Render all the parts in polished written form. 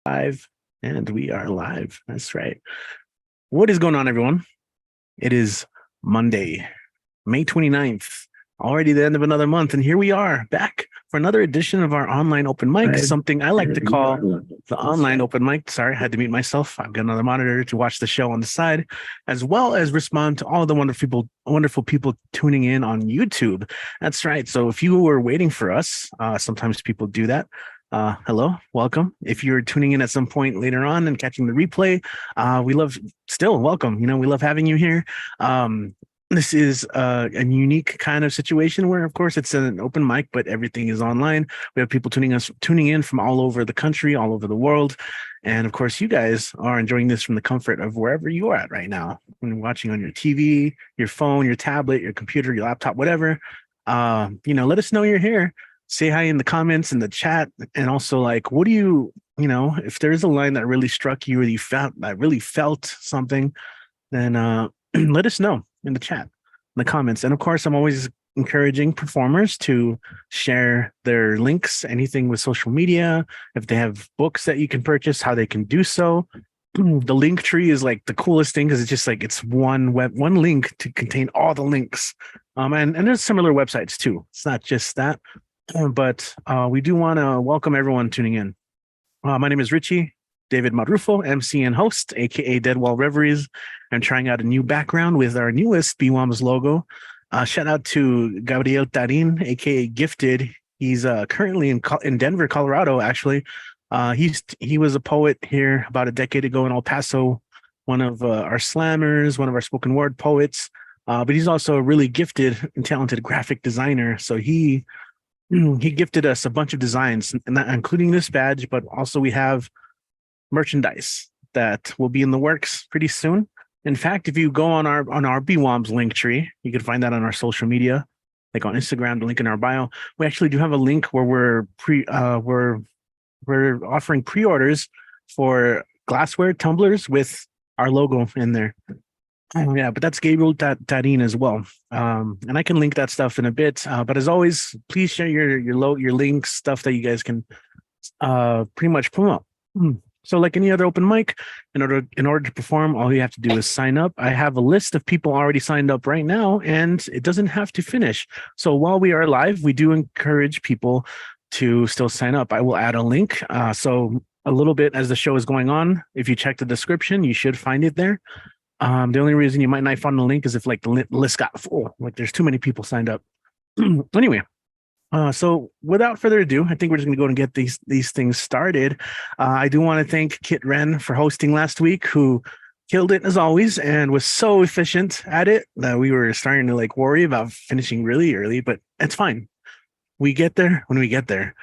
Live, and we are live. That's right. What is going on, everyone? It is Monday, May 29th, already the end of another month. And here we are back for another edition of our online open mic, something I like to call the online open mic. Sorry, I had to mute myself. I've got another monitor to watch the show on the side, as well as respond to all the wonderful people tuning in on YouTube. That's right. So if you were waiting for us, sometimes people do that. Hello, welcome. If you're tuning in at some point later on and catching the replay, welcome. We love having you here. This is a unique kind of situation where, of course, it's an open mic, but everything is online. We have people tuning in from all over the country, all over the world. And of course, you guys are enjoying this from the comfort of wherever you are at right now. When you're watching on your TV, your phone, your tablet, your computer, your laptop, whatever, let us know you're here. Say hi in the comments in the chat, and also what do you if there's a line that really struck you or you felt something, then let us know in the chat, in the comments. And of course, I'm always encouraging performers to share their links, anything with social media. If they have books that you can purchase, how they can do so. The link tree is the coolest thing because it's just it's one link to contain all the links. And there's similar websites too. It's not just that. But we do want to welcome everyone tuning in. My name is Richie, David Marrufo, MC and host, aka Deadwall Reveries. I'm trying out a new background with our newest BWOMS logo. Shout out to Gabriel Tarin, aka Gifted. He's currently in Denver, Colorado. Actually, he was a poet here about a decade ago in El Paso. One of our slammers, one of our spoken word poets. But he's also a really gifted and talented graphic designer. So he gifted us a bunch of designs, and that, including this badge, but also we have merchandise that will be in the works pretty soon. In fact, if you go on our BWOMS link tree, you can find that on our social media, like on Instagram, the link in our bio. We actually do have a link where we're offering pre-orders for glassware tumblers with our logo in there. Yeah, but that's Gabriel Tarin as well. And I can link that stuff in a bit. But as always, please share your links, stuff that you guys can pretty much promote. So like any other open mic, in order to perform, all you have to do is sign up. I have a list of people already signed up right now, and it doesn't have to finish. So while we are live, we do encourage people to still sign up. I will add a link. So a little bit as the show is going on, if you check the description, you should find it there. The only reason you might not find the link is if the list got full, there's too many people signed up. Anyway, so without further ado, I think we're just going to go and get these things started. I do want to thank Kit Wren for hosting last week, who killed it as always and was so efficient at it that we were starting to worry about finishing really early, but it's fine. We get there when we get there.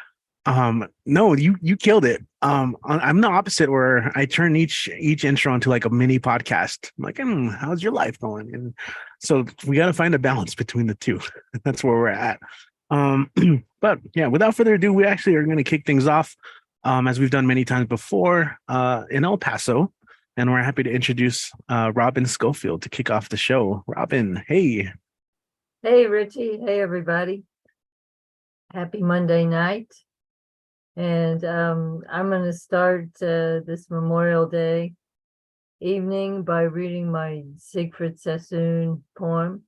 No, you killed it. I'm the opposite, where I turn each intro into a mini podcast. I'm like, how's your life going? And so we got to find a balance between the two. That's where we're at. But yeah, without further ado, we actually are going to kick things off, as we've done many times before, in El Paso, and we're happy to introduce Robin Schofield to kick off the show. Robin, hey. Hey, Richie. Hey, everybody. Happy Monday night. And I'm going to start this Memorial Day evening by reading my Siegfried Sassoon poem.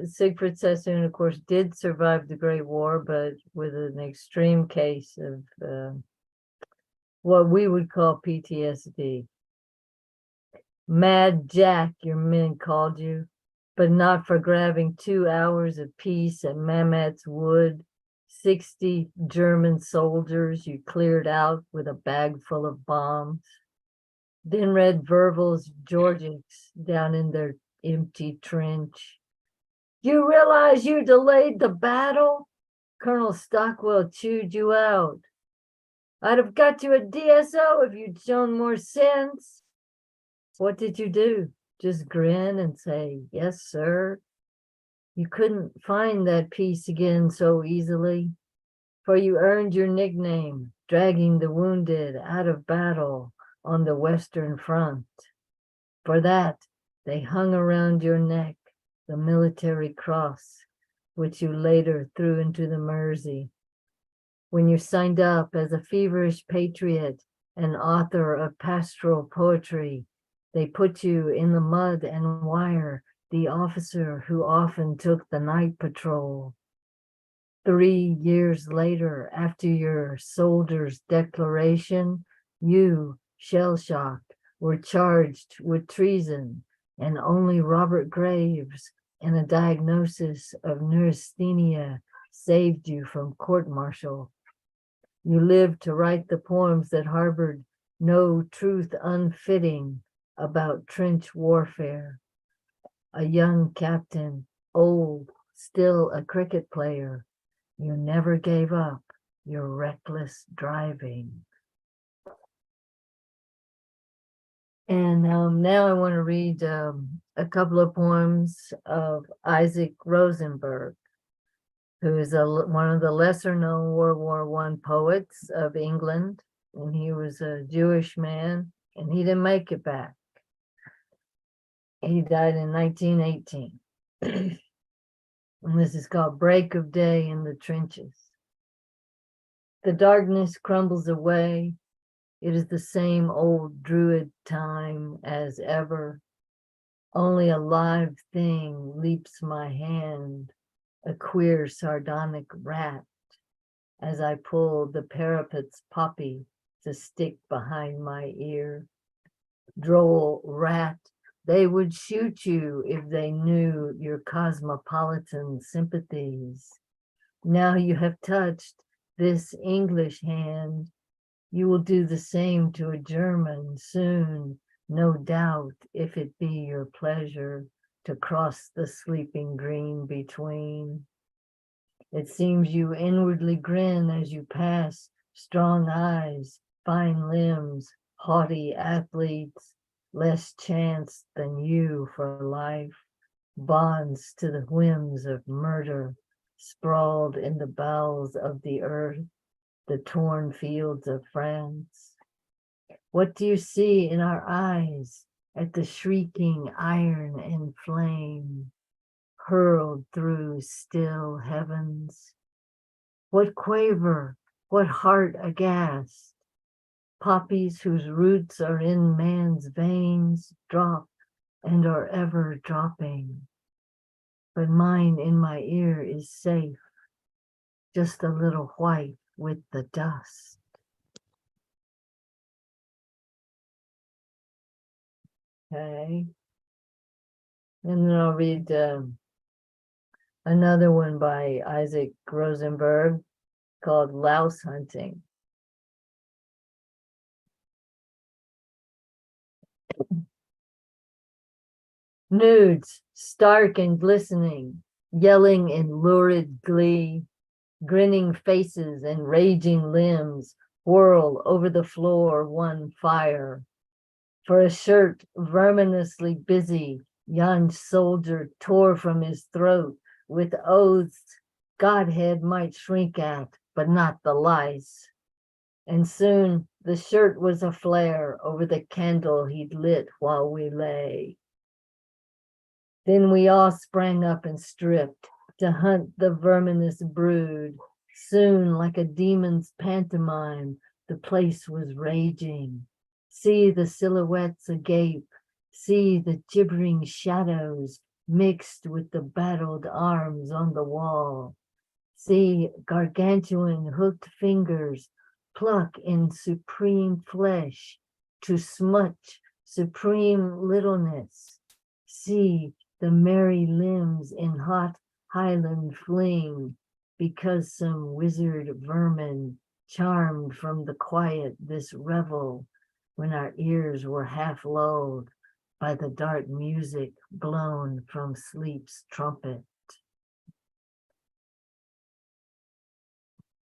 Siegfried Sassoon, of course, did survive the Great War, but with an extreme case of what we would call PTSD. Mad Jack, your men called you, but not for grabbing 2 hours of peace at Mamet's Wood. 60 German soldiers you cleared out with a bag full of bombs. Then read Vervil's Georgics down in their empty trench. You realize you delayed the battle? Colonel Stockwell chewed you out. I'd have got you a DSO if you'd shown more sense. What did you do? Just grin and say, yes, sir? You couldn't find that peace again so easily, for you earned your nickname, dragging the wounded out of battle on the Western Front. For that, they hung around your neck the military cross, which you later threw into the Mersey. When you signed up as a feverish patriot and author of pastoral poetry, they put you in the mud and wire, the officer who often took the night patrol. 3 years later, after your soldier's declaration, you, shell-shocked, were charged with treason, and only Robert Graves and a diagnosis of neurasthenia saved you from court-martial. You lived to write the poems that harbored no truth unfitting about trench warfare. A young captain, old, still a cricket player, you never gave up your reckless driving. And now I want to read a couple of poems of Isaac Rosenberg, who is one of the lesser known World War I poets of England. And he was a Jewish man, and he didn't make it back. He died in 1918. And this is called Break of Day in the Trenches. The darkness crumbles away. It is the same old druid time as ever. Only a live thing leaps my hand, a queer sardonic rat, as I pull the parapet's poppy to stick behind my ear. Droll rat, they would shoot you if they knew your cosmopolitan sympathies. Now you have touched this English hand, you will do the same to a German soon, no doubt, if it be your pleasure to cross the sleeping green between. It seems you inwardly grin as you pass, strong eyes, fine limbs, haughty athletes, less chance than you for life, bonds to the whims of murder, sprawled in the bowels of the earth, the torn fields of France. What do you see in our eyes at the shrieking iron and flame, hurled through still heavens? What quaver, what heart aghast? Poppies whose roots are in man's veins drop and are ever dropping. But mine in my ear is safe, just a little white with the dust. Okay. And then I'll read another one by Isaac Rosenberg called Louse Hunting. Nudes, stark and glistening, yelling in lurid glee, grinning faces and raging limbs whirl over the floor one fire. For a shirt verminously busy, yon soldier tore from his throat with oaths Godhead might shrink at, but not the lice. And soon the shirt was aflare over the candle he'd lit while we lay. Then we all sprang up and stripped to hunt the verminous brood. Soon, like a demon's pantomime, the place was raging. See the silhouettes agape, see the gibbering shadows mixed with the battled arms on the wall. See gargantuan hooked fingers pluck in supreme flesh to smutch supreme littleness. See the merry limbs in hot highland fling, because some wizard vermin charmed from the quiet this revel when our ears were half lulled by the dark music blown from sleep's trumpet.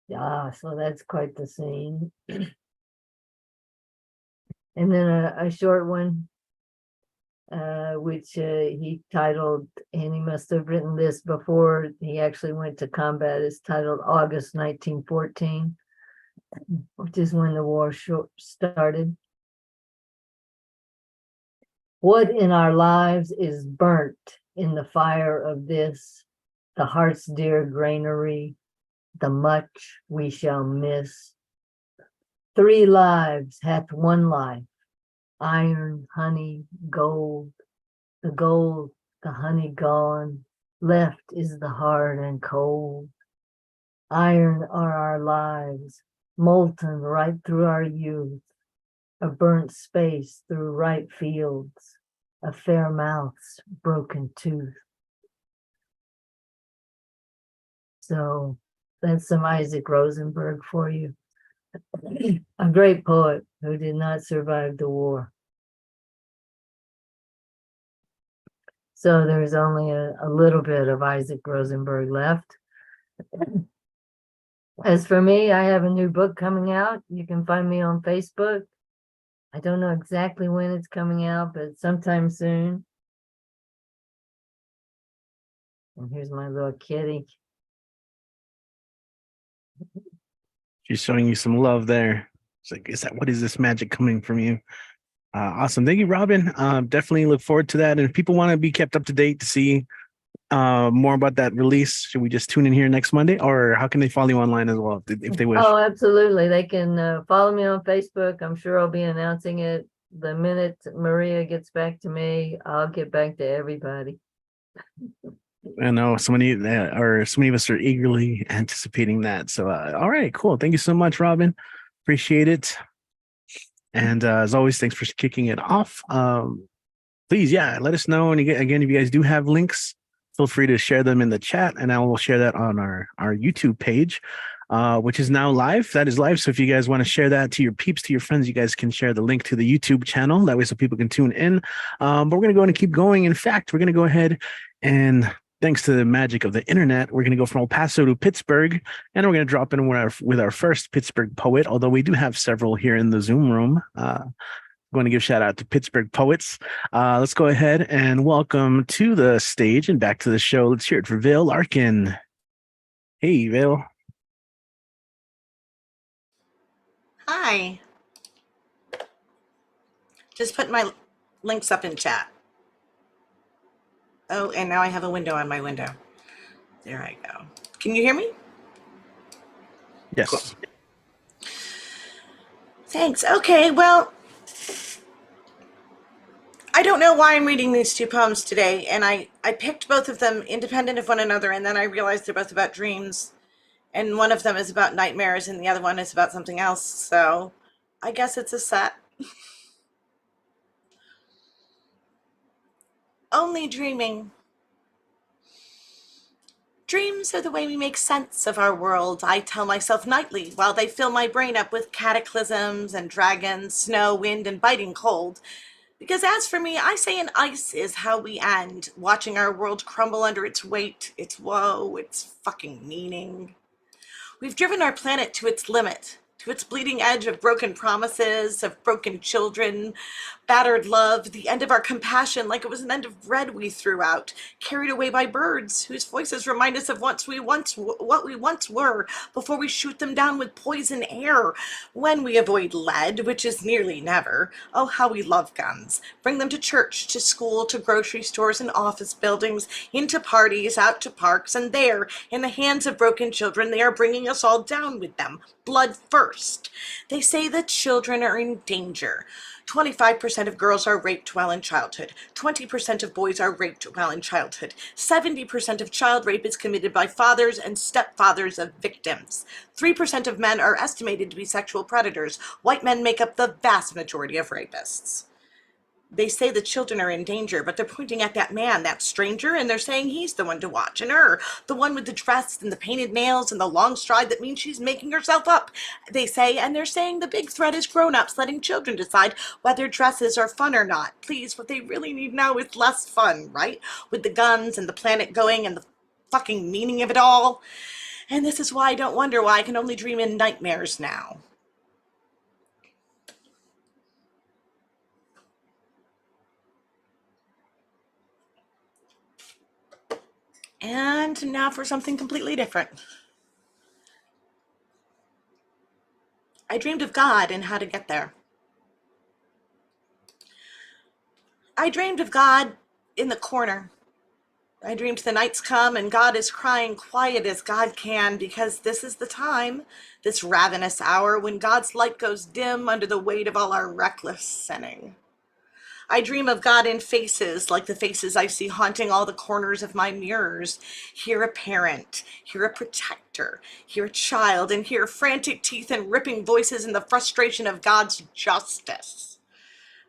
Yeah, so that's quite the scene. And then a short one, which he titled, and he must have written this before he actually went to combat, is titled August 1914, which is when the war started. What in our lives is burnt in the fire of this, the heart's dear granary, the much we shall miss. 3 lives hath 1 life, iron, honey, gold, the gold, the honey gone, left is the hard and cold. Iron are our lives, molten right through our youth, a burnt space through ripe fields, a fair mouth's broken tooth. So that's some Isaac Rosenberg for you. A great poet who did not survive the war. So there's only a little bit of Isaac Rosenberg left. As for me, I have a new book coming out. You can find me on Facebook. I don't know exactly when it's coming out, but sometime soon. And here's my little kitty. She's showing you some love there. It's like, what is this magic coming from you? Awesome. Thank you, Robin. Definitely look forward to that. And if people want to be kept up to date to see more about that release, should we just tune in here next Monday, or how can they follow you online as well if they wish? Oh, absolutely. They can follow me on Facebook. I'm sure I'll be announcing it the minute Maria gets back to me. I'll get back to everybody. I know so many of us are eagerly anticipating that. So, all right, cool. Thank you so much, Robin. Appreciate it. And as always, thanks for kicking it off. Please, yeah, let us know. And again, if you guys do have links, feel free to share them in the chat, and I will share that on our YouTube page, which is now live. That is live. So if you guys want to share that to your peeps, to your friends, you guys can share the link to the YouTube channel. That way, so people can tune in. But we're going to go and keep going. In fact, we're going to go ahead and, thanks to the magic of the internet, we're going to go from El Paso to Pittsburgh, and we're going to drop in with our first Pittsburgh poet, although we do have several here in the Zoom room. Going to give shout out to Pittsburgh poets. Let's go ahead and welcome to the stage and back to the show. Let's hear it for Vale Larkin. Hey, Vale. Hi. Just put my links up in chat. Oh, and now I have a window on my window. There I go. Can you hear me? Yes. Cool. Thanks. Okay, well, I don't know why I'm reading these 2 poems today, and I picked both of them independent of one another, and then I realized they're both about dreams, and one of them is about nightmares, and the other one is about something else, so I guess it's a set. Only dreaming. Dreams are the way we make sense of our world, I tell myself nightly, while they fill my brain up with cataclysms and dragons, snow, wind, and biting cold. Because as for me, I say an ice is how we end, watching our world crumble under its weight, its woe, its fucking meaning. We've driven our planet to its limit, to its bleeding edge of broken promises, of broken children, battered love, the end of our compassion like it was an end of bread we threw out, carried away by birds whose voices remind us of what we once were before we shoot them down with poison air. When we avoid lead, which is nearly never, oh how we love guns. Bring them to church, to school, to grocery stores and office buildings, into parties, out to parks, and there, in the hands of broken children, they are bringing us all down with them, blood first. They say that children are in danger. 25% of girls are raped while in childhood. 20% of boys are raped while in childhood. 70% of child rape is committed by fathers and stepfathers of victims. 3% of men are estimated to be sexual predators. White men make up the vast majority of rapists. They say the children are in danger, but they're pointing at that man, that stranger, and they're saying he's the one to watch, and her, the one with the dress and the painted nails and the long stride that means she's making herself up, they say, and they're saying the big threat is grown-ups letting children decide whether dresses are fun or not. Please, what they really need now is less fun, right? With the guns and the planet going and the fucking meaning of it all. And this is why I don't wonder why I can only dream in nightmares now. And now for something completely different. I dreamed of God and how to get there. I dreamed of God in the corner, I dreamed the nights come and God is crying quiet as God can, because this is the time, this ravenous hour, when God's light goes dim under the weight of all our reckless sinning. I dream of God in faces like the faces I see haunting all the corners of my mirrors. Here a parent, here a protector, here a child, and here frantic teeth and ripping voices in the frustration of God's justice.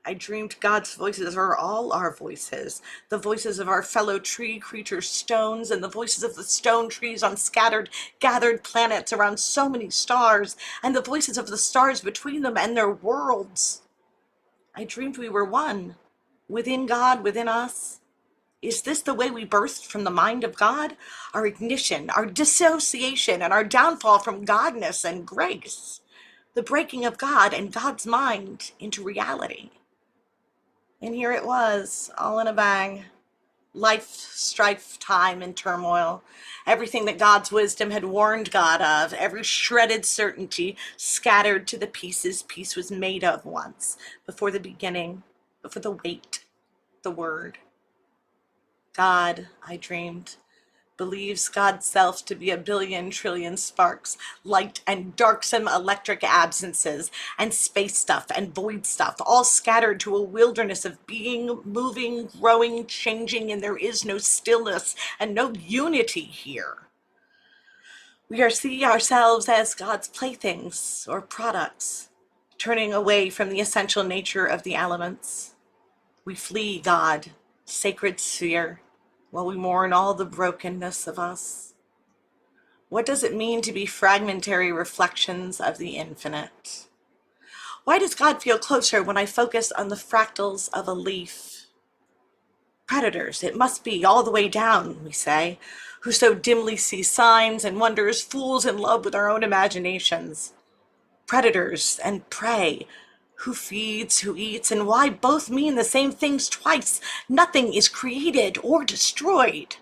I dreamed God's voices are all our voices, the voices of our fellow tree creatures, stones, and the voices of the stone trees on scattered, gathered planets around so many stars, and the voices of the stars between them and their worlds. I dreamed we were one, within God, within us. Is this the way we burst from the mind of God? Our ignition, our dissociation, and our downfall from godness and grace. The breaking of God and God's mind into reality. And here it was, all in a bang. Life, strife, time, and turmoil. Everything that God's wisdom had warned God of, every shredded certainty scattered to the pieces peace was made of once, before the beginning, before the wait, the word. God, I dreamed, believes God's self to be a billion trillion sparks, light and darksome electric absences, and space stuff and void stuff, all scattered to a wilderness of being, moving, growing, changing, and there is no stillness and no unity here. We see ourselves as God's playthings or products, turning away from the essential nature of the elements. We flee God, sacred sphere, while we mourn all the brokenness of us. What does it mean to be fragmentary reflections of the infinite? Why does God feel closer when I focus on the fractals of a leaf? Predators, it must be, all the way down, we say, who so dimly see signs and wonders, fools in love with our own imaginations. Predators and prey, who feeds, who eats, and why both mean the same things twice. Nothing is created or destroyed.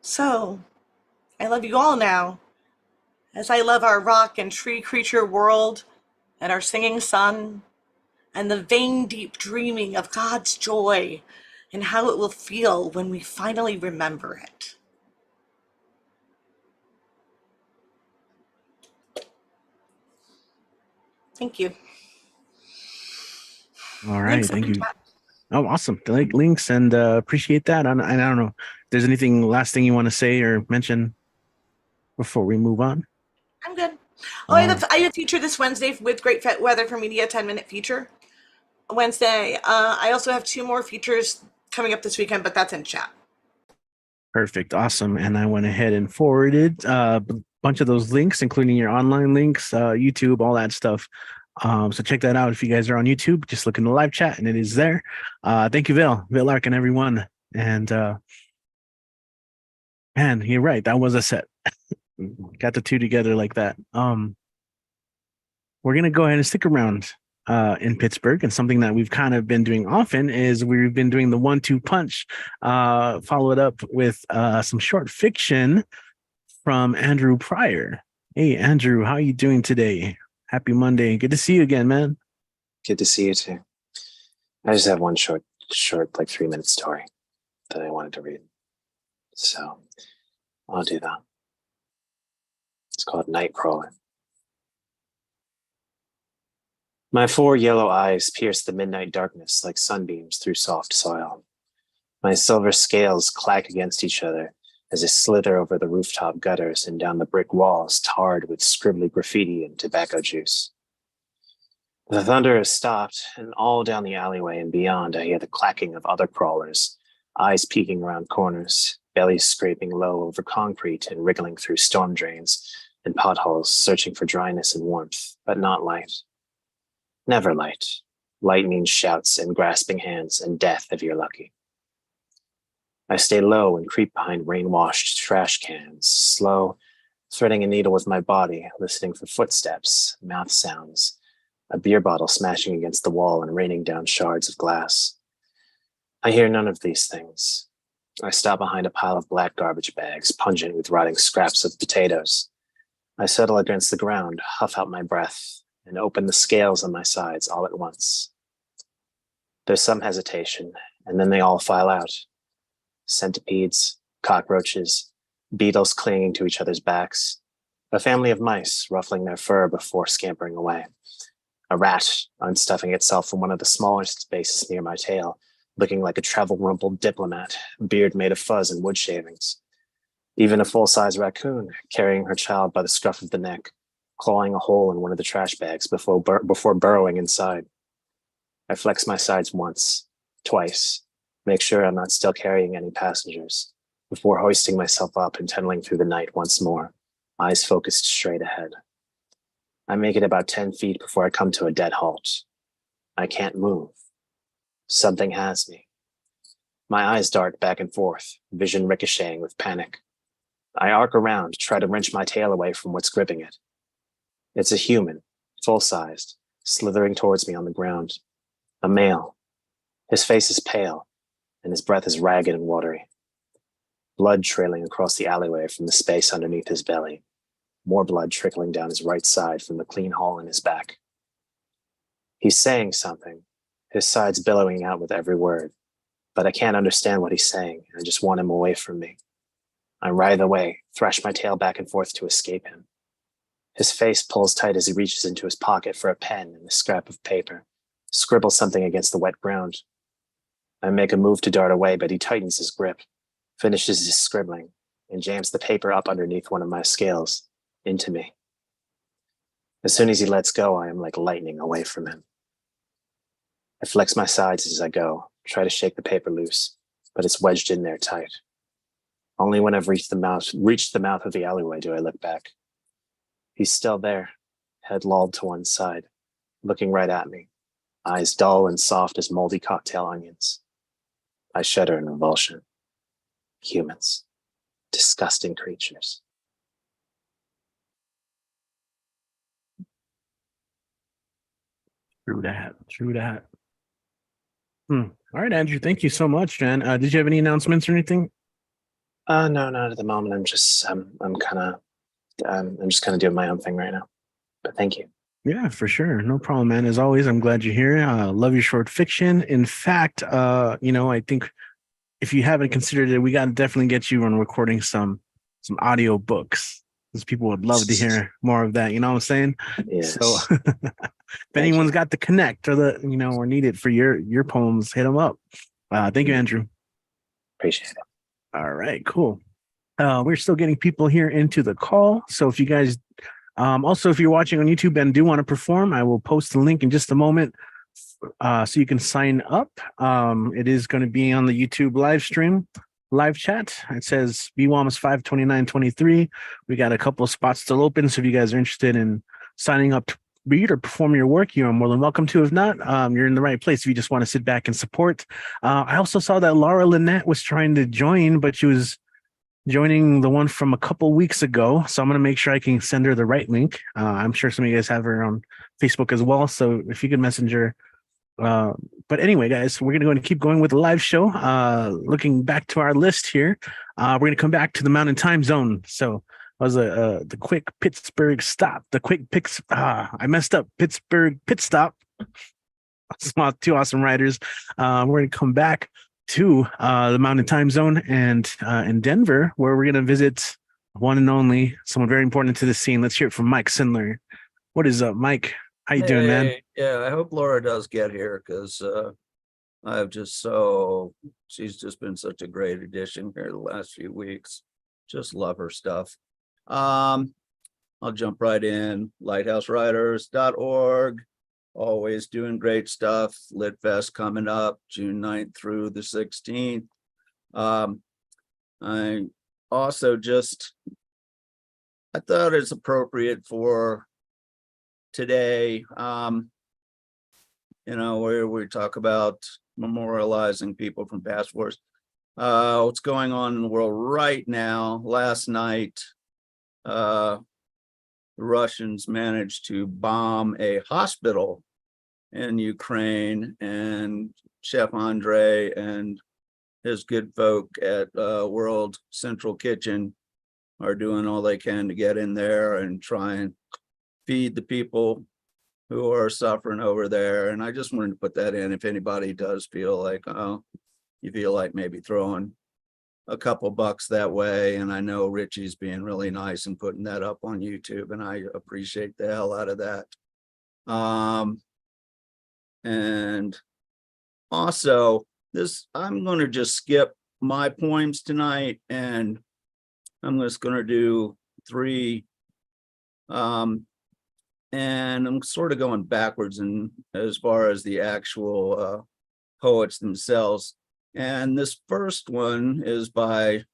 So, I love you all now, as I love our rock and tree creature world, and our singing sun, and the vein deep dreaming of God's joy, and how it will feel when we finally remember it. Thank you. All right. Links Thank in you. chat. Oh, awesome. Like links and appreciate that. And I don't know if there's anything last thing you want to say or mention before we move on. I'm good. Oh, I have a feature this Wednesday with Great Weather for Media, 10-minute feature. Wednesday. I also have 2 more features coming up this weekend, but that's in chat. Perfect. Awesome. And I went ahead and forwarded a bunch of those links, including your online links, YouTube, all that stuff. So check that out. If you guys are on YouTube, just look in the live chat and it is there. Thank you, Vil Larkin, everyone. And man, you're right. That was a set. Got the two together like that. We're going to go ahead and stick around in Pittsburgh. And something that we've kind of been doing often is we've been doing the 1-2 punch, follow it up with some short fiction from Andrew Pryor. Hey, Andrew, how are you doing today? Happy Monday. Good to see you again, man. Good to see you too. I just have one short, like 3-minute story that I wanted to read. So I'll do that. It's called Nightcrawler. My 4 yellow eyes pierce the midnight darkness like sunbeams through soft soil. My silver scales clack against each other as I slither over the rooftop gutters and down the brick walls tarred with scribbly graffiti and tobacco juice. The thunder has stopped, and all down the alleyway and beyond I hear the clacking of other crawlers, eyes peeking around corners, bellies scraping low over concrete and wriggling through storm drains and potholes, searching for dryness and warmth, but not light. Never light. Light means shouts and grasping hands and death if you're lucky. I stay low and creep behind rain-washed trash cans, slow, threading a needle with my body, listening for footsteps, mouth sounds, a beer bottle smashing against the wall and raining down shards of glass. I hear none of these things. I stop behind a pile of black garbage bags, pungent with rotting scraps of potatoes. I settle against the ground, huff out my breath, and open the scales on my sides all at once. There's some hesitation, and then they all file out. centipedes, cockroaches, beetles clinging to each other's backs, a family of mice ruffling their fur before scampering away, a rat unstuffing itself from one of the smaller spaces near my tail, looking like a travel-rumpled diplomat, beard made of fuzz and wood shavings. Even a full-size raccoon carrying her child by the scruff of the neck, clawing a hole in one of the trash bags before burrowing inside. I flex my sides once, twice, make sure I'm not still carrying any passengers, before hoisting myself up and tunneling through the night once more, eyes focused straight ahead. I make it about 10 feet before I come to a dead halt. I can't move. Something has me. My eyes dart back and forth, vision ricocheting with panic. I arc around, try to wrench my tail away from what's gripping it. It's a human, full-sized, slithering towards me on the ground. A male. His face is pale, and his breath is ragged and watery. Blood trailing across the alleyway from the space underneath his belly. More blood trickling down his right side from the clean hole in his back. He's saying something, his sides billowing out with every word, but I can't understand what he's saying, and I just want him away from me. I writhe away, thrash my tail back and forth to escape him. His face pulls tight as he reaches into his pocket for a pen and a scrap of paper, scribbles something against the wet ground. I make a move to dart away, but he tightens his grip, finishes his scribbling, and jams the paper up underneath one of my scales, into me. As soon as he lets go, I am like lightning away from him. I flex my sides as I go, try to shake the paper loose, but it's wedged in there tight. Only when I've reached the mouth of the alleyway do I look back. He's still there, head lolled to one side, looking right at me, eyes dull and soft as moldy cocktail onions. I shudder in revulsion. Humans. Disgusting creatures. True that. True that. All right, Andrew. Thank you so much, man. Did you have any announcements or anything? No, not at the moment. I'm just kind of doing my own thing right now. But thank you. Yeah, for sure. No problem, man. As always, I'm glad you're here. Love your short fiction. In fact, I think if you haven't considered it, we got to definitely get you on recording some audio books, because people would love to hear more of that. You know what I'm saying? Yes. So if anyone's got the connect or or need it for your poems, hit them up. Thank you, Andrew. Appreciate it. All right, cool. We're still getting people here into the call. So if you guys, also, if you're watching on YouTube and do want to perform, I will post the link in just a moment so you can sign up. It is going to be on the YouTube live chat. It says BWOMS 52923. We got a couple of spots still open. So if you guys are interested in signing up to read or perform your work, you're more than welcome to. If not, you're in the right place if you just want to sit back and support. I also saw that Laura Lynette was trying to join, but she was joining the one from a couple weeks ago. So I'm going to make sure I can send her the right link. I'm sure some of you guys have her on Facebook as well. So if you could message her. But anyway, guys, we're going to keep going with the live show. Looking back to our list here, we're going to come back to the Mountain Time Zone. So was the quick Pittsburgh stop. I messed up. Pittsburgh pit stop. Two awesome writers. We're going to come back to the Mountain Time Zone and in Denver, where we're going to visit one and only someone very important to the scene. Let's hear it from Mike Sindler. What is up, Mike? How you doing, man? Yeah, I hope Laura does get here, because she's just been such a great addition here the last few weeks. Just love her stuff. I'll jump right in. lighthousewriters.org. Always doing great stuff. Lit Fest coming up June 9th through the 16th. I also I thought it's appropriate for today, where we talk about memorializing people from past wars. What's going on in the world right now? Last night, the Russians managed to bomb a hospital in Ukraine, and Chef Andre and his good folk at World Central Kitchen are doing all they can to get in there and try and feed the people who are suffering over there. And I just wanted to put that in if anybody does feel like, you feel like maybe throwing a couple bucks that way. And I know Richie's being really nice and putting that up on YouTube, and I appreciate the hell out of that. And also this, I'm going to just skip my poems tonight, and I'm just going to do 3. And I'm sort of going backwards in as far as the actual poets themselves. And this first one is by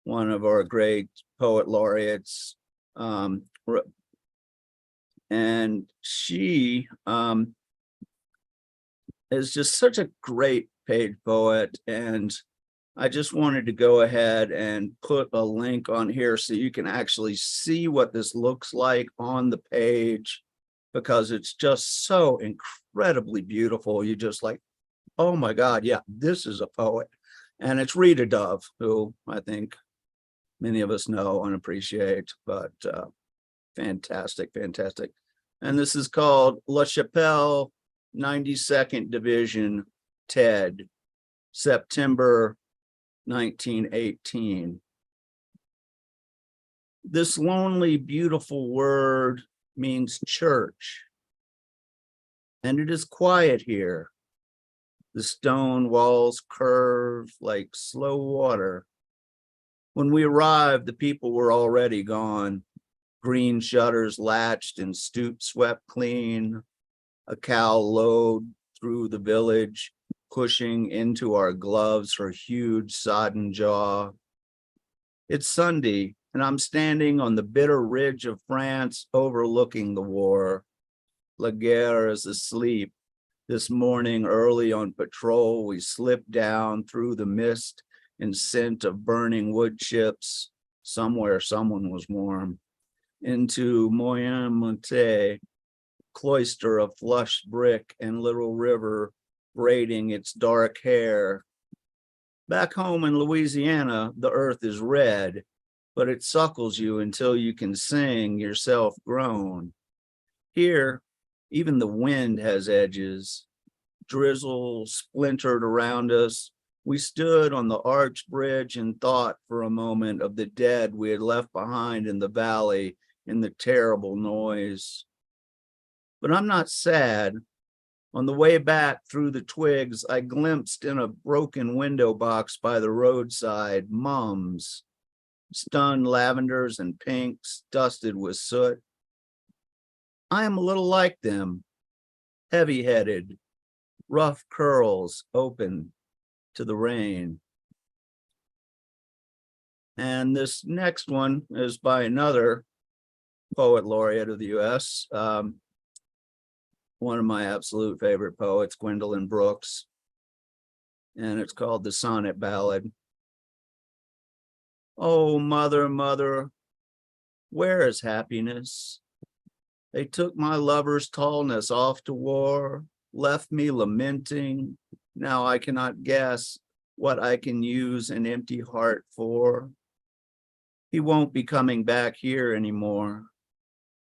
one of our great poet laureates. And she is just such a great page poet. And I just wanted to go ahead and put a link on here so you can actually see what this looks like on the page, because it's just so incredibly beautiful. You just like, oh my God, yeah, this is a poet. And it's Rita Dove, who I think many of us know and appreciate, but fantastic, fantastic. And this is called La Chapelle, 92nd Division, TED, September 1918. This lonely, beautiful word means church, and it is quiet here. The stone walls curve like slow water. When we arrived, the people were already gone. Green shutters latched and stoops swept clean. A cow lowed through the village, pushing into our gloves her huge sodden jaw. It's Sunday, and I'm standing on the bitter ridge of France overlooking the war. La Guerre is asleep. This morning, early on patrol, we slipped down through the mist and scent of burning wood chips. Somewhere someone was warm. Into Moyen-Monte, cloister of flushed brick and little river braiding its dark hair. Back home in Louisiana, the earth is red, but it suckles you until you can sing yourself grown. Here, even the wind has edges. Drizzle splintered around us. We stood on the arch bridge and thought for a moment of the dead we had left behind in the valley in the terrible noise. But I'm not sad. On the way back through the twigs, I glimpsed in a broken window box by the roadside mums, stunned lavenders and pinks dusted with soot. I am a little like them, heavy-headed, rough curls open to the rain. And this next one is by another poet laureate of the U.S., one of my absolute favorite poets, Gwendolyn Brooks, and it's called The Sonnet Ballad. Oh, mother, mother, where is happiness? They took my lover's tallness off to war, left me lamenting. Now I cannot guess what I can use an empty heart for. He won't be coming back here anymore.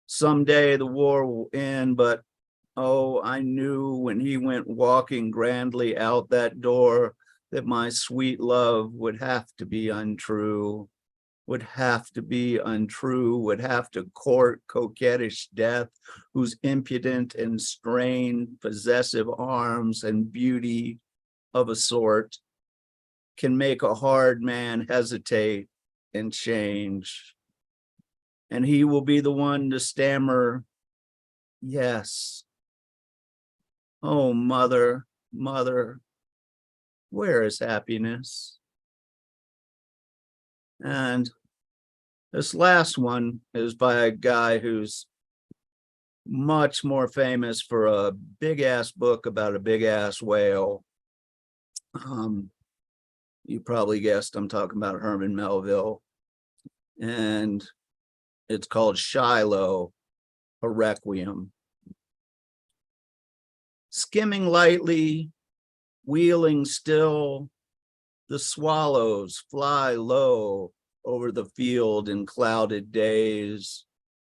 Someday the war will end, but oh, I knew when he went walking grandly out that door that my sweet love would have to be untrue, would have to be untrue, would have to court coquettish death, whose impudent and strained possessive arms and beauty of a sort can make a hard man hesitate and change. And he will be the one to stammer, yes. Oh, mother, mother, where is happiness? And this last one is by a guy who's much more famous for a big ass book about a big ass whale. You probably guessed I'm talking about Herman Melville. And it's called Shiloh, a Requiem. Skimming lightly, wheeling still, the swallows fly low over the field in clouded days,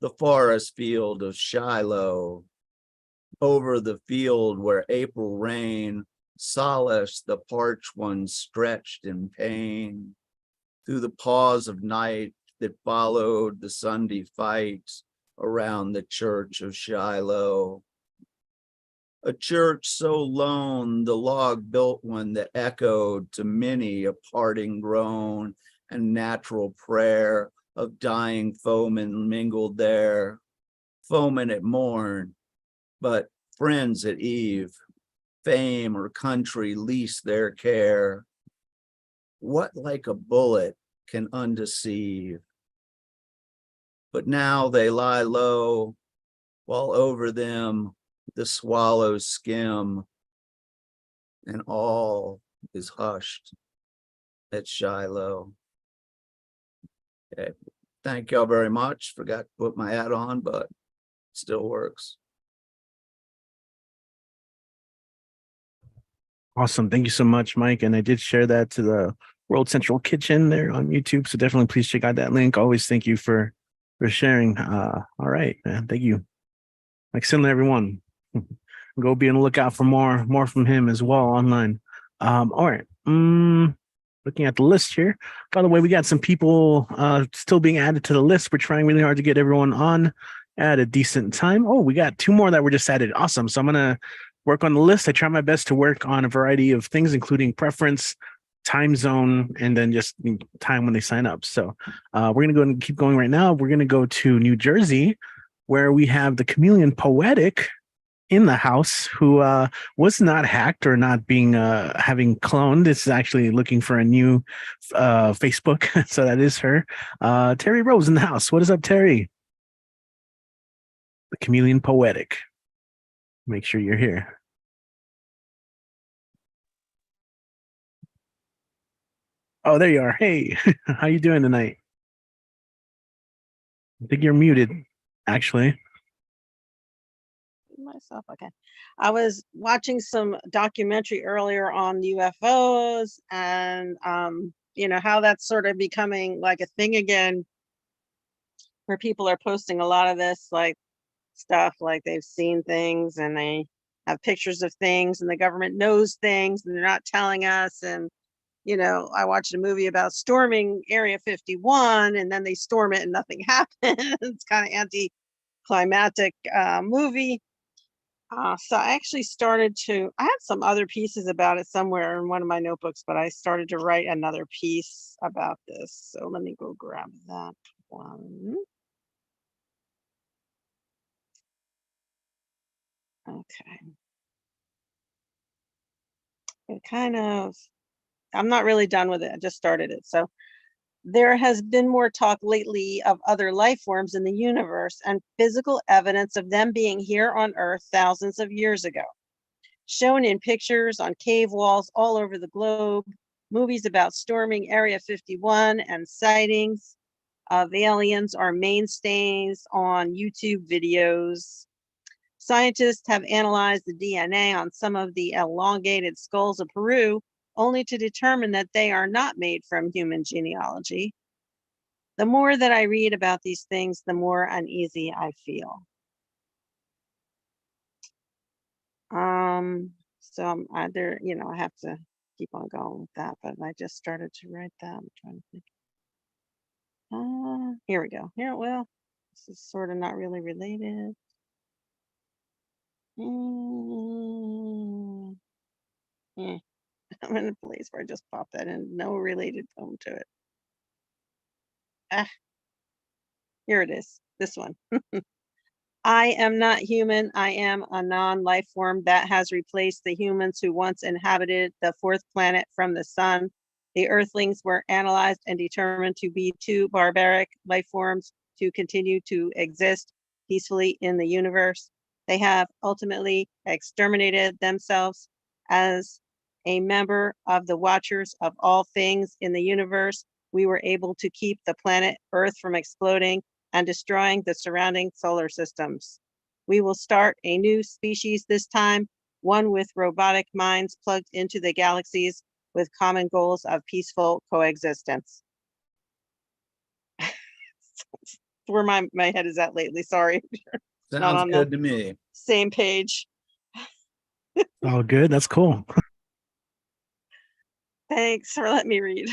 the forest field of Shiloh, over the field where April rain solaced the parched ones stretched in pain. through the pause of night that followed the Sunday fight around the church of Shiloh. A church so lone, the log built one that echoed to many a parting groan and natural prayer of dying foemen mingled there. Foemen at morn, but friends at eve, fame or country lease their care. What like a bullet can undeceive? But now they lie low, while over them the swallows skim, and all is hushed at Shiloh. Okay. Thank y'all very much. Forgot to put my hat on, but it still works. Awesome. Thank you so much, Mike. And I did share that to the World Central Kitchen there on YouTube. So definitely please check out that link. Always thank you for sharing. All right, man. Thank you. Excellent, everyone. Go be on the lookout for more from him as well online. All right. Looking at the list here. By the way, we got some people still being added to the list. We're trying really hard to get everyone on at a decent time. Oh, we got 2 more that were just added. Awesome. So I'm gonna work on the list. I try my best to work on a variety of things, including preference, time zone, and then just time when they sign up. So we're going to go and keep going right now. We're going to go to New Jersey, where we have the Chameleon Poetic in the house, who was not hacked or not being having cloned. This is actually looking for a new Facebook. So that is her. Terry Rose in the house. What is up, Terry? The Chameleon Poetic. Make sure you're here. Oh, there you are. Hey, how you doing tonight? I think you're muted, actually. Myself, okay. I was watching some documentary earlier on UFOs and how that's sort of becoming like a thing again, where people are posting a lot of this like stuff, like they've seen things and they have pictures of things and the government knows things and they're not telling us. And I watched a movie about storming Area 51 and then they storm it and nothing happens. It's kind of anticlimactic movie. So I actually I had some other pieces about it somewhere in one of my notebooks, but I started to write another piece about this. So let me go grab that one. Okay. I'm not really done with it. I just started it. So there has been more talk lately of other life forms in the universe and physical evidence of them being here on Earth thousands of years ago. Shown in pictures on cave walls all over the globe, movies about storming Area 51 and sightings of aliens are mainstays on YouTube videos. Scientists have analyzed the DNA on some of the elongated skulls of Peru, only to determine that they are not made from human genealogy. The more that I read about these things, the more uneasy I feel. So I'm either, I have to keep on going with that, but I just started to write that. I'm trying to think. Here we go. Yeah, well, this is sort of not really related. Yeah. I'm in a place where I just popped that in. No related poem to it. Here it is. This one. I am not human. I am a non-life form that has replaced the humans who once inhabited the 4th planet from the sun. The Earthlings were analyzed and determined to be too barbaric life forms to continue to exist peacefully in the universe. They have ultimately exterminated themselves. As a member of the Watchers of all things in the universe, we were able to keep the planet Earth from exploding and destroying the surrounding solar systems. We will start a new species this time, one with robotic minds plugged into the galaxies with common goals of peaceful coexistence. Where my head is at lately, sorry. Sounds good to me. Same page. Oh, good. That's cool. Thanks for letting me read.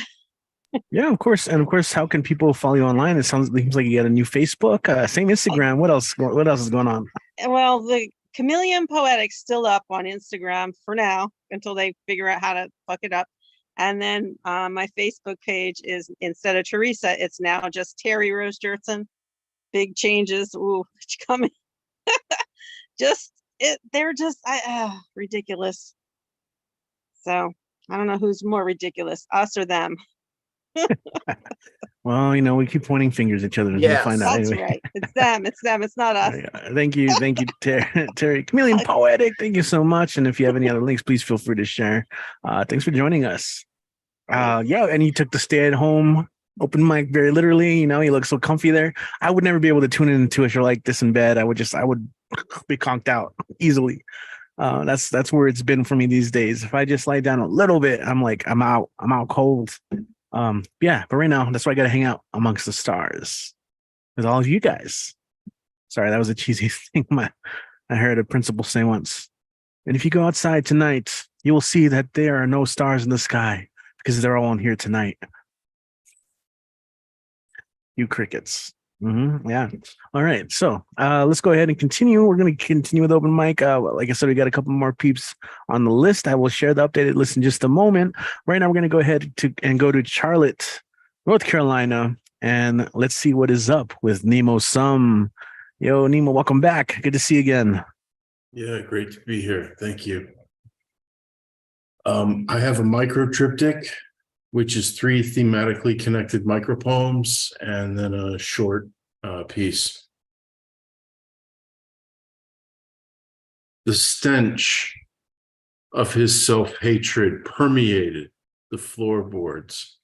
Yeah, of course. And of course, how can people follow you online? It seems like you got a new Facebook, same Instagram. What else? What else is going on? Well, the Chameleon Poetic's still up on Instagram for now until they figure out how to fuck it up. And then my Facebook page is, instead of Teresa, it's now just Terry Rose Jertson. Big changes. Ooh, it's coming. They're just ridiculous. So I don't know who's more ridiculous, us or them. Well, we keep pointing fingers at each other and we'll Yes. find out That's anyway. right. It's them. It's them. It's not us. Thank you, Terry. Chameleon Poetic. Thank you so much. And if you have any other links, please feel free to share. Thanks for joining us. Yeah, and you took the stay-at-home open mic very literally. You look so comfy there. I would never be able to tune into a show like this in bed. I would be conked out easily. That's where it's been for me these days. If I just lie down a little bit, I'm out cold. Yeah, but right now that's why I got to hang out amongst the stars with all of you guys. Sorry, that was a cheesy thing I heard a principal say once. And if you go outside tonight, you will see that there are no stars in the sky because they're all in here tonight. You crickets. Yeah. All right. So let's go ahead and continue. We're going to continue with open mic. Like I said, we got a couple more peeps on the list. I will share the updated list in just a moment. Right now, we're going to go ahead and go to Charlotte, North Carolina, and let's see what is up with Nemo Sum. Yo, Nemo, welcome back. Good to see you again. Yeah, great to be here. Thank you. I have a micro triptych, which is 3 thematically connected micropoems and then a short piece. The stench of his self-hatred permeated the floorboards,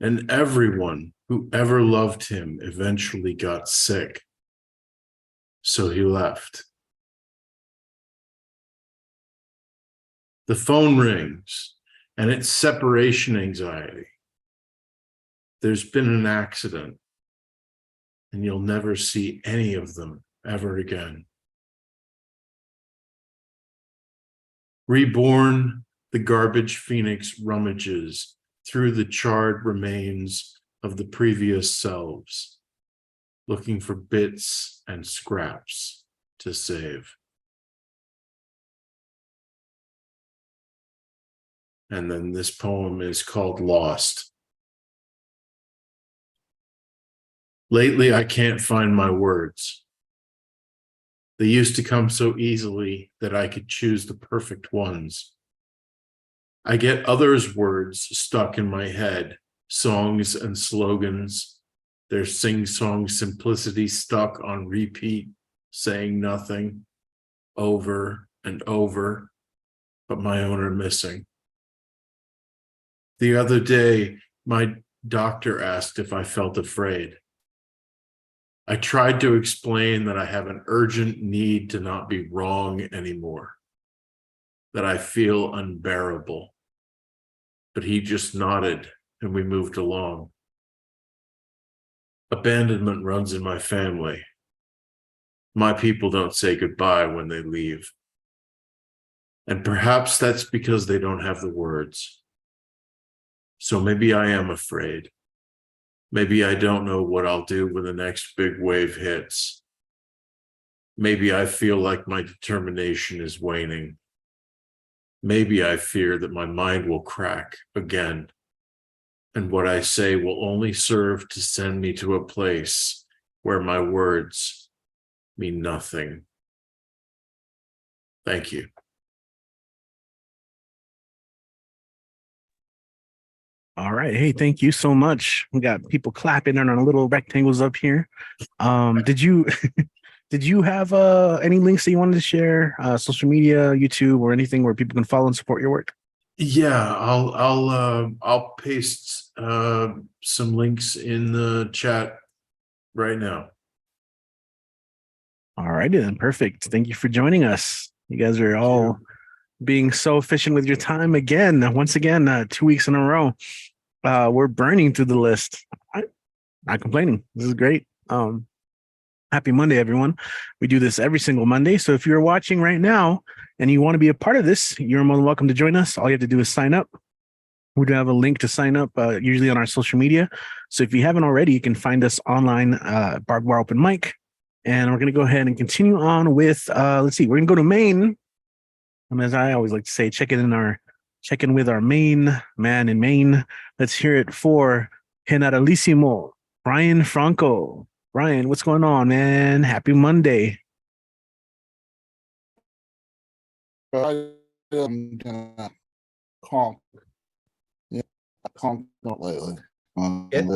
and everyone who ever loved him eventually got sick. So he left. The phone rings, and it's separation anxiety. There's been an accident, and you'll never see any of them ever again. Reborn, the garbage phoenix rummages through the charred remains of the previous selves, looking for bits and scraps to save. And then this poem is called Lost. Lately, I can't find my words. They used to come so easily that I could choose the perfect ones. I get others' words stuck in my head, songs and slogans, their sing-song simplicity stuck on repeat, saying nothing, over and over, but my own are missing. The other day, my doctor asked if I felt afraid. I tried to explain that I have an urgent need to not be wrong anymore, that I feel unbearable. But he just nodded and we moved along. Abandonment runs in my family. My people don't say goodbye when they leave. And perhaps that's because they don't have the words. So maybe I am afraid. Maybe I don't know what I'll do when the next big wave hits. Maybe I feel like my determination is waning. Maybe I fear that my mind will crack again, and what I say will only serve to send me to a place where my words mean nothing. Thank you. All right. Hey, thank you so much. We got people clapping on our little rectangles up here. Did you did you have any links that you wanted to share, social media, YouTube, or anything where people can follow and support your work? Yeah, I'll paste some links in the chat right now. All righty then. Perfect. Thank you for joining us. You guys are all being so efficient with your time again. Once again, 2 weeks in a row. We're burning through the list. Not complaining. This is great. Happy Monday, everyone. We do this every single Monday. So if you're watching right now and you want to be a part of this, you're more than welcome to join us. All you have to do is sign up. We do have a link to sign up, usually on our social media. So if you haven't already, you can find us online, Barbed Wire Open Mic. And we're going to go ahead and continue on with, let's see, we're going to go to Maine. And as I always like to say, check in with our main man in Maine. Let's hear it for Generalissimo, Brian Franco. Brian, what's going on, man? Happy Monday. I am gonna conk. Yeah, I conked not lately.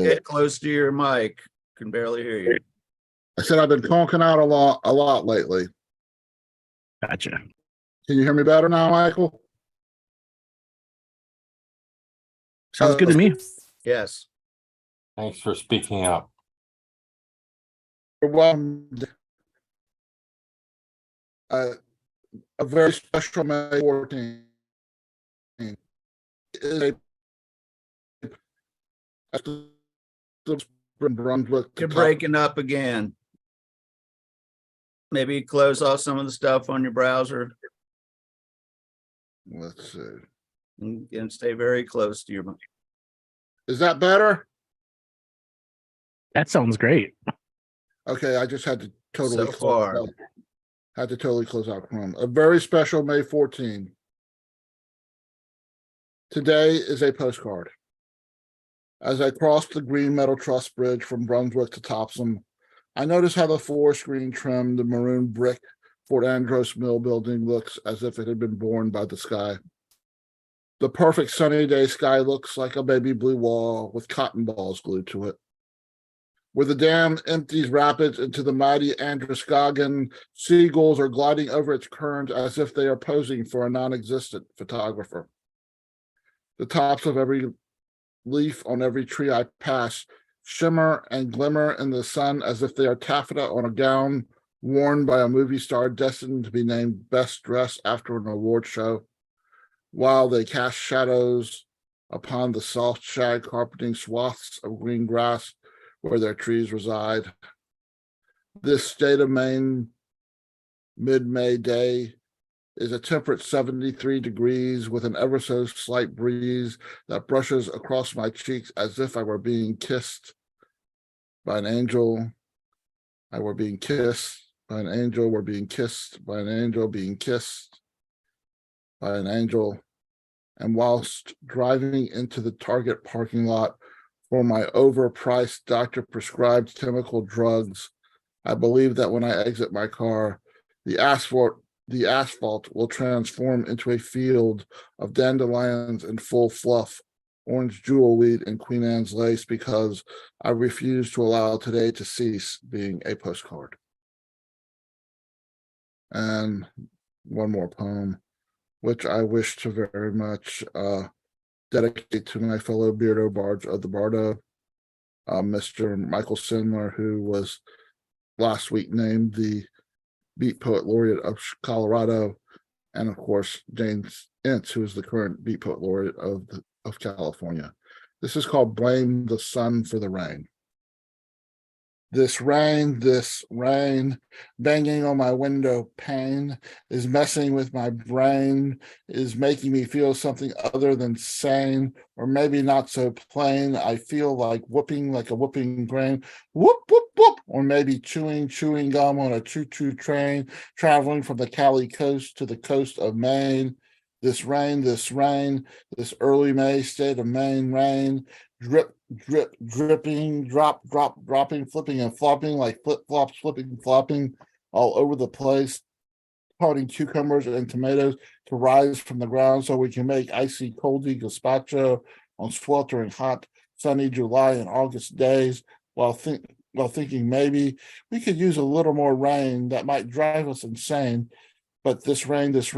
Get close to your mic. Can barely hear you. I said I've been conking out a lot lately. Gotcha. Can you hear me better now, Michael? Sounds good to me. Yes. Thanks for speaking up. You're welcome. A very special May 14 is a Brunswick. You're breaking up again. Maybe close off some of the stuff on your browser Let's see. and stay very close to your mic. Is that better? That sounds great. Okay, I just had to totally So far. close out Chrome. A very special May 14. Today is a postcard. As I crossed the green metal truss bridge from Brunswick to Topsom, I noticed how the four-screen trimmed the maroon brick Fort Andros Mill building looks as if it had been born by the sky. The perfect sunny day sky looks like a baby blue wall with cotton balls glued to it. Where the dam empties rapids into the mighty Androscoggin, seagulls are gliding over its current as if they are posing for a non-existent photographer. The tops of every leaf on every tree I pass shimmer and glimmer in the sun as if they are taffeta on a gown worn by a movie star destined to be named Best Dress after an award show, while they cast shadows upon the soft shag carpeting swaths of green grass where their trees reside. This state of Maine mid-May day is a temperate 73 degrees with an ever so slight breeze that brushes across my cheeks as if I were being kissed by an angel. I were being kissed by an angel, we're being kissed by an angel, being kissed by an angel. And whilst driving into the Target parking lot for my overpriced doctor-prescribed chemical drugs, I believe that when I exit my car, the asphalt will transform into a field of dandelions in full fluff, orange jewelweed, and Queen Anne's lace, because I refuse to allow today to cease being a postcard. And one more poem, which I wish to very much dedicate to my fellow Beardo Bards of the Bardo, Mr. Michael Sindler, who was last week named the Beat Poet Laureate of Colorado, and of course James Ince, who is the current Beat Poet Laureate of California. This is called Blame the Sun for the Rain. This rain, banging on my window pane, is messing with my brain, is making me feel something other than sane, or maybe not so plain. I feel like whooping like a whooping grain, whoop, whoop, whoop, or maybe chewing gum on a choo-choo train, traveling from the Cali coast to the coast of Maine. This rain, this early May state of Maine rain, drip, drip, dripping, drop, dropping, flipping and flopping like flip-flops, flipping and flopping all over the place, causing cucumbers and tomatoes to rise from the ground so we can make icy coldy gazpacho on sweltering hot, sunny July and August days, while thinking maybe we could use a little more rain that might drive us insane. But this rain is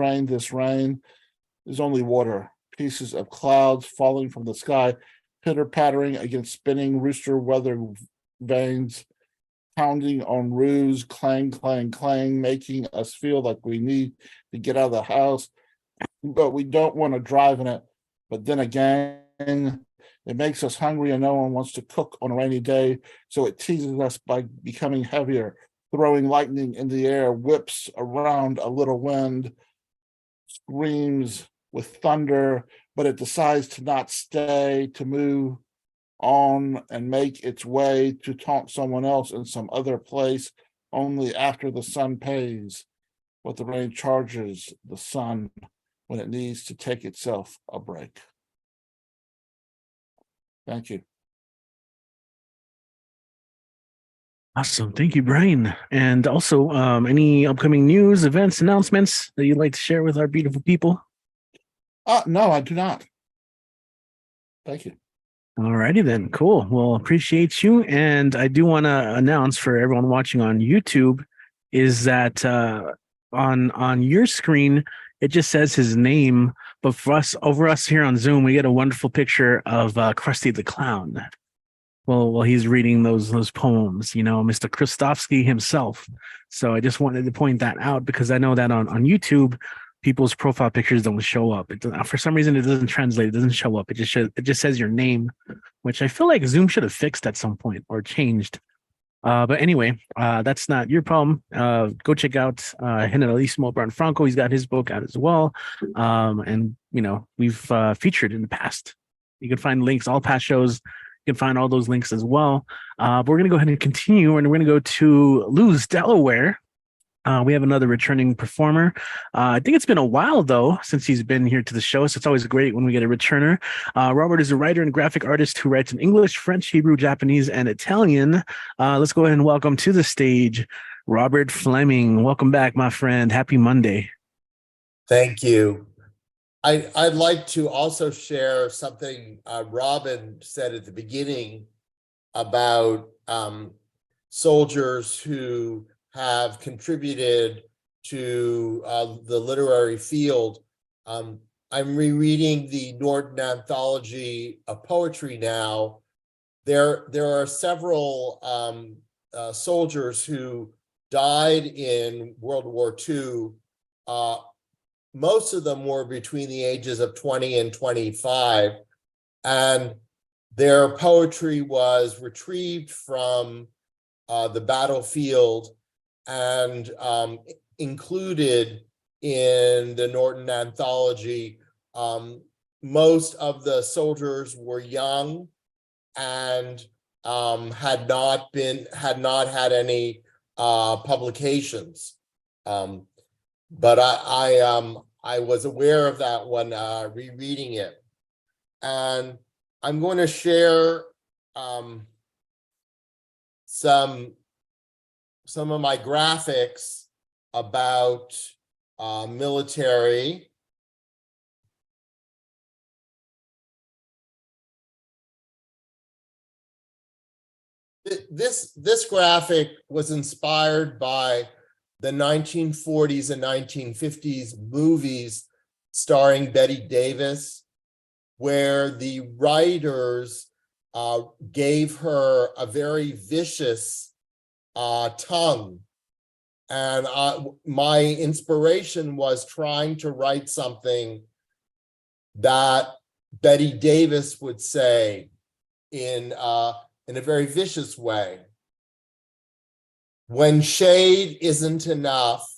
only water, pieces of clouds falling from the sky, pitter-pattering against spinning rooster weather vanes, pounding on roofs, clang, clang, clang, making us feel like we need to get out of the house, but we don't want to drive in it. But then again, it makes us hungry and no one wants to cook on a rainy day, so it teases us by becoming heavier, throwing lightning in the air, whips around a little wind, screams with thunder, but it decides to not stay, to move on and make its way to taunt someone else in some other place only after the sun pays. But the rain charges the sun when it needs to take itself a break. Thank you. Awesome. Thank you, Brian. And also, any upcoming news, events, announcements that you'd like to share with our beautiful people? No, I do not. Thank you. All righty then. Cool. Well, appreciate you. And I do want to announce for everyone watching on YouTube is that on your screen, it just says his name. But for us, over us here on Zoom, we get a wonderful picture of Krusty the Clown. Well, while he's reading those poems, you know, Mr. Krustovsky himself. So I just wanted to point that out because I know that on YouTube, people's profile pictures don't show up. For some reason, it doesn't translate. It doesn't show up. It just says your name, which I feel like Zoom should have fixed at some point or changed. But anyway, that's not your problem. Go check out Generalissimo Franco. He's got his book out as well. And, you know, we've featured in the past. You can find links, all past shows. You can find all those links as well. But we're going to go ahead and continue, and we're going to go to Luz, Delaware. We have another returning performer. I think it's been a while, though, since he's been here to the show, so it's always great when we get a returner. Robert is a writer and graphic artist who writes in English, French, Hebrew, Japanese, and Italian. Let's go ahead and welcome to the stage Robert Fleming. Welcome back, my friend. Happy Monday. Thank you. I'd like to also share something Robin said at the beginning about soldiers who have contributed to the literary field. I'm rereading the Norton Anthology of Poetry now. There are several soldiers who died in World War II. Most of them were between the ages of 20 and 25, and their poetry was retrieved from the battlefield and included in the Norton Anthology. Most of the soldiers were young and had not had any publications. But I was aware of that when rereading it, and I'm going to share some of my graphics about military. This graphic was inspired by the 1940s and 1950s movies starring Betty Davis, where the writers gave her a very vicious tongue. And my inspiration was trying to write something that Betty Davis would say in a very vicious way. When shade isn't enough,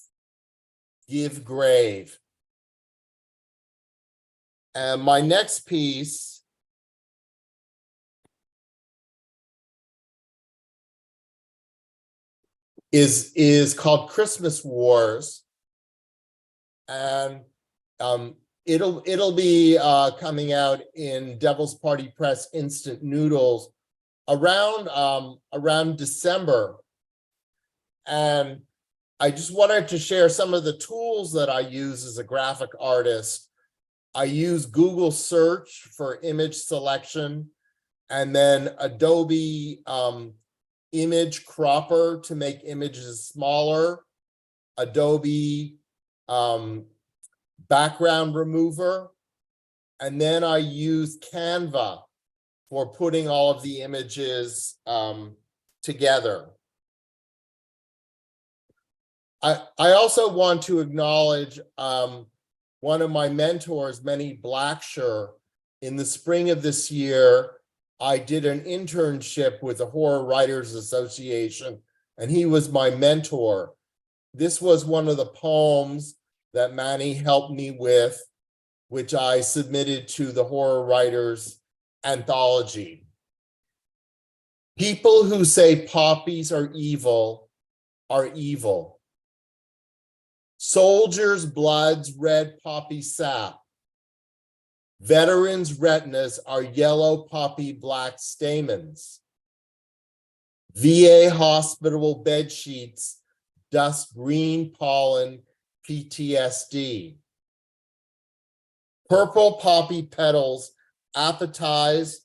give grave. And my next piece is called Christmas Wars, and it'll be coming out in Devil's Party Press Instant Noodles around December. And I just wanted to share some of the tools that I use as a graphic artist. I use Google search for image selection, and then Adobe image cropper to make images smaller, Adobe background remover, and then I use Canva for putting all of the images together. I also want to acknowledge one of my mentors, Manny Blacksher. In the spring of this year, I did an internship with the Horror Writers Association, and he was my mentor. This was one of the poems that Manny helped me with, which I submitted to the Horror Writers Anthology. People who say poppies are evil are evil. Soldiers' blood's red poppy sap. Veterans' retinas are yellow poppy black stamens. VA hospital bed sheets dust green pollen PTSD. Purple poppy petals appetize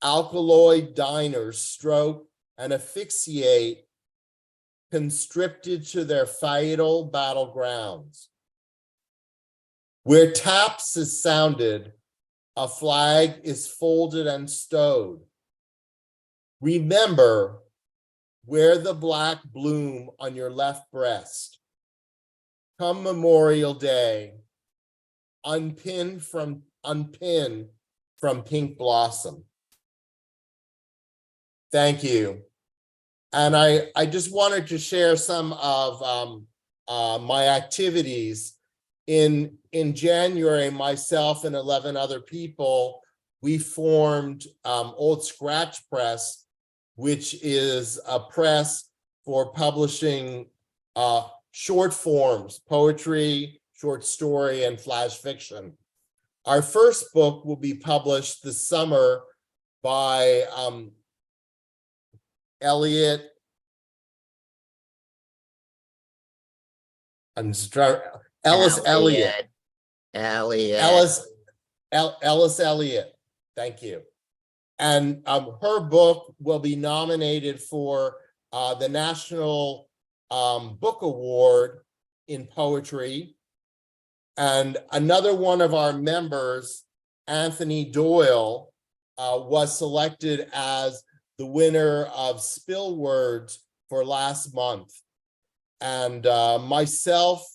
alkaloid diners, stroke and asphyxiate, constricted to their fatal battlegrounds. Where taps is sounded, a flag is folded and stowed. Remember, wear the black bloom on your left breast. Come Memorial Day, unpin from pink blossom. Thank you. And I just wanted to share some of my activities. In January, myself and 11 other people, we formed Old Scratch Press, which is a press for publishing short forms, poetry, short story, and flash fiction. Our first book will be published this summer by Ellis Elliott. Ellis Elliott. Thank you. And her book will be nominated for the National Book Award in Poetry. And another one of our members, Anthony Doyle, was selected as the winner of Spill Words for last month. And myself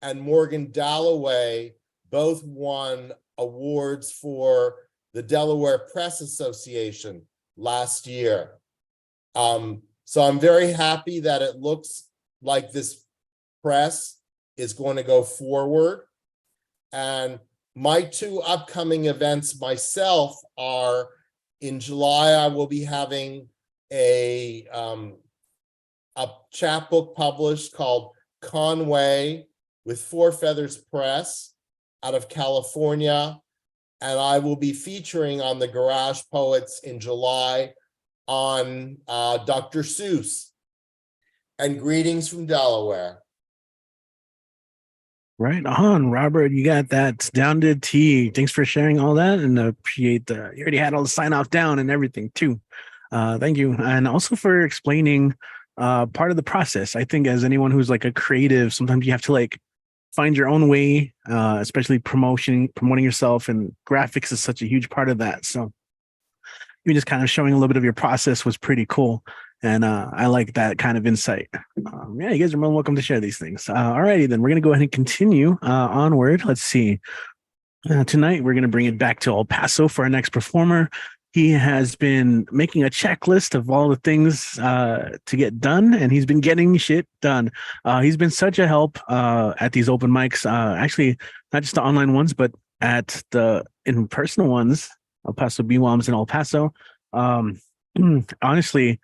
and Morgan Dalloway both won awards for the Delaware Press Association last year. So I'm very happy that it looks like this press is going to go forward. And my two upcoming events myself are, in July, I will be having a chapbook published called Conway with Four Feathers Press out of California. And I will be featuring on the Garage Poets in July on Dr. Seuss. And greetings from Delaware. Right on, Robert. You got that down to T. Thanks for sharing all that, and appreciate you already had all the sign off down and everything too. Thank you, and also for explaining part of the process. I think as anyone who's like a creative, sometimes you have to like find your own way, especially promoting yourself, and graphics is such a huge part of that. So you just kind of showing a little bit of your process was pretty cool. And I like that kind of insight. Yeah, you guys are more than welcome to share these things. Alrighty, then we're going to go ahead and continue onward. Let's see. Tonight, we're going to bring it back to El Paso for our next performer. He has been making a checklist of all the things to get done, and he's been getting shit done. He's been such a help at these open mics, actually, not just the online ones, but at the in-person ones, El Paso BWOMS in El Paso. Honestly,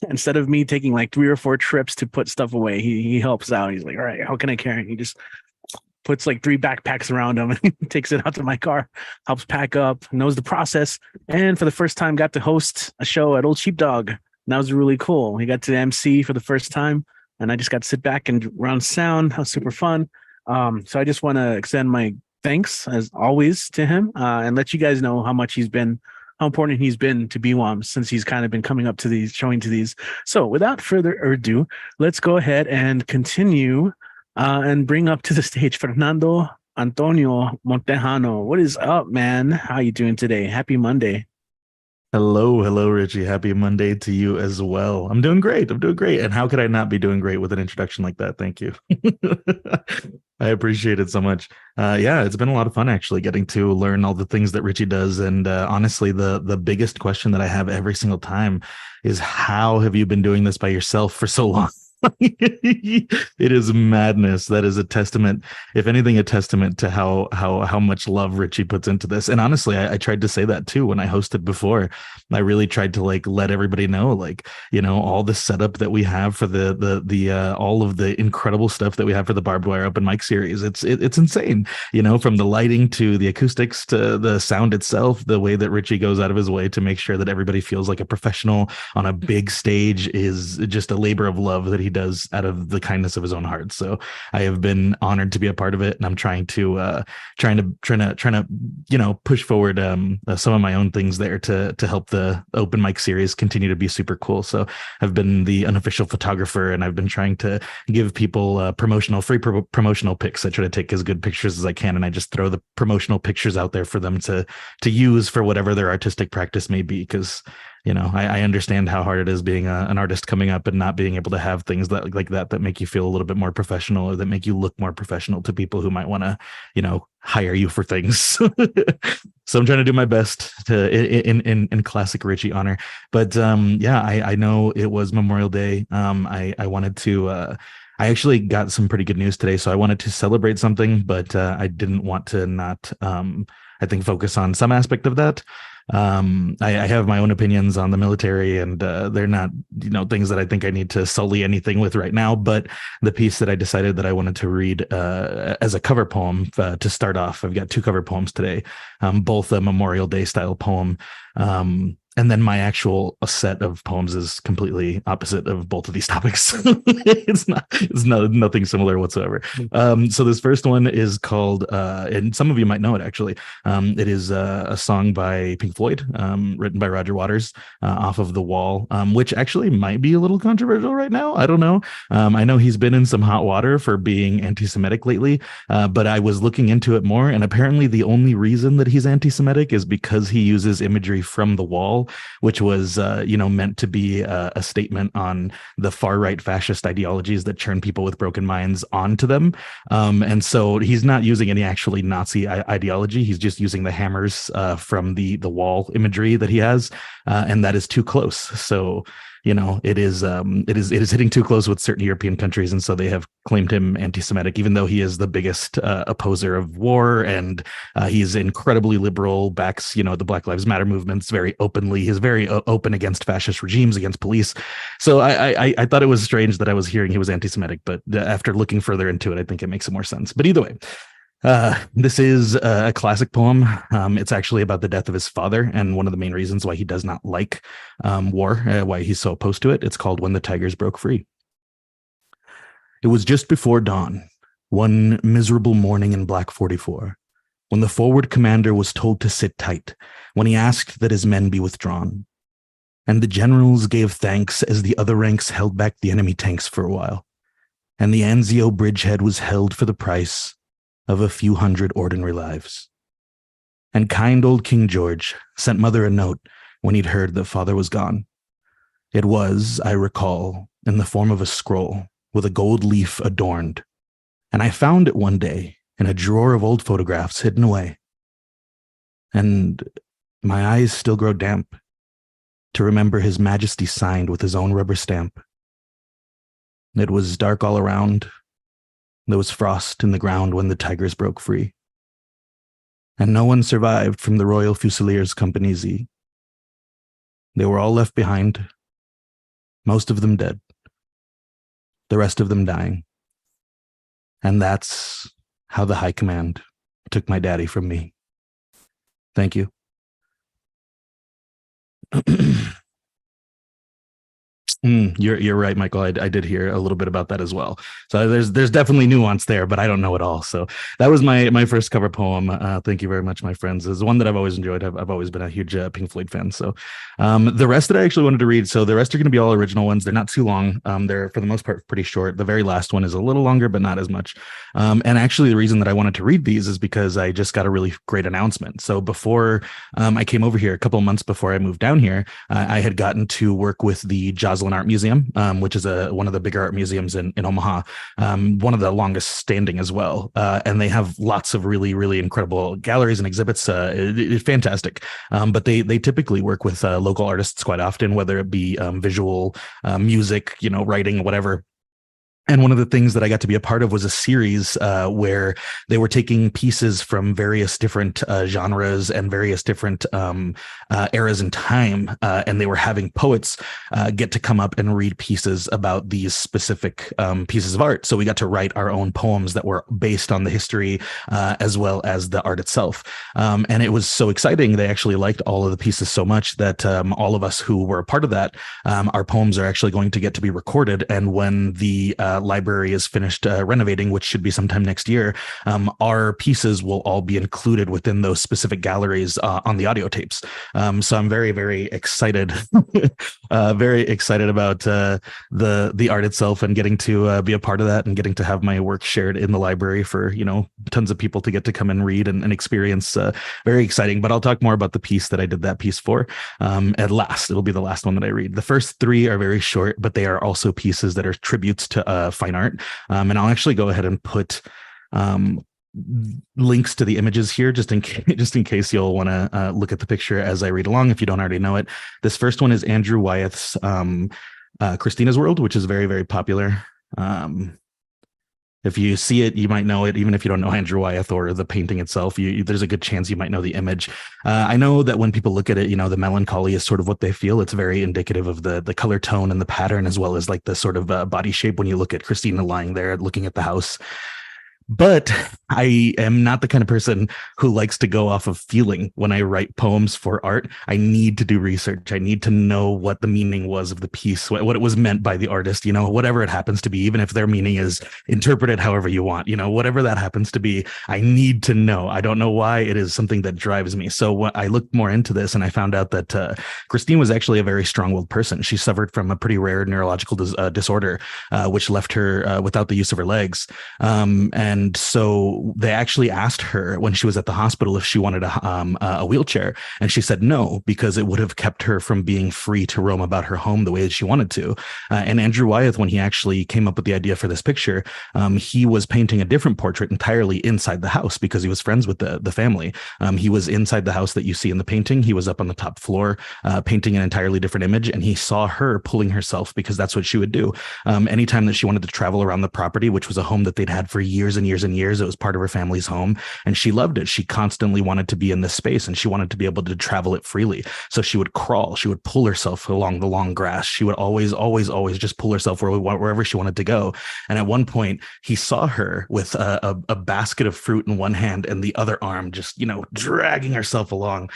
instead of me taking like 3 or 4 trips to put stuff away, he helps out. He's like, all right, how can I carry it? He just puts like 3 backpacks around him and takes it out to my car, helps pack up, knows the process. And for the first time, got to host a show at Old Sheepdog. And that was really cool. He got to MC for the first time, and I just got to sit back and run sound. That was super fun. So I just want to extend my thanks as always to him, and let you guys know how important he's been to BWOMS since he's kind of been coming up to these, showing to these. So without further ado, let's go ahead and continue and bring up to the stage Fernando Antonio Montejano. What is up, man? How you doing today? Happy Monday. Hello, Richie. Happy Monday to you as well. I'm doing great. And how could I not be doing great with an introduction like that? Thank you. I appreciate it so much. Yeah, it's been a lot of fun actually getting to learn all the things that Richie does. And honestly, the biggest question that I have every single time is, how have you been doing this by yourself for so long? It is madness. That is a testament, if anything, a testament to how much love Richie puts into this. And honestly, I tried to say that too when I hosted before. I really tried to like let everybody know, like, you know, all the setup that we have for the all of the incredible stuff that we have for the Barbed Wire open mic series. It's insane, you know, from the lighting to the acoustics to the sound itself. The way that Richie goes out of his way to make sure that everybody feels like a professional on a big stage is just a labor of love that he does out of the kindness of his own heart. So I have been honored to be a part of it, and I'm trying to you know, push forward some of my own things there to help the open mic series continue to be super cool. So I've been the unofficial photographer, and I've been trying to give people promotional pics. I try to take as good pictures as I can, and I just throw the promotional pictures out there for them to use for whatever their artistic practice may be, because you know, I understand how hard it is being an artist coming up and not being able to have things that like that make you feel a little bit more professional, or that make you look more professional to people who might want to, you know, hire you for things. So I'm trying to do my best to in classic Richie honor. But yeah, I know it was Memorial Day. I wanted to I actually got some pretty good news today, so I wanted to celebrate something, but I didn't want to not I think focus on some aspect of that. I have my own opinions on the military, and they're not, you know, things that I think I need to sully anything with right now. But the piece that I decided that I wanted to read as a cover poem to start off, I've got two cover poems today, both a Memorial Day style poem. And then my actual set of poems is completely opposite of both of these topics. It's nothing similar whatsoever. So this first one is called, and some of you might know it actually. It is a song by Pink Floyd, written by Roger Waters, off of The Wall, which actually might be a little controversial right now. I don't know. I know he's been in some hot water for being anti-Semitic lately, but I was looking into it more, and apparently the only reason that he's anti-Semitic is because he uses imagery from The Wall, which was, you know, meant to be a statement on the far right fascist ideologies that churn people with broken minds onto them. And so he's not using any actually Nazi ideology. He's just using the hammers from the Wall imagery that he has, and that is too close. So, you know, it is hitting too close with certain European countries, and so they have claimed him anti-Semitic, even though he is the biggest opposer of war, and he's incredibly liberal, backs, you know, the Black Lives Matter movements very openly. He's very open against fascist regimes, against police. So I thought it was strange that I was hearing he was anti-Semitic, but after looking further into it, I think it makes more sense. But either way, this is a classic poem. It's actually about the death of his father, and one of the main reasons why he does not like war, why he's so opposed to it. It's called When the Tigers Broke Free. It was just before dawn, one miserable morning in Black 44, when the forward commander was told to sit tight, when he asked that his men be withdrawn. And the generals gave thanks as the other ranks held back the enemy tanks for a while, and the Anzio bridgehead was held for the price of a few hundred ordinary lives. And kind old King George sent mother a note when he'd heard that father was gone. It was, I recall, in the form of a scroll with a gold leaf adorned, and I found it one day in a drawer of old photographs hidden away. And my eyes still grow damp to remember His Majesty signed with his own rubber stamp. It was dark all around. There was frost in the ground when the tigers broke free. And no one survived from the Royal Fusiliers Company Z. They were all left behind, most of them dead, the rest of them dying. And that's how the High Command took my daddy from me. Thank you. You're right, Michael. I did hear a little bit about that as well. So there's definitely nuance there, but I don't know it all. So that was my first cover poem. Thank you very much, my friends. It's one that I've always enjoyed. I've always been a huge Pink Floyd fan. So the rest that I actually wanted to read. So the rest are going to be all original ones. They're not too long. They're for the most part pretty short. The very last one is a little longer, but not as much. And actually, the reason that I wanted to read these is because I just got a really great announcement. So before I came over here, a couple of months before I moved down here, I had gotten to work with the Joslin Art Museum, which is one of the bigger art museums in Omaha, one of the longest standing as well. And they have lots of really, really incredible galleries and exhibits. It's fantastic. But they typically work with local artists quite often, whether it be visual, music, you know, writing, whatever. And one of the things that I got to be a part of was a series where they were taking pieces from various different genres and various different eras in time, and they were having poets get to come up and read pieces about these specific pieces of art. So we got to write our own poems that were based on the history as well as the art itself. And it was so exciting. They actually liked all of the pieces so much that all of us who were a part of that, our poems are actually going to get to be recorded. And when the library is finished renovating, which should be sometime next year, our pieces will all be included within those specific galleries on the audio tapes. So I'm very, very excited, very excited about the art itself and getting to be a part of that and getting to have my work shared in the library for, tons of people to get to come and read and experience. Very exciting. But I'll talk more about the piece that I did that piece for at last. It'll be the last one that I read. The first three are very short, but they are also pieces that are tributes to fine art. And I'll actually go ahead and put links to the images here just in case you'll want to look at the picture as I read along if you don't already know it. This first one is Andrew Wyeth's Christina's World, which is very, very popular. If you see it, you might know it, even if you don't know Andrew Wyeth or the painting itself. There's a good chance you might know the image. I know that when people look at it, the melancholy is sort of what they feel. It's very indicative of the color tone and the pattern, as well as like the sort of body shape when you look at Christina lying there looking at the house. But I am not the kind of person who likes to go off of feeling when I write poems for art. I need to do research. I need to know what the meaning was of the piece, what it was meant by the artist, whatever it happens to be, even if their meaning is interpreted however you want, whatever that happens to be, I need to know. I don't know why. It is something that drives me. So I looked more into this and I found out that Christine was actually a very strong-willed person. She suffered from a pretty rare neurological disorder, which left her without the use of her legs. And so they actually asked her when she was at the hospital if she wanted a wheelchair. And she said no, because it would have kept her from being free to roam about her home the way that she wanted to. And Andrew Wyeth, when he actually came up with the idea for this picture, he was painting a different portrait entirely inside the house because he was friends with the family. He was inside the house that you see in the painting. He was up on the top floor painting an entirely different image. And he saw her pulling herself because that's what she would do. Anytime that she wanted to travel around the property, which was a home that they'd had for years and years and years, it was part of her family's home, and she loved it. She constantly wanted to be in this space, and she wanted to be able to travel it freely. So she would crawl, she would pull herself along the long grass. She would always just pull herself wherever she wanted to go. And at one point, he saw her with a basket of fruit in one hand and the other arm just, dragging herself along.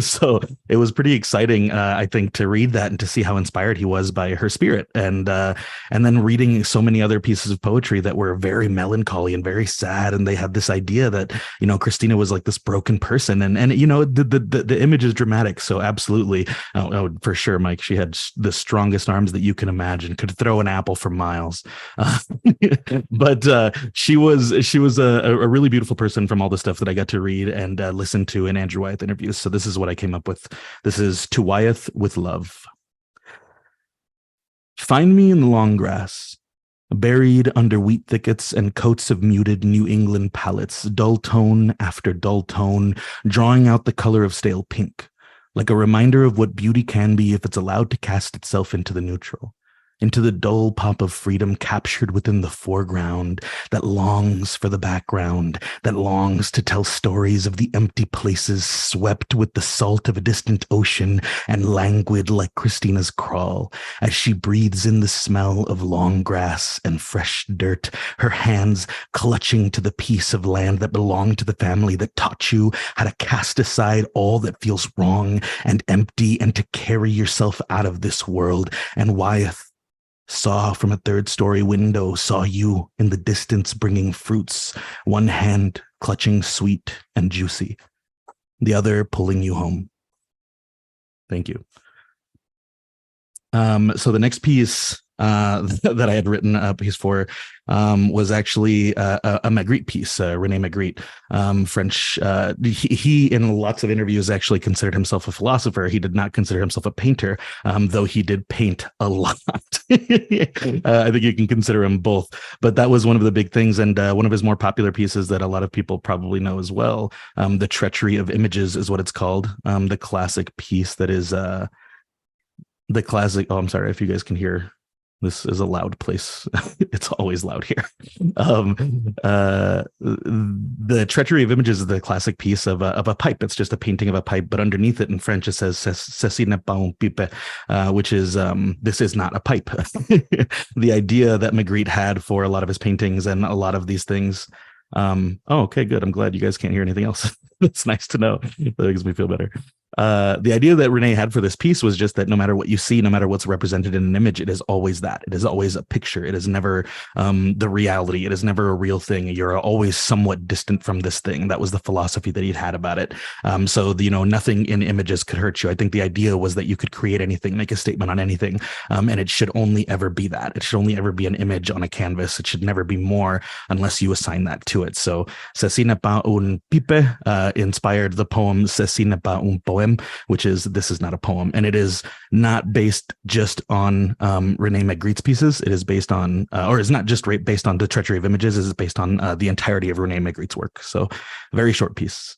So it was pretty exciting, I think, to read that and to see how inspired he was by her spirit. And then reading so many other pieces of poetry that were very melancholy and very sad, and they had this idea that Christina was like this broken person, and the image is dramatic, so absolutely, for sure, Mike, she had the strongest arms that you can imagine, could throw an apple for miles. But she was a really beautiful person from all the stuff that I got to read and listen to in Andrew Wyeth interviews. So this is what I came up with. This is To Wyeth with Love. Find me in the long grass, buried under wheat thickets and coats of muted New England palettes, dull tone after dull tone, drawing out the color of stale pink, like a reminder of what beauty can be if it's allowed to cast itself into the neutral, into the dull pop of freedom captured within the foreground that longs for the background, that longs to tell stories of the empty places swept with the salt of a distant ocean and languid like Christina's crawl, as she breathes in the smell of long grass and fresh dirt, her hands clutching to the piece of land that belonged to the family that taught you how to cast aside all that feels wrong and empty and to carry yourself out of this world. And Wyeth saw from a third-story window, saw you in the distance bringing fruits, one hand clutching sweet and juicy, the other pulling you home. Thank you. So the next piece that I had written a piece for was actually a Magritte piece, René Magritte, French. He in lots of interviews actually considered himself a philosopher. He did not consider himself a painter, though he did paint a lot. I think you can consider him both, but that was one of the big things, and one of his more popular pieces that a lot of people probably know as well. The Treachery of Images is what it's called. The classic piece that is the classic. Oh, I'm sorry if you guys can hear This is a loud place. It's always loud here. The Treachery of Images is the classic piece of a pipe. It's just a painting of a pipe, but underneath it in French it says "Ceci n'est pas un pipe," which is this is not a pipe. The idea that Magritte had for a lot of his paintings and a lot of these things. Oh, okay, good. I'm glad you guys can't hear anything else. That's nice to know. That makes me feel better. The idea that Renee had for this piece was just that no matter what you see, no matter what's represented in an image, it is always that. It is always a picture. It is never the reality. It is never a real thing. You're always somewhat distant from this thing. That was the philosophy that he'd had about it. So, nothing in images could hurt you. I think the idea was that you could create anything, make a statement on anything, and it should only ever be that. It should only ever be an image on a canvas. It should never be more unless you assign that to it. So, Ceci n'est pas un pipe inspired the poem Ceci n'est pas un poème, which is this is not a poem, and it is not based just on René Magritte's pieces. It is based on, or is not just based on the Treachery of Images. It is based on the entirety of René Magritte's work. So, very short piece.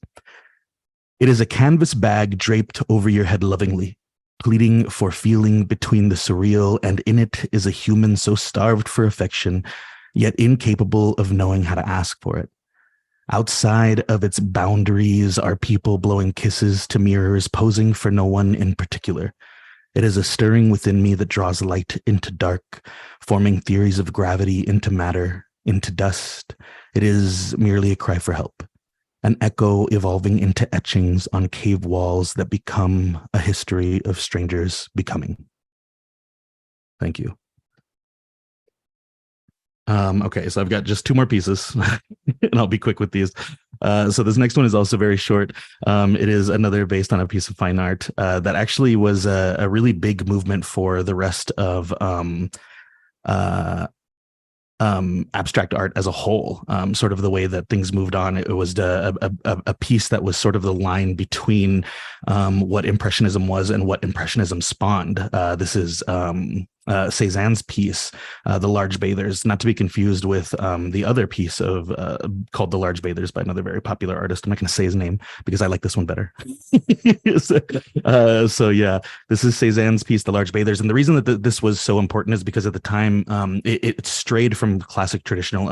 It is a canvas bag draped over your head lovingly, pleading for feeling between the surreal, and in it is a human so starved for affection, yet incapable of knowing how to ask for it. Outside of its boundaries are people blowing kisses to mirrors, posing for no one in particular. It is a stirring within me that draws light into dark, forming theories of gravity into matter, into dust. It is merely a cry for help, an echo evolving into etchings on cave walls that become a history of strangers becoming. Thank you. Okay, so I've got just two more pieces and I'll be quick with these. So this next one is also very short. It is another based on a piece of fine art that actually was a really big movement for the rest of abstract art as a whole, sort of the way that things moved on. It was a piece that was sort of the line between what Impressionism was and what Impressionism spawned. This is Cézanne's piece, The Large Bathers, not to be confused with the other piece of called The Large Bathers by another very popular artist. I'm not going to say his name because I like this one better. So yeah, this is Cézanne's piece, The Large Bathers. And the reason that this was so important is because at the time it strayed from classic traditional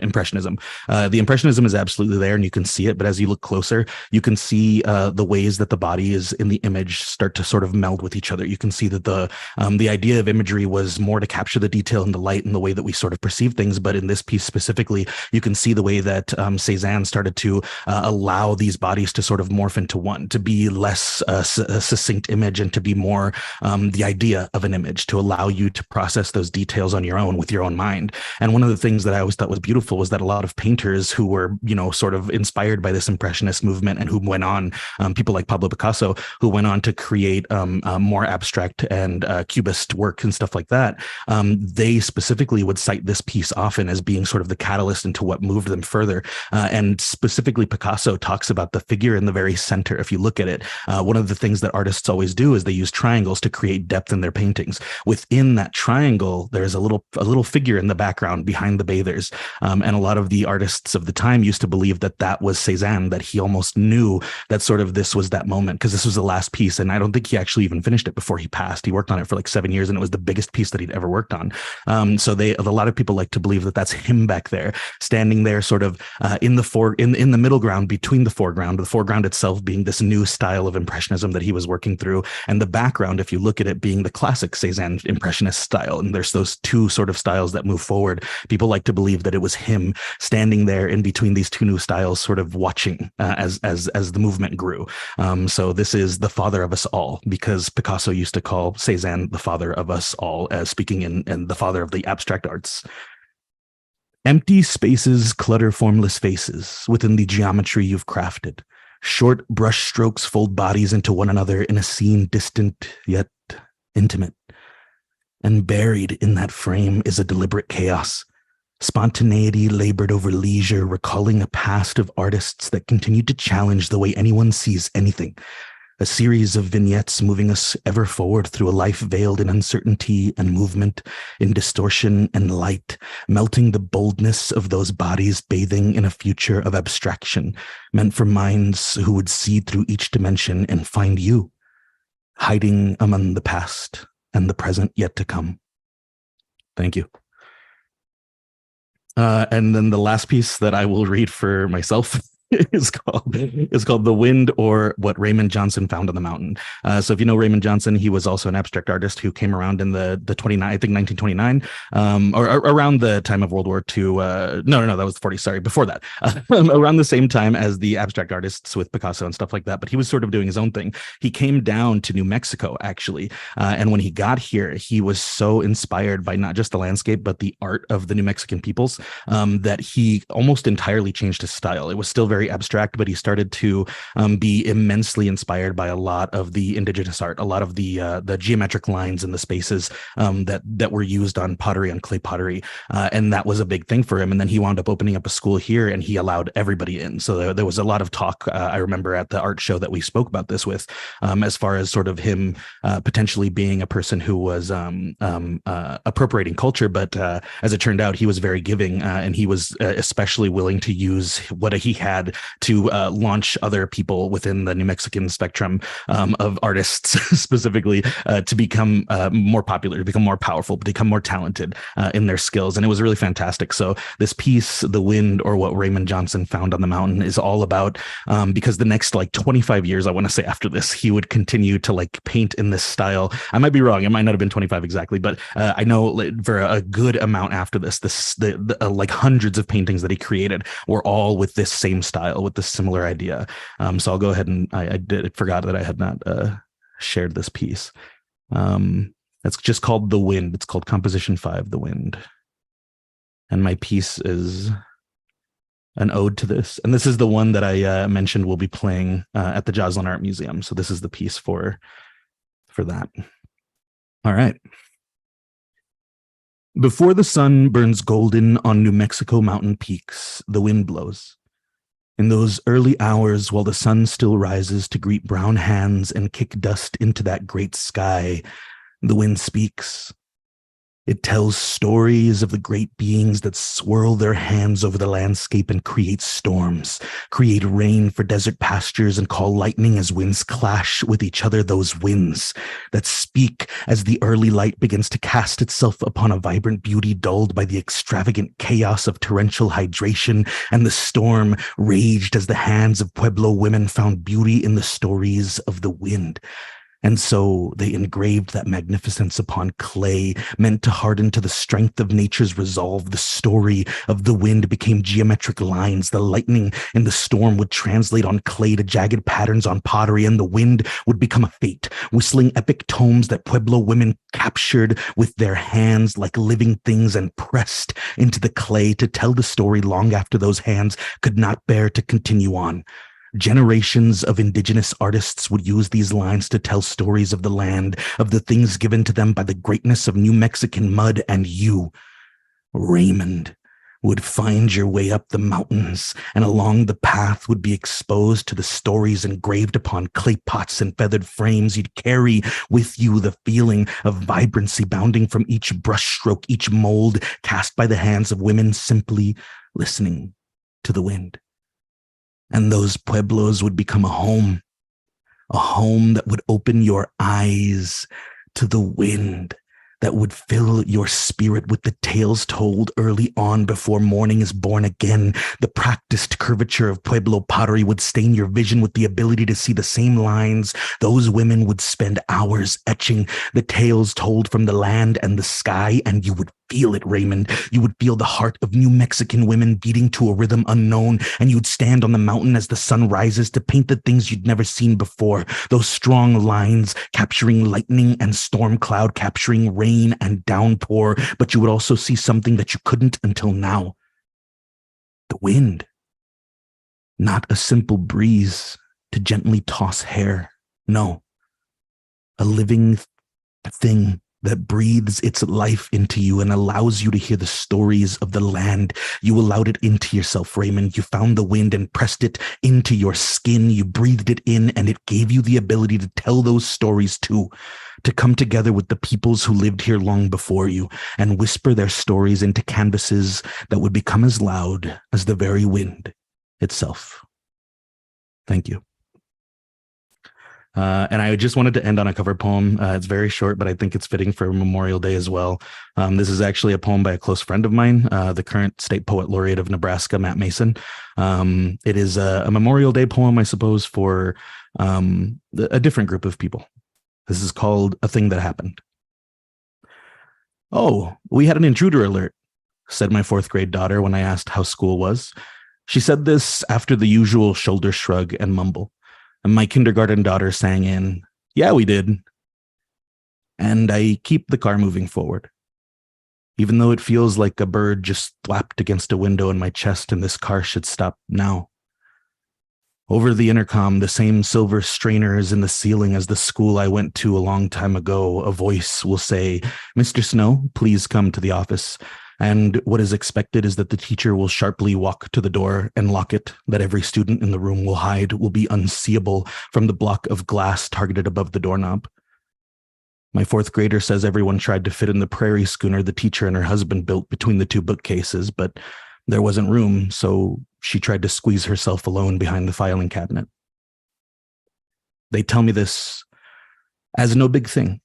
Impressionism. The Impressionism is absolutely there and you can see it, but as you look closer, you can see the ways that the body is in the image start to sort of meld with each other. You can see that the idea of imagery was more to capture the detail and the light and the way that we sort of perceive things. But in this piece specifically, you can see the way that Cézanne started to allow these bodies to sort of morph into one, to be less a succinct image and to be more the idea of an image, to allow you to process those details on your own with your own mind. And one of the things that I always thought was beautiful was that a lot of painters who were, sort of inspired by this Impressionist movement and who went on, people like Pablo Picasso, who went on to create more abstract and cubist work and stuff like that, they specifically would cite this piece often as being sort of the catalyst into what moved them further. And specifically, Picasso talks about the figure in the very center. If you look at it, one of the things that artists always do is they use triangles to create depth in their paintings. Within that triangle, there's a little figure in the background behind the bathers. And a lot of the artists of the time used to believe that that was Cézanne, that he almost knew that sort of this was that moment, because this was the last piece. And I don't think he actually even finished it before he passed. He worked on it for like 7 years and it was the biggest piece that he'd ever worked on. So a lot of people like to believe that that's him back there, standing there sort of in the middle ground between the foreground itself being this new style of Impressionism that he was working through, and the background, if you look at it, being the classic Cézanne Impressionist style. And there's those two sort of styles that move forward. People like to believe that it was him standing there in between these two new styles, sort of watching as the movement grew. So this is the father of us all, because Picasso used to call Cézanne the father of us all, as speaking in the father of the abstract arts. Empty spaces clutter formless faces within the geometry you've crafted. Short brush strokes fold bodies into one another in a scene distant yet intimate. And buried in that frame is a deliberate chaos. Spontaneity labored over leisure, recalling a past of artists that continued to challenge the way anyone sees anything. A series of vignettes moving us ever forward through a life veiled in uncertainty and movement, in distortion and light, melting the boldness of those bodies bathing in a future of abstraction, meant for minds who would see through each dimension and find you, hiding among the past and the present yet to come. Thank you. And then the last piece that I will read for myself is called The Wind, or What Raymond Johnson Found on the Mountain. So if you know Raymond Johnson, he was also an abstract artist who came around in the 29, I think 1929, or around the time of World War II. No, that was 40. Sorry, before that, around the same time as the abstract artists with Picasso and stuff like that. But he was sort of doing his own thing. He came down to New Mexico, actually. And when he got here, he was so inspired by not just the landscape, but the art of the New Mexican peoples, that he almost entirely changed his style. It was still very abstract, but he started to be immensely inspired by a lot of the indigenous art, a lot of the geometric lines and the spaces that were used on pottery, on clay pottery, and that was a big thing for him. And then he wound up opening up a school here, and he allowed everybody in. So there was a lot of talk. I remember at the art show that we spoke about this with, as far as sort of him potentially being a person who was appropriating culture, but as it turned out, he was very giving, and he was especially willing to use what he had to launch other people within the New Mexican spectrum of artists specifically to become more popular, to become more powerful, to become more talented in their skills. And it was really fantastic. So this piece, The Wind, or What Raymond Johnson Found on the Mountain, is all about, because the next like 25 years, I want to say after this, he would continue to like paint in this style. I might be wrong. It might not have been 25 exactly, but I know for a good amount after this, the like hundreds of paintings that he created were all with this same style, with this similar idea. So I'll go ahead and I forgot that I had not shared this piece. It's just called The Wind. It's called Composition 5, The Wind. And my piece is an ode to this. And this is the one that I mentioned will be playing at the Joslin Art Museum. So this is the piece for that. All right. Before the sun burns golden on New Mexico mountain peaks, the wind blows. In those early hours, while the sun still rises to greet brown hands and kick dust into that great sky, the wind speaks. It tells stories of the great beings that swirl their hands over the landscape and create storms, create rain for desert pastures, and call lightning as winds clash with each other, those winds that speak as the early light begins to cast itself upon a vibrant beauty dulled by the extravagant chaos of torrential hydration, and the storm raged as the hands of Pueblo women found beauty in the stories of the wind. And so they engraved that magnificence upon clay, meant to harden to the strength of nature's resolve. The story of the wind became geometric lines. The lightning in the storm would translate on clay to jagged patterns on pottery, and the wind would become a fate, whistling epic tomes that Pueblo women captured with their hands like living things and pressed into the clay to tell the story long after those hands could not bear to continue on. Generations of indigenous artists would use these lines to tell stories of the land, of the things given to them by the greatness of New Mexican mud, and you, Raymond, would find your way up the mountains, and along the path would be exposed to the stories engraved upon clay pots and feathered frames. You'd carry with you the feeling of vibrancy bounding from each brushstroke, each mold cast by the hands of women simply listening to the wind. And those pueblos would become a home that would open your eyes to the wind, that would fill your spirit with the tales told early on before morning is born again. The practiced curvature of Pueblo pottery would stain your vision with the ability to see the same lines. Those women would spend hours etching the tales told from the land and the sky, and you would feel it, Raymond. You would feel the heart of New Mexican women beating to a rhythm unknown, and you'd stand on the mountain as the sun rises to paint the things you'd never seen before. Those strong lines capturing lightning and storm cloud, capturing rain and downpour, but you would also see something that you couldn't until now. The wind. Not a simple breeze to gently toss hair. No. A living thing that breathes its life into you and allows you to hear the stories of the land. You allowed it into yourself, Raymond. You found the wind and pressed it into your skin. You breathed it in, and it gave you the ability to tell those stories too, to come together with the peoples who lived here long before you and whisper their stories into canvases that would become as loud as the very wind itself. Thank you. And I just wanted to end on a cover poem. It's very short, but I think it's fitting for Memorial Day as well. This is actually a poem by a close friend of mine, the current state poet laureate of Nebraska, Matt Mason. It is a Memorial Day poem, I suppose, for a different group of people. This is called A Thing That Happened. "Oh, we had an intruder alert," said my 4th grade daughter when I asked how school was. She said this after the usual shoulder shrug and mumble. And my kindergarten daughter sang in, "Yeah, we did." And I keep the car moving forward, even though it feels like a bird just flapped against a window in my chest and this car should stop now. Over the intercom, the same silver strainers in the ceiling as the school I went to a long time ago, a voice will say, "Mr. Snow, please come to the office." And what is expected is that the teacher will sharply walk to the door and lock it, that every student in the room will hide, will be unseeable from the block of glass targeted above the doorknob. My 4th grader says everyone tried to fit in the prairie schooner the teacher and her husband built between the 2 bookcases, but there wasn't room, so she tried to squeeze herself alone behind the filing cabinet. They tell me this as no big thing.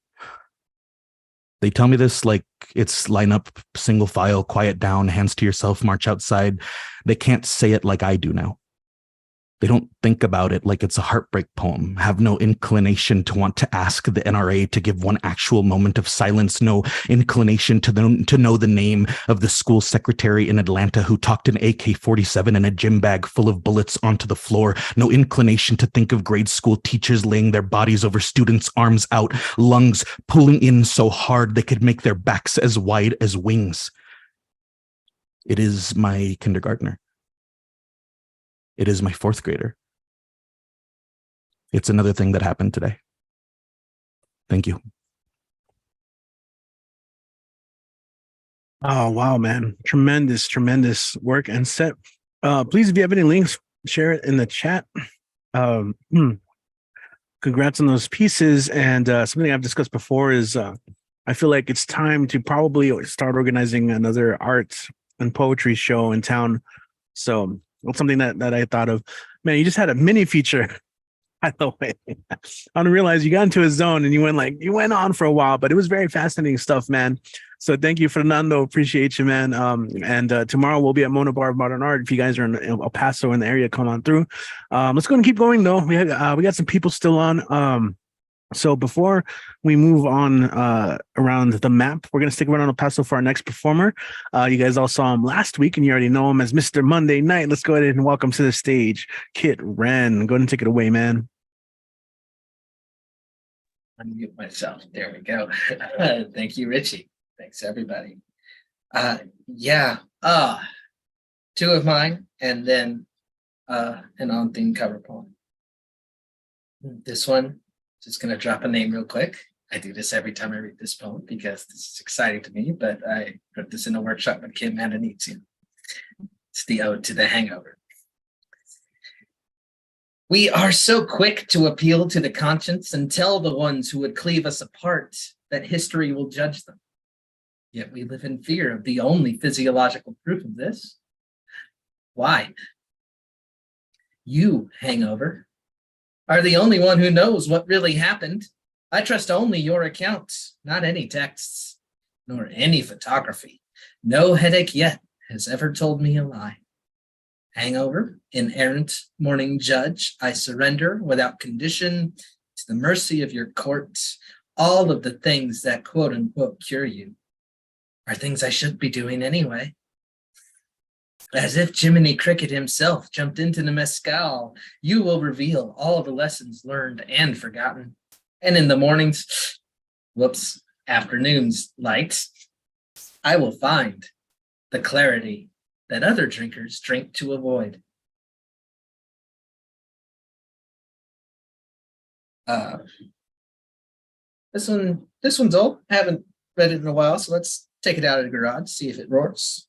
They tell me this like it's line up, single file, quiet down, hands to yourself, march outside. They can't say it like I do now. They don't think about it like it's a heartbreak poem, have no inclination to want to ask the NRA to give one actual moment of silence, no inclination to know the name of the school secretary in Atlanta who talked an AK-47 and a gym bag full of bullets onto the floor, no inclination to think of grade school teachers laying their bodies over students' arms out, lungs pulling in so hard they could make their backs as wide as wings. It is my kindergartner. It is my 4th grader. It's another thing that happened today. Thank you. Oh, wow, man. Tremendous, tremendous work and set. Please, if you have any links, share it in the chat. Congrats on those pieces. And something I've discussed before is I feel like it's time to probably start organizing another art and poetry show in town. So it's something that I thought of. Man, you just had a mini feature. By the way, I didn't realize you got into a zone and you went on for a while, but it was very fascinating stuff, man. So thank you, Fernando. Appreciate you, man. And tomorrow we'll be at Mona Bar of Modern Art. If you guys are in El Paso in the area, come on through. Let's go and keep going though. We got some people still on. So before we move on around the map, we're going to stick around El Paso for our next performer. You guys all saw him last week, and you already know him as Mr. Monday Night. Let's go ahead and welcome to the stage, Kit Wren. Go ahead and take it away, man. Unmute myself. There we go. Thank you, Richie. Thanks, everybody. Yeah, 2 of mine, and then an on-theme cover poem. This one, just going to drop a name real quick. I do this every time I read this poem because this is exciting to me, but I put this in a workshop with Kim Mandanizzi. It's the Ode to the Hangover. We are so quick to appeal to the conscience and tell the ones who would cleave us apart that history will judge them. Yet we live in fear of the only physiological proof of this. Why? You, hangover, are the only one who knows what really happened. I trust only your account, not any texts, nor any photography. No headache yet has ever told me a lie. Hangover, inerrant morning judge, I surrender without condition to the mercy of your court. All of the things that quote unquote cure you are things I should be doing anyway. As if Jiminy Cricket himself jumped into the mescal, you will reveal all the lessons learned and forgotten. And in the mornings, afternoons, light, I will find the clarity that other drinkers drink to avoid. This one's old. I haven't read it in a while, so let's take it out of the garage, see if it roars.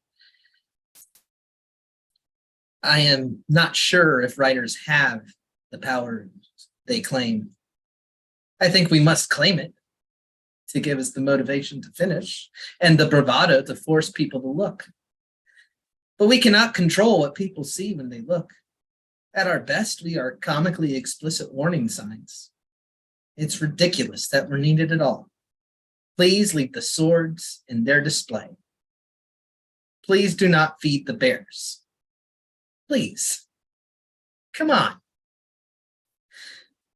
I am not sure if writers have the power they claim. I think we must claim it to give us the motivation to finish and the bravado to force people to look. But we cannot control what people see when they look. At our best, we are comically explicit warning signs. It's ridiculous that we're needed at all. Please leave the swords in their display. Please do not feed the bears. Please. Come on.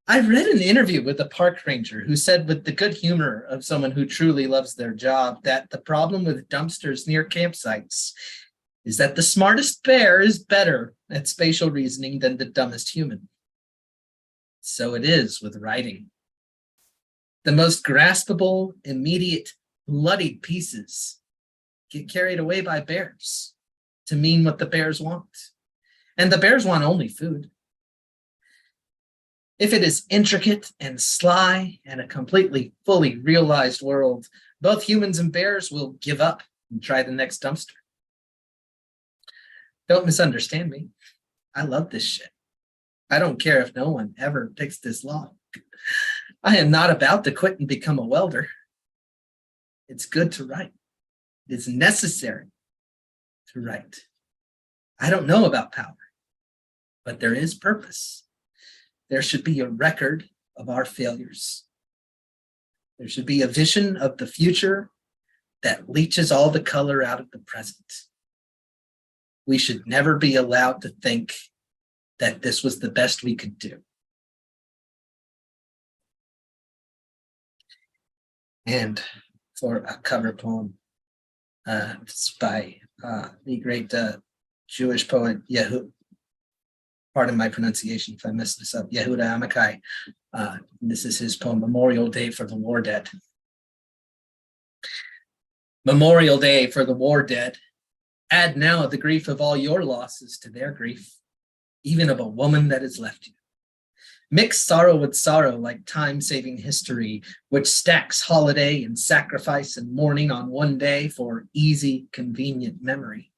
I read an interview with a park ranger who said, with the good humor of someone who truly loves their job, that the problem with dumpsters near campsites is that the smartest bear is better at spatial reasoning than the dumbest human. So it is with writing. The most graspable, immediate, bloodied pieces get carried away by bears to mean what the bears want. And the bears want only food. If it is intricate and sly and a completely fully realized world, both humans and bears will give up and try the next dumpster. Don't misunderstand me. I love this shit. I don't care if no one ever picks this lock. I am not about to quit and become a welder. It's good to write. It is necessary to write. I don't know about power, but there is purpose. There should be a record of our failures. There should be a vision of the future that leaches all the color out of the present. We should never be allowed to think that this was the best we could do. And for a cover poem, it's by the great Jewish poet Yehud. Pardon my pronunciation if I messed this up. Yehuda Amichai. This is his poem, Memorial Day for the War Dead. Memorial Day for the war dead. Add now the grief of all your losses to their grief, even of a woman that has left you. Mix sorrow with sorrow like time-saving history, which stacks holiday and sacrifice and mourning on one day for easy, convenient memory.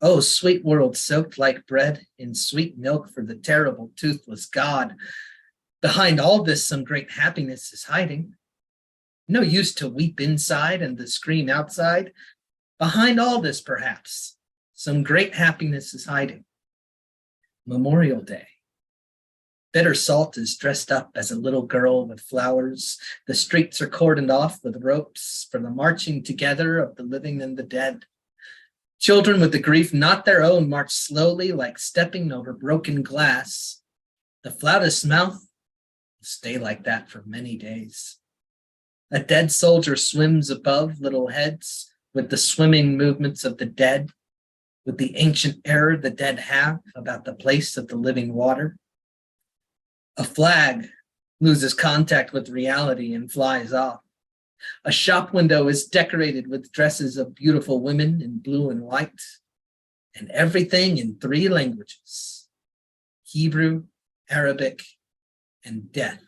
Oh, sweet world soaked like bread in sweet milk for the terrible, toothless God. Behind all this, some great happiness is hiding. No use to weep inside and to scream outside. Behind all this, perhaps, some great happiness is hiding. Memorial Day. Bitter Salt is dressed up as a little girl with flowers. The streets are cordoned off with ropes for the marching together of the living and the dead. Children with the grief not their own march slowly like stepping over broken glass. The flautist's mouth will stay like that for many days. A dead soldier swims above little heads with the swimming movements of the dead, with the ancient error the dead have about the place of the living water. A flag loses contact with reality and flies off. A shop window is decorated with dresses of beautiful women in blue and white, and everything in 3 languages: Hebrew, Arabic, and death.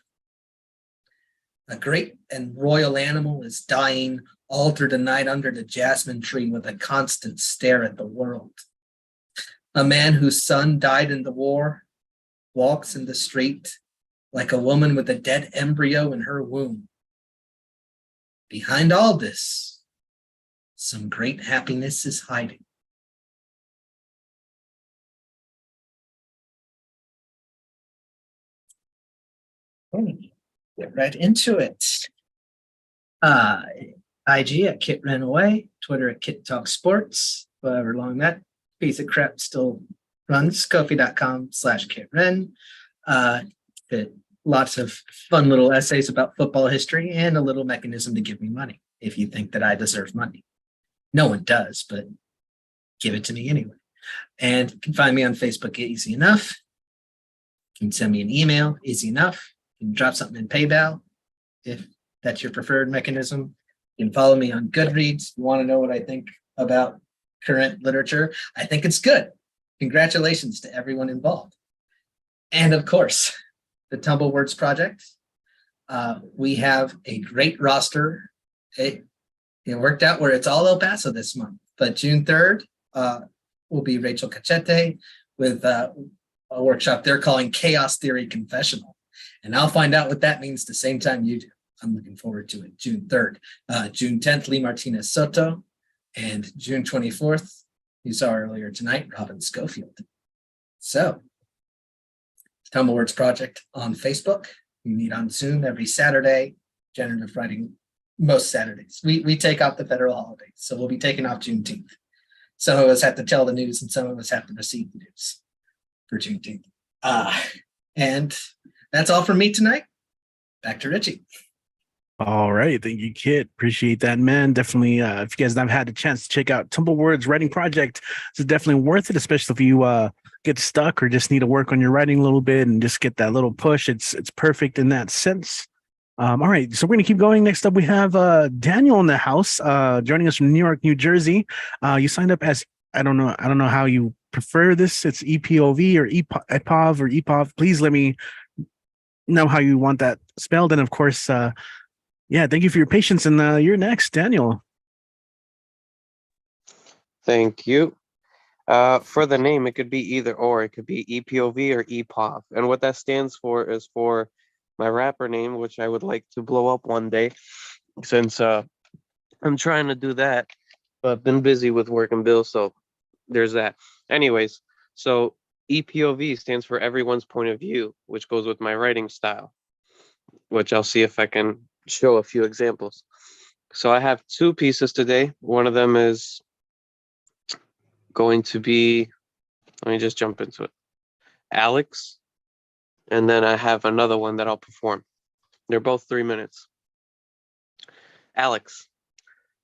A great and royal animal is dying, altered a night under the jasmine tree with a constant stare at the world. A man whose son died in the war walks in the street like a woman with a dead embryo in her womb. Behind all this, some great happiness is hiding. Get right into it. IG at Kit Ran Away, Twitter at Kit Talk Sports, however long that piece of crap still runs, Ko-fi.com/KitRen. Lots of fun little essays about football history and a little mechanism to give me money if you think that I deserve money. No one does, but give it to me anyway. And you can find me on Facebook, easy enough. You can send me an email, easy enough. You can drop something in PayPal if that's your preferred mechanism. You can follow me on Goodreads if you want to know what I think about current literature. I think it's good. Congratulations to everyone involved. And of course, the Tumble Words Project. We have a great roster. It worked out where it's all El Paso this month. But June 3rd will be Rachel Cachete with a workshop they're calling Chaos Theory Confessional. And I'll find out what that means the same time you do. I'm looking forward to it. June 3rd. June 10th, Lee Martinez Soto. And June 24th, you saw earlier tonight, Robin Schofield. So, Tumble Words Project on Facebook. We meet on Zoom every Saturday, generative writing most Saturdays. We take off the federal holidays, so we'll be taking off Juneteenth. Some of us have to tell the news and some of us have to receive the news for Juneteenth. And that's all from me tonight. Back to Richie. All right. Thank you, Kit. Appreciate that, man. Definitely. If you guys have had a chance to check out Tumblewords Writing Project, it's definitely worth it, especially if you get stuck or just need to work on your writing a little bit and just get that little push. It's perfect in that sense. All right. So we're going to keep going. Next up, we have Daniel in the house, joining us from New York, New Jersey. You signed up as, I don't know how you prefer this. It's EPOV or EPOV or EPOV. Please let me know how you want that spelled. And of course, yeah, thank you for your patience. And you're next, Daniel. Thank you. For the name, it could be either or. It could be EPOV or EPOV. And what that stands for is for my rapper name, which I would like to blow up one day, since I'm trying to do that. But I've been busy with work and bills, so there's that. Anyways, so EPOV stands for everyone's point of view, which goes with my writing style, which I'll see if I can show a few examples. So I have two pieces today. One of them is going to be, let me just jump into it, Alex, and then I have another one that I'll perform. They're both 3 minutes. Alex,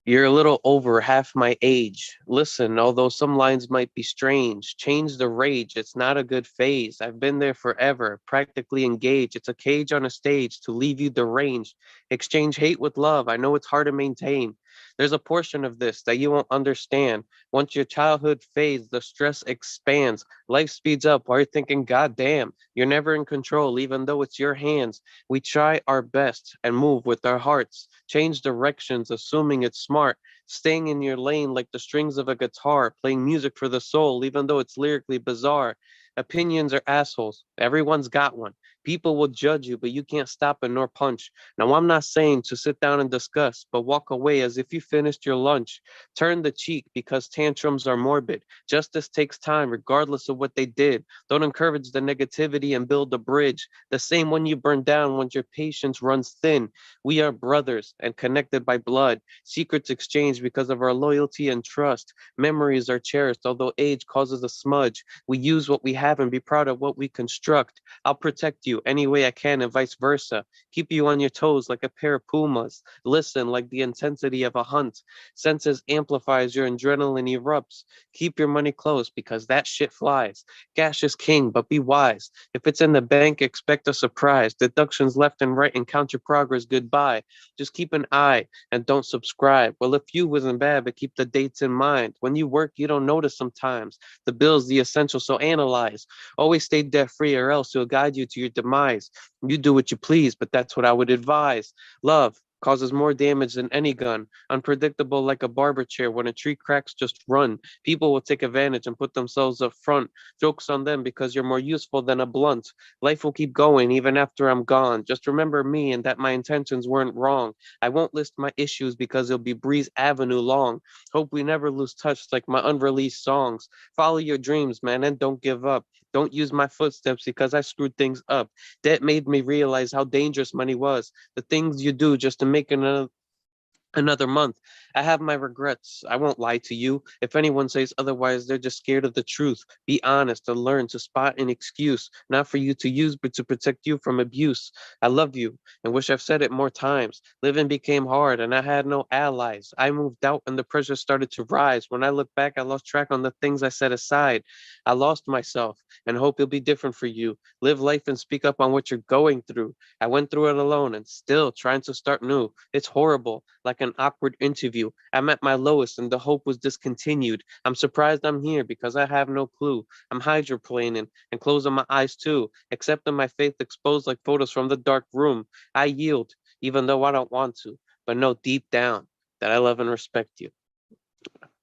you're a little over half my age. Listen, although some lines might be strange, change the rage. It's not a good phase. I've been there forever, practically engaged. It's a cage on a stage to leave you deranged. Exchange hate with love. I know it's hard to maintain. There's a portion of this that you won't understand. Once your childhood fades, the stress expands. Life speeds up while you're thinking, God damn, you're never in control, even though it's your hands. We try our best and move with our hearts. Change directions, assuming it's smart. Staying in your lane like the strings of a guitar. Playing music for the soul, even though it's lyrically bizarre. Opinions are assholes. Everyone's got one. People will judge you, but you can't stop it nor punch. Now, I'm not saying to sit down and discuss, but walk away as if you finished your lunch. Turn the cheek because tantrums are morbid. Justice takes time, regardless of what they did. Don't encourage the negativity and build a bridge. The same one you burn down when your patience runs thin. We are brothers and connected by blood. Secrets exchanged because of our loyalty and trust. Memories are cherished, although age causes a smudge. We use what we have and be proud of what we construct. I'll protect you any way I can and vice versa. Keep you on your toes like a pair of pumas. Listen like the intensity of a hunt. Senses amplifies, your adrenaline erupts. Keep your money close because that shit flies. Cash is king, but be wise. If it's in the bank, expect a surprise. Deductions left and right and count your progress goodbye. Just keep an eye and don't subscribe. Well, a few wasn't bad, but keep the dates in mind. When you work, you don't notice sometimes. The bill's the essential, so analyze. Always stay debt free or else it'll guide you to your demise. You do what you please, but that's what I would advise. Love causes more damage than any gun. Unpredictable like a barber chair. When a tree cracks, just run. People will take advantage and put themselves up front. Joke's on them because you're more useful than a blunt. Life will keep going even after I'm gone. Just remember me and that my intentions weren't wrong. I won't list my issues because it'll be Breeze Avenue long. Hope we never lose touch like my unreleased songs. Follow your dreams, man, and don't give up. Don't use my footsteps because I screwed things up. That made me realize how dangerous money was. The things you do just to make another month. I have my regrets. I won't lie to you. If anyone says otherwise, they're just scared of the truth. Be honest and learn to spot an excuse, not for you to use, but to protect you from abuse. I love you and wish I've said it more times. Living became hard and I had no allies. I moved out and the pressure started to rise. When I look back, I lost track on the things I set aside. I lost myself and hope it'll be different for you. Live life and speak up on what you're going through. I went through it alone and still trying to start new. It's horrible, like an awkward interview. I'm at my lowest and the hope was discontinued. I'm surprised I'm here because I have no clue. I'm hydroplaning and closing my eyes too, accepting my faith exposed like photos from the dark room. I yield, even though I don't want to, but know deep down that I love and respect you.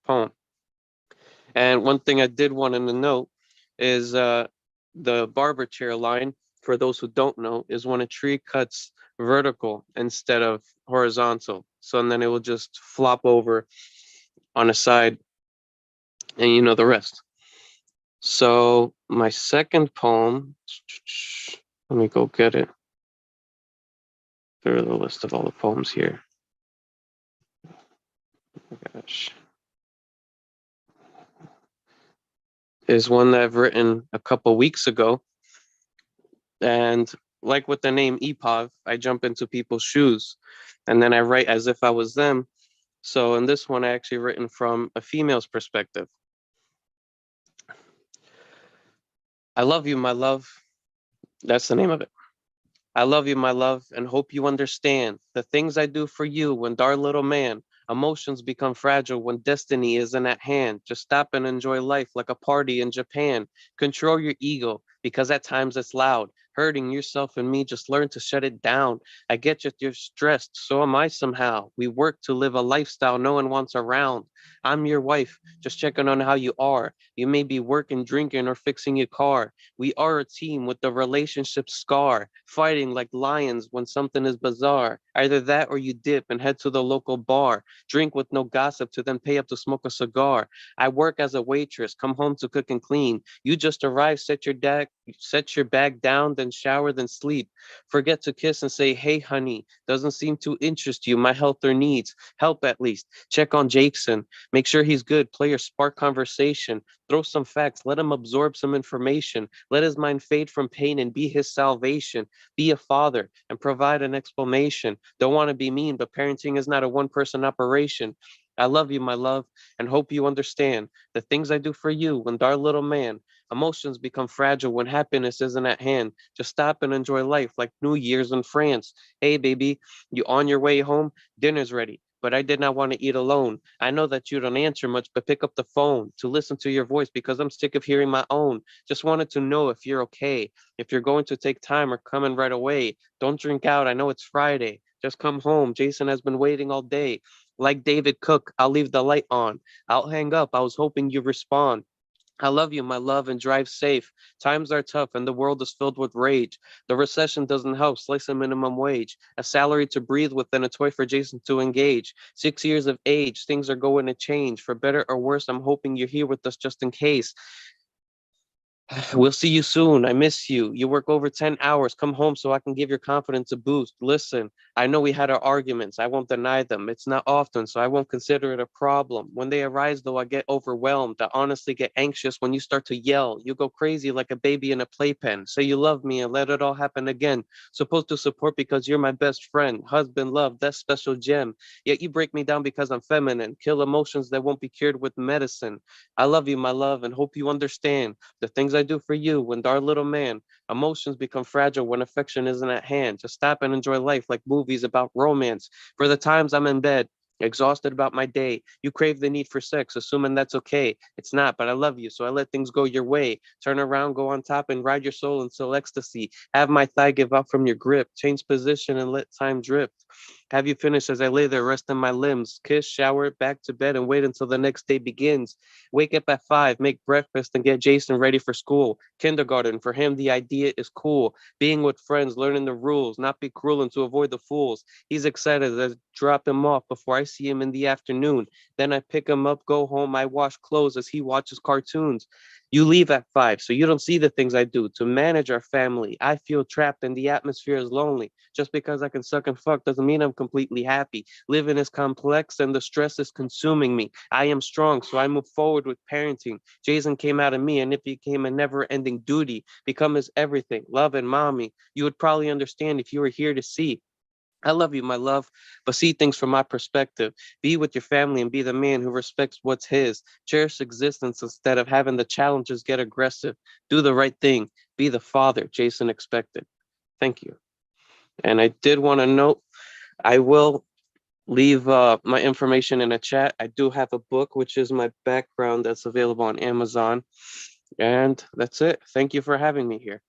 Poem. And one thing I did want to note is the barber chair line, for those who don't know, is when a tree cuts vertical instead of horizontal. So and then it will just flop over on a side and you know the rest. So my second poem, let me go get it. through the list of all the poems here. Oh my gosh. Is one that I've written a couple weeks ago. And like with the name EPOV, I jump into people's shoes and then I write as if I was them. So in this one, I actually written from a female's perspective. I love you, my love. That's the name of it. I love you, my love, and hope you understand the things I do for you when dark little man. Emotions become fragile when destiny isn't at hand. Just stop and enjoy life like a party in Japan. Control your ego because at times it's loud. Hurting yourself and me, just learn to shut it down. I get you, you're stressed, so am I somehow. We work to live a lifestyle no one wants around. I'm your wife, just checking on how you are. You may be working, drinking, or fixing your car. We are a team with the relationship scar, fighting like lions when something is bizarre. Either that or you dip and head to the local bar, drink with no gossip to then pay up to smoke a cigar. I work as a waitress, come home to cook and clean. You just arrive, set your bag down, then shower, then sleep. Forget to kiss and say, hey, honey, doesn't seem to interest you, my health or needs. Help at least. Check on Jason. Make sure he's good. Play or spark conversation. Throw some facts. Let him absorb some information. Let his mind fade from pain and be his salvation. Be a father and provide an explanation. Don't want to be mean, but parenting is not a one-person operation. I love you, my love, and hope you understand the things I do for you when dark little man. Emotions become fragile when happiness isn't at hand. Just stop and enjoy life like New Year's in France. Hey, baby, you on your way home? Dinner's ready. But I did not want to eat alone. I know that you don't answer much, but pick up the phone to listen to your voice because I'm sick of hearing my own. Just wanted to know if you're okay, if you're going to take time or coming right away. Don't drink out. I know it's Friday. Just come home. Jason has been waiting all day. Like David Cook, I'll leave the light on. I'll hang up. I was hoping you respond. I love you, my love, and drive safe. Times are tough and the world is filled with rage. The recession doesn't help. Slice a minimum wage, a salary to breathe with, and a toy for Jason to engage. 6 years of age, things are going to change. For better or worse, I'm hoping you're here with us just in case. We'll see you soon. I miss you. You work over 10 hours. Come home so I can give your confidence a boost. Listen, I know we had our arguments. I won't deny them. It's not often, so I won't consider it a problem. When they arise, though, I get overwhelmed. I honestly get anxious when you start to yell. You go crazy like a baby in a playpen. Say you love me and let it all happen again. Supposed to support because you're my best friend. Husband, love, that special gem. Yet you break me down because I'm feminine. Kill emotions that won't be cured with medicine. I love you, my love, and hope you understand the things I do for you when dark little man. Emotions become fragile when affection isn't at hand. Just stop and enjoy life like movies about romance. For the times I'm in bed, exhausted about my day, you crave the need for sex, assuming that's okay. It's not, but I love you, so I let things go your way. Turn around, go on top, and ride your soul until ecstasy. Have my thigh give out from your grip. Change position and let time drip. Have you finished as I lay there resting my limbs? Kiss, shower, back to bed, and wait until the next day begins. Wake up at 5, make breakfast, and get Jason ready for school. Kindergarten, for him, the idea is cool. Being with friends, learning the rules, not be cruel and to avoid the fools. He's excited as I drop him off before I see him in the afternoon. Then I pick him up, go home, I wash clothes as he watches cartoons. You leave at 5, so you don't see the things I do to manage our family. I feel trapped and the atmosphere is lonely. Just because I can suck and fuck doesn't mean I'm completely happy. Living is complex and the stress is consuming me. I am strong, so I move forward with parenting. Jason came out of me and it became a never-ending duty. Become his everything, love and mommy. You would probably understand if you were here to see. I love you, my love, but see things from my perspective. Be with your family and be the man who respects what's his. Cherish existence instead of having the challenges get aggressive. Do the right thing. Be the father Jason expected. Thank you. And I did want to note, I will leave my information in a chat. I do have a book, which is my background, that's available on Amazon. And that's it. Thank you for having me here.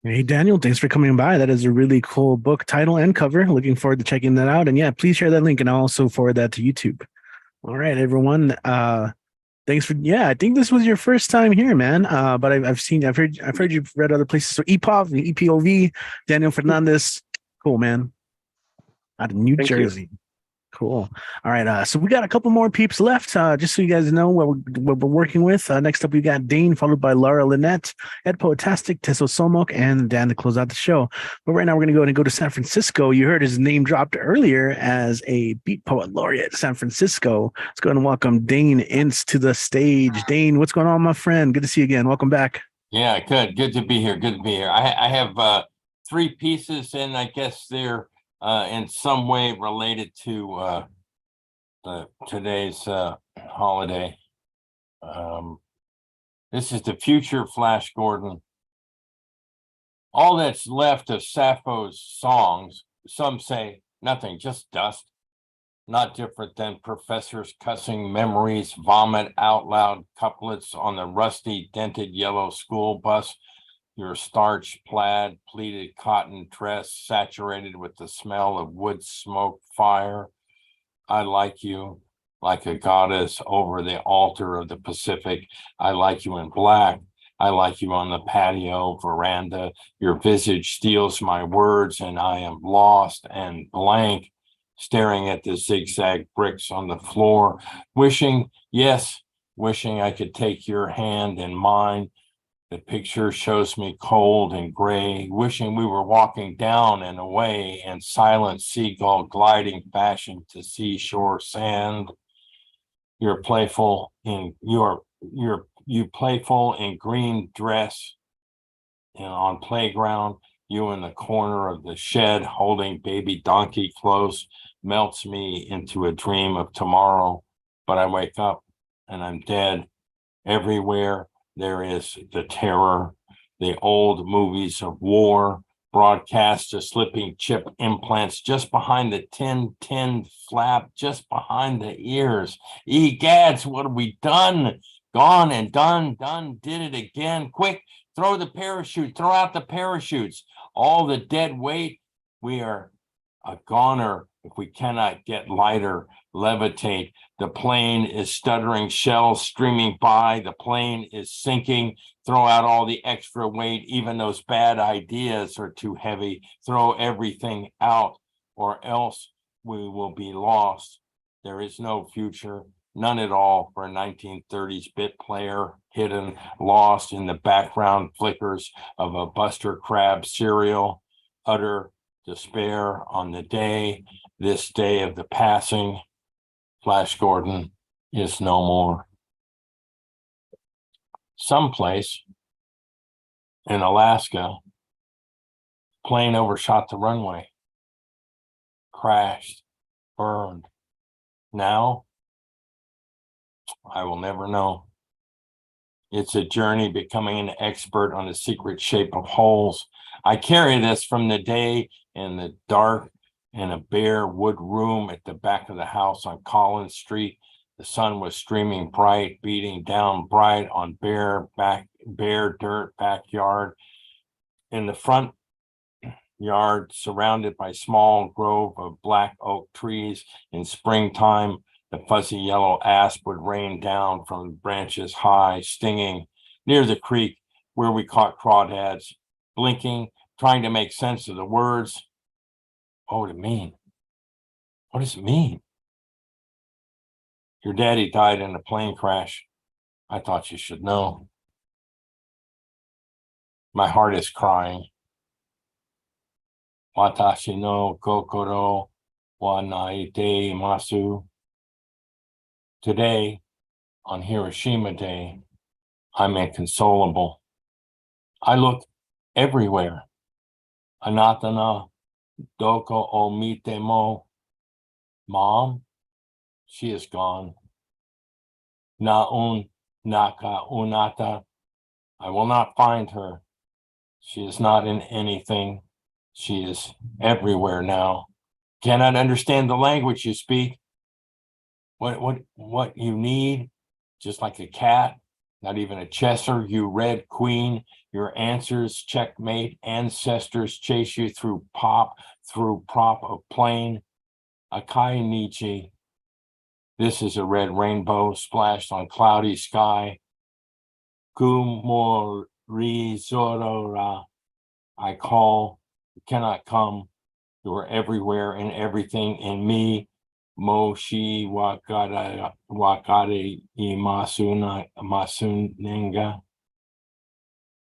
Hey, Daniel, thanks for coming by. That is a really cool book title and cover. Looking forward to checking that out. And yeah, please share that link and I'll also forward that to YouTube. All right, everyone. Thanks for, I think this was your first time here, man. But I've heard you've read other places. So EPOV, EPOV, Daniel Fernandez. Cool, man. Out of New Jersey. Cool. All right. So we got a couple more peeps left. Just so you guys know what we're working with. Next up, we got Dane, followed by Laura Lynette, Ed Poetastic, Tesso Somok, and Dan to close out the show. But right now, we're going to go to San Francisco. You heard his name dropped earlier as a Beat Poet Laureate, San Francisco. Let's go ahead and welcome Dane Ince to the stage. Dane, what's going on, my friend? Good to see you again. Welcome back. Yeah, good to be here. Good to be here. I have 3 pieces, and I guess they're in some way related to today's holiday. This is the future, Flash Gordon. All that's left of Sappho's songs, some say nothing, just dust. Not different than professors cussing memories, vomit out loud couplets on the rusty, dented yellow school bus. Your starch plaid, pleated cotton dress saturated with the smell of wood smoke fire. I like you like a goddess over the altar of the Pacific. I like you in black. I like you on the patio veranda. Your visage steals my words, and I am lost and blank, staring at the zigzag bricks on the floor, wishing I could take your hand in mine. The picture shows me cold and gray, wishing we were walking down and away in silent seagull gliding fashion to seashore sand. You're playful in you playful in green dress and on playground, you in the corner of the shed holding baby donkey close melts me into a dream of tomorrow. But I wake up and I'm dead. Everywhere there is the terror, the old movies of war, broadcast to slipping chip implants just behind the tin flap, just behind the ears. Egads, what have we done? Gone and done, did it again. Quick, throw the parachute, throw out the parachutes. All the dead weight, we are a goner if we cannot get lighter, levitate. The plane is stuttering, shells streaming by. The plane is sinking. Throw out all the extra weight. Even those bad ideas are too heavy. Throw everything out, or else we will be lost. There is no future, none at all, for a 1930s bit player, hidden, lost in the background flickers of a Buster Crab cereal. Utter despair on the day, this day of the passing. Flash Gordon is no more. Someplace in Alaska, plane overshot the runway, crashed, burned. Now, I will never know. It's a journey becoming an expert on the secret shape of holes. I carry this from the day in the dark in a bare wood room at the back of the house on Collins Street. The sun was streaming bright, beating down bright on bare dirt backyard. In the front yard, surrounded by small grove of black oak trees, in springtime, the fuzzy yellow asp would rain down from branches high, stinging. Near the creek where we caught crawdads, blinking, trying to make sense of the words. What would it mean? What does it mean? Your daddy died in a plane crash. I thought you should know. My heart is crying. Watashi no kokoro wa naite masu. Today, on Hiroshima Day, I'm inconsolable. I look everywhere. Anatana doko o mite mo. Mom, she is gone. Naun naka unata. I will not find her. She is not in anything. She is everywhere now. Cannot understand the language you speak. What you need, just like a cat, not even a chesser, you red queen, your answers, checkmate, ancestors chase you through prop of plane. Akai Nietzsche. This is a red rainbow splashed on cloudy sky. Kumori Zorora. I call, you cannot come. You are everywhere and everything in me. Moshi wakare masunenga.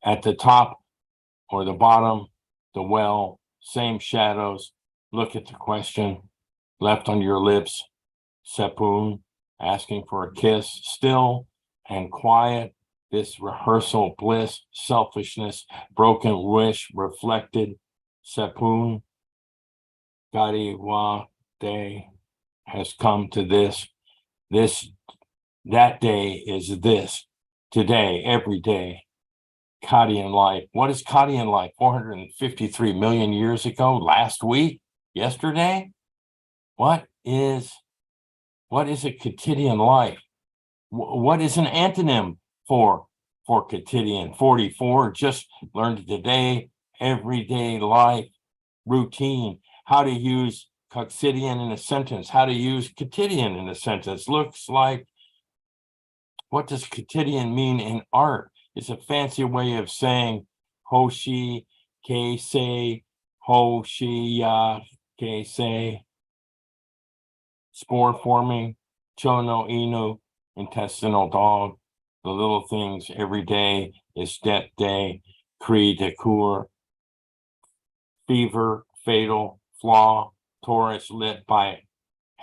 At the top or the bottom, the well, same shadows. Look at the question left on your lips. Sepun, asking for a kiss, still and quiet. This rehearsal bliss, selfishness, broken wish reflected. Sepun, Gariwa day has come to this. That day is this. Today, every day. Kadian life. What is Kadian life? 453 million years ago? Last week? Yesterday? What is a quotidian life? What is an antonym for quotidian? 44, just learned today, everyday life, routine. How to use quotidian in a sentence, how to use quotidian in a sentence. Looks like, what does quotidian mean in art? It's a fancy way of saying Hoshi, Keisei, Hoshiya, Keisei. Spore forming, Chono Inu, intestinal dog. The little things every day is death day, Cri de cour, fever, fatal, flaw, Taurus lit by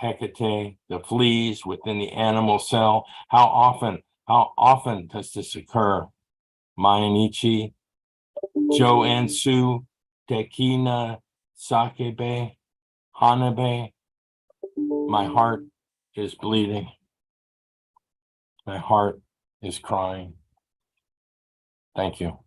Hecate, the fleas within the animal cell. How often does this occur? Mayanichi, Jo Ensu, Tekina, Sakebe, Hanabe. My heart is bleeding. My heart is crying. Thank you.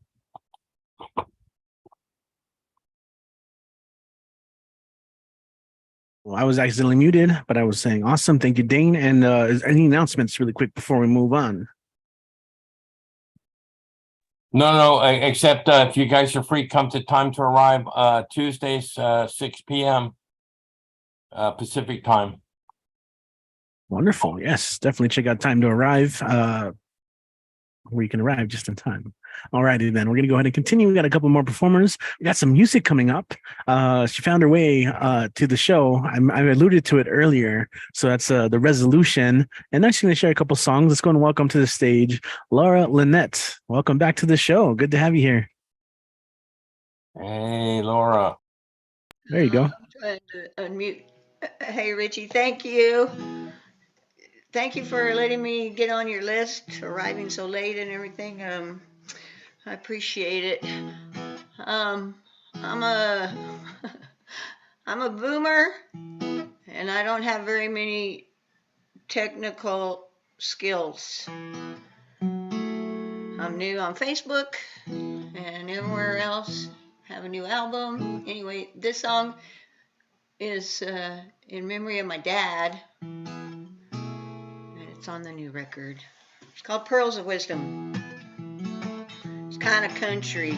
Well, I was accidentally muted, but I was saying awesome. Thank you, Dane. And is there any announcements really quick before we move on? No, except if you guys are free, come to Time to Arrive Tuesdays, 6 p.m. Pacific time. Wonderful. Yes, definitely check out Time to Arrive, where you can arrive just in time. All righty, then we're going to go ahead and continue. We got a couple more performers. We got some music coming up. She found her way to the show. I alluded to it earlier. So that's the resolution. And now she's going to share a couple songs. Let's go and welcome to the stage, Laura Lynette. Welcome back to the show. Good to have you here. Hey, Laura. There you go. I'm trying to unmute. Hey, Richie, thank you. Thank you for letting me get on your list, arriving so late and everything. I appreciate it. I'm a I'm a boomer, and I don't have very many technical skills. I'm new on Facebook and everywhere else. Have a new album. Anyway, this song is in memory of my dad, and it's on the new record. It's called Pearls of Wisdom. It's kind of country.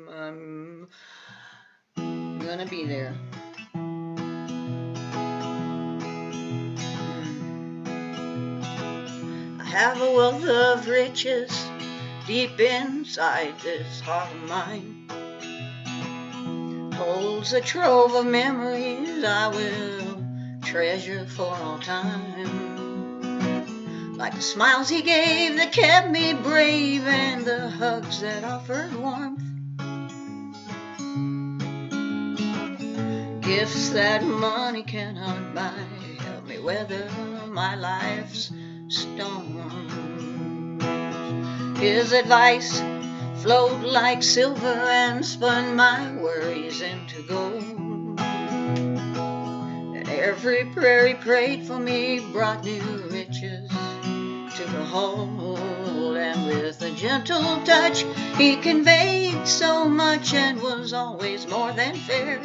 I'm gonna be there. I have a wealth of riches deep inside this heart of mine. Holds a trove of memories I will treasure for all time. Like the smiles he gave that kept me brave, and the hugs that offered warmth. Gifts that money cannot buy help me weather my life's storms. His advice flowed like silver and spun my worries into gold. And every prayer he prayed for me brought new riches to behold. And with a gentle touch he conveyed so much and was always more than fair.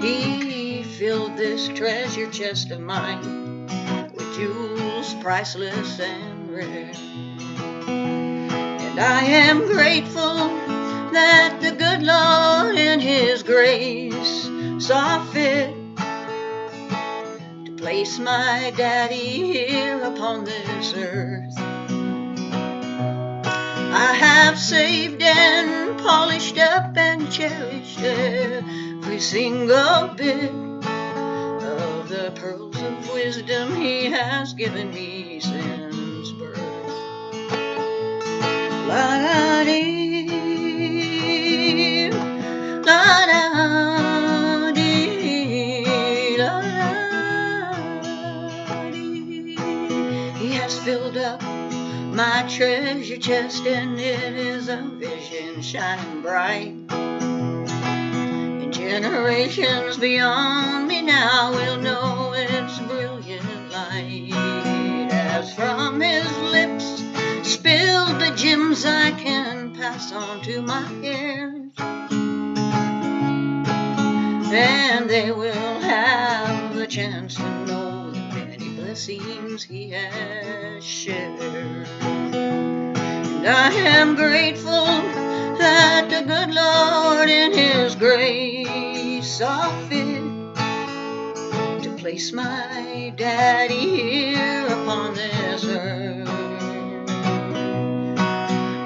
He filled this treasure chest of mine with jewels priceless and rare. And I am grateful that the good Lord in his grace saw fit to place my daddy here upon this earth. I have saved and polished up and cherished every single bit of the pearls of wisdom he has given me since birth. La-da-dee, la-da-dee, la-da-dee. He has filled up my treasure chest, and it is a vision shining bright. And generations beyond me now will know its brilliant light. As from his lips spilled the gems I can pass on to my heirs, and they will have the chance to know the many blessings he has shared. And I am grateful that the good Lord in his grace saw fit to place my daddy here upon this earth.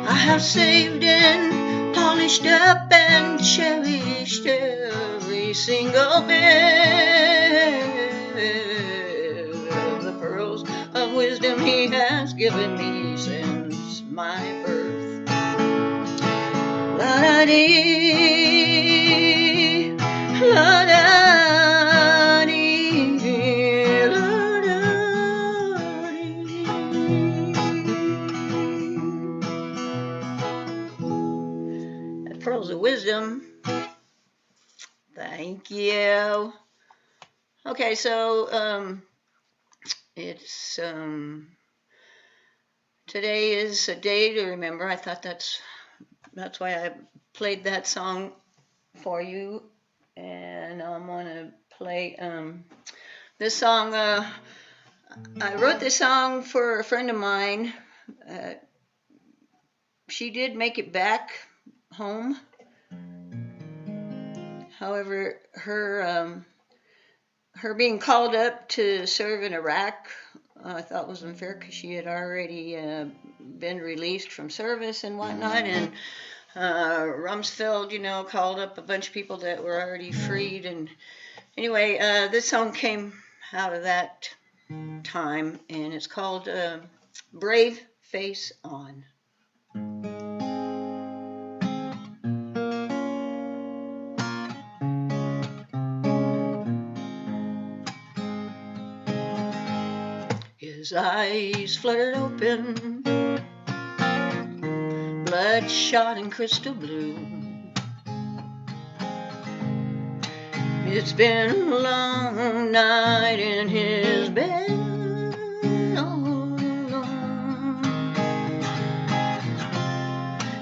I have saved and polished up and cherished every single bit of the pearls of wisdom he has given me since my birth. La-da-dee, la-da-dee, la-da-dee. Pearls of wisdom. Thank you. Okay, so it's today is a day to remember. I thought that's why I played that song for you, and I'm gonna play this song. I wrote this song for a friend of mine. She did make it back home. However, her being called up to serve in Iraq, I thought was unfair because she had already been released from service and whatnot. And Rumsfeld, called up a bunch of people that were already freed. And anyway, this song came out of that time, and it's called Brave Face On. His eyes fluttered open, bloodshot and crystal blue. It's been a long night in his bed all alone.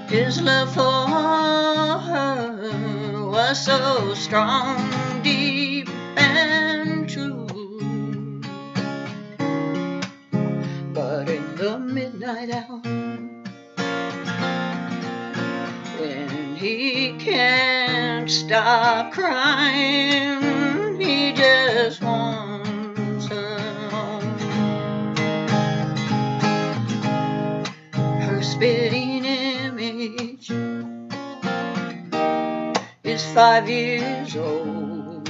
His love for her was so strong, deep and true. But in the midnight hour, when he can't stop crying, he just wants her home. Her spitting image is 5 years old,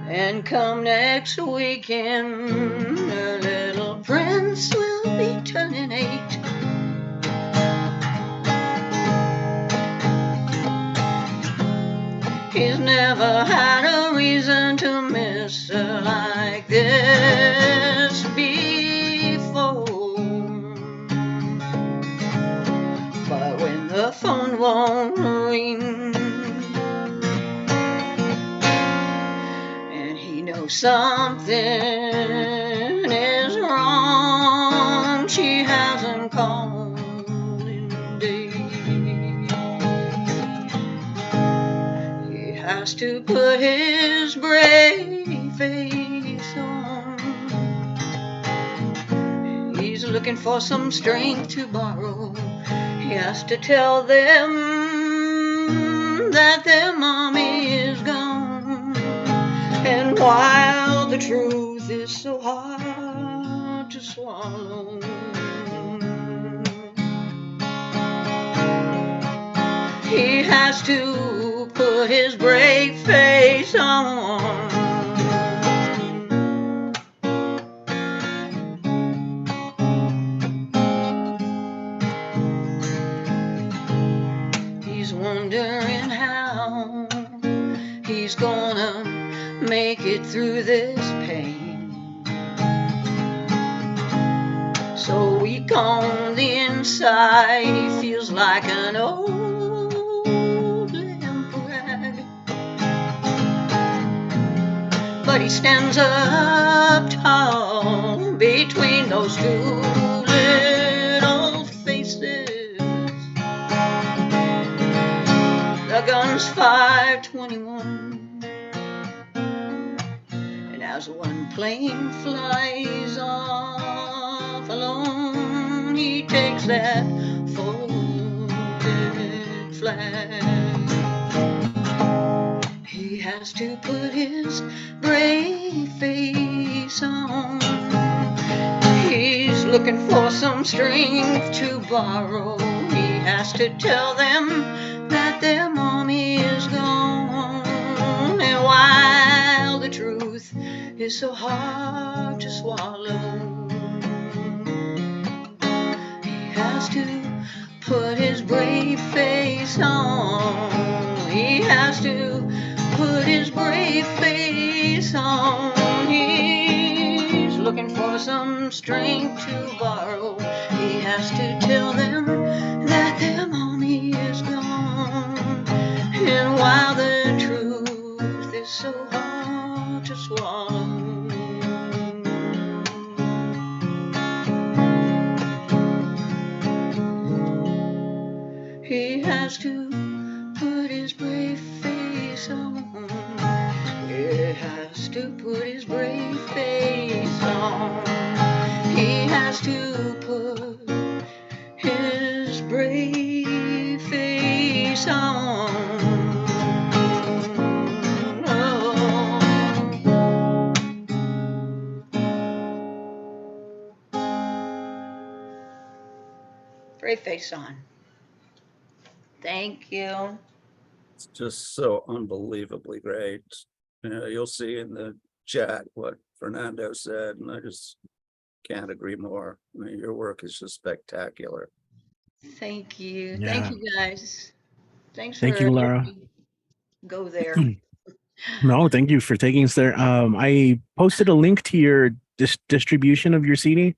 and come next weekend, her little prince will be turning 8. He's never had a reason to miss her like this before. But when the phone won't ring, and he knows something is wrong, she hasn't called in days. He has to put his brave face on. He's looking for some strength to borrow. He has to tell them that their mommy is gone, and while the truth is so hard to swallow. He has to put his brave face on. He's wondering how he's gonna make it through this pain. So weak on the inside, he feels like an old limp rag. But he stands up tall between those two little faces. The gun's 521, and as one plane flies off alone, he takes that folded flag. He has to put his brave face on. He's looking for some strength to borrow. He has to tell them that their mommy is gone. And while the truth is so hard to swallow, he has to put his brave face on. He has to put his brave face on. He's looking for some strength to borrow. He has to tell them that their mommy is gone. And while the truth is so hard to swallow, he has to put his brave face on. He has to put his brave face on. He has to put his brave face on. Oh. Brave face on. Thank you. It's just so unbelievably great. You know, you'll see in the chat what Fernando said, and I just can't agree more. I mean, your work is just spectacular. Thank you. Yeah. Thank you, guys. Thanks Thank for you, Laura. letting me go there. No, thank you for taking us there. I posted a link to your distribution of your CD,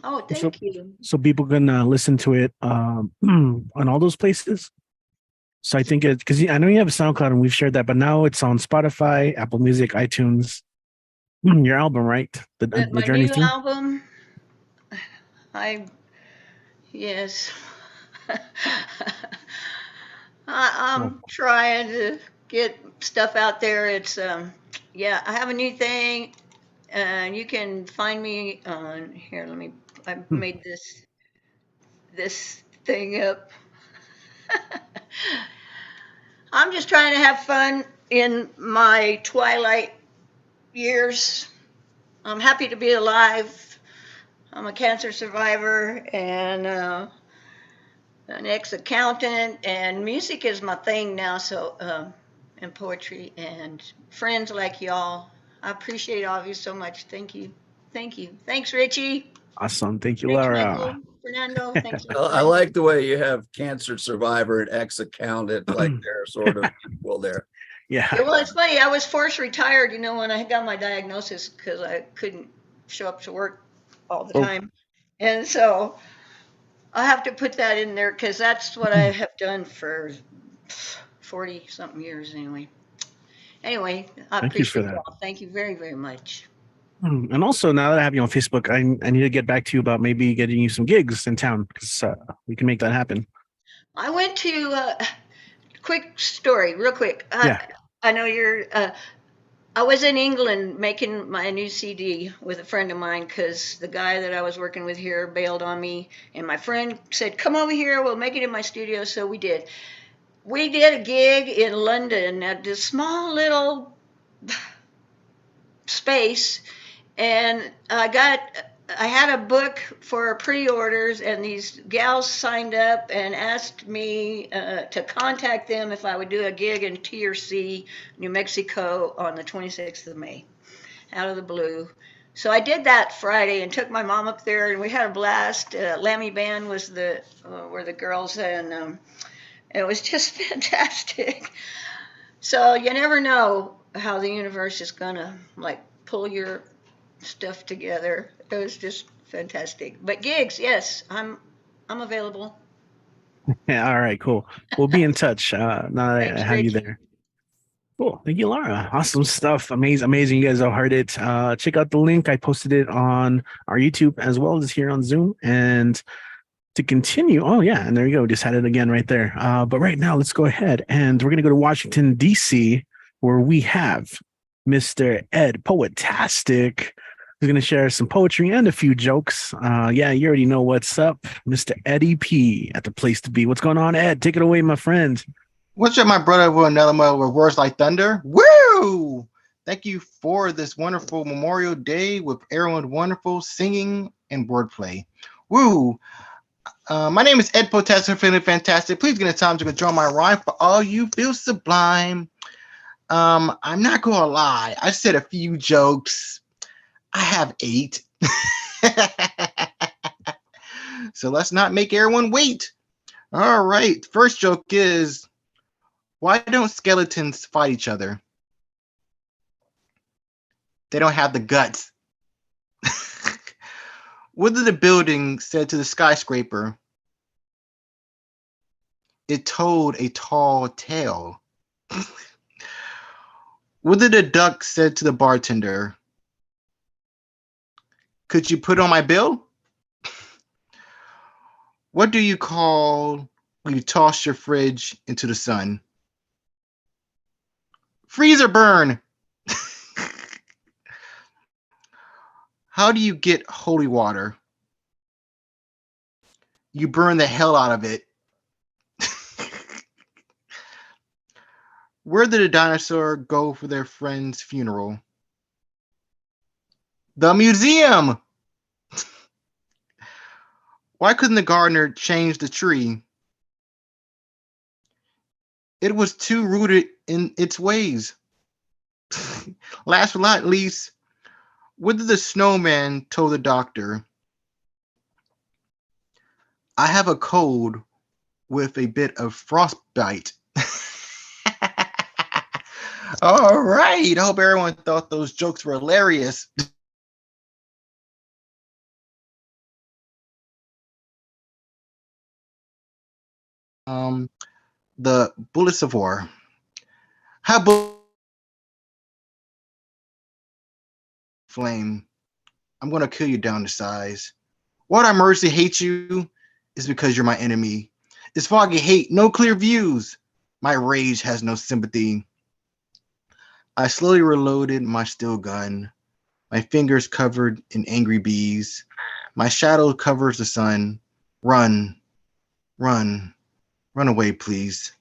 Oh, thank you. so people can listen to it on all those places. So I think it, because I know you have a SoundCloud and we've shared that, but now it's on Spotify, Apple Music, iTunes. Your album, right? The My Journey new Through. album, yes. I'm trying to get stuff out there. It's, yeah, I have a new thing, and you can find me on, here, I made this thing up. I'm just trying to have fun in my twilight years. I'm happy to be alive. I'm a cancer survivor and an ex-accountant, and music is my thing now. So, and poetry and friends like y'all. I appreciate all of you so much. Thank you. Thank you. Thanks, Richie. Awesome. Thank you, Thanks, Laura. Michael. Fernando. Thanks. I like the way you have cancer survivor and ex-accountant, like they're sort of equal there. Yeah. Well, it's funny. I was forced retired, when I got my diagnosis, because I couldn't show up to work all the time. And so I have to put that in there because that's what I have done for 40 something years anyway. Anyway, I Thank you for appreciate that. y'all. Thank you very, very much. And also, now that I have you on Facebook, I need to get back to you about maybe getting you some gigs in town, because we can make that happen. I went to quick story, real quick. Yeah. I know you're. I was in England making my new CD with a friend of mine because the guy that I was working with here bailed on me, and my friend said, "Come over here, we'll make it in my studio." So we did. We did a gig in London at this small little space, and I had a book for pre-orders, and these gals signed up and asked me to contact them if I would do a gig in TRC, New Mexico on the 26th of May, out of the blue. So I did that Friday and took my mom up there, and we had a blast. Lammy Band was were the girls, and it was just fantastic. So you never know how the universe is gonna like pull your stuff together. It was just fantastic. But gigs, yes, I'm available. Yeah, all right, cool. We'll be in touch now that I Thanks, have you Richie. there. Cool. Thank you, Laura. Awesome stuff. Amazing, amazing. You guys all heard it. Check out the link. I posted it on our YouTube as well as here on Zoom. And to continue, oh yeah, and there you go. Just had it again right there. But right now, let's go ahead and we're gonna go to Washington, DC, where we have Mr. Ed Poetastic, who's gonna share some poetry and a few jokes. Yeah, you already know what's up. Mr. Eddie P at the place to be. What's going on, Ed? Take it away, my friend. What's up, my brother? With another mother with words like thunder. Woo! Thank you for this wonderful Memorial Day with everyone wonderful singing and wordplay. Woo! My name is Ed Potastic, feeling fantastic. Please get a time to control my rhyme for all you feel sublime. I'm not gonna lie. I said a few jokes. I have 8. So let's not make everyone wait. All right. First joke is, why don't skeletons fight each other? They don't have the guts. What did the building said to the skyscraper? It told a tall tale. What did the duck said to the bartender? Could you put on my bill? What do you call when you toss your fridge into the sun? Freezer burn. How do you get holy water? You burn the hell out of it. Where did a dinosaur go for their friend's funeral? The museum. Why couldn't the gardener change the tree? It was too rooted in its ways. Last but not least, what did the snowman tell the doctor? I have a cold with a bit of frostbite. All right. I hope everyone thought those jokes were hilarious. The bullets of war. How flame. I'm gonna kill you down to size. What I mercy hate you is because you're my enemy. It's foggy hate, no clear views. My rage has no sympathy. I slowly reloaded my steel gun, my fingers covered in angry bees. My shadow covers the sun. Run, run, run away, please.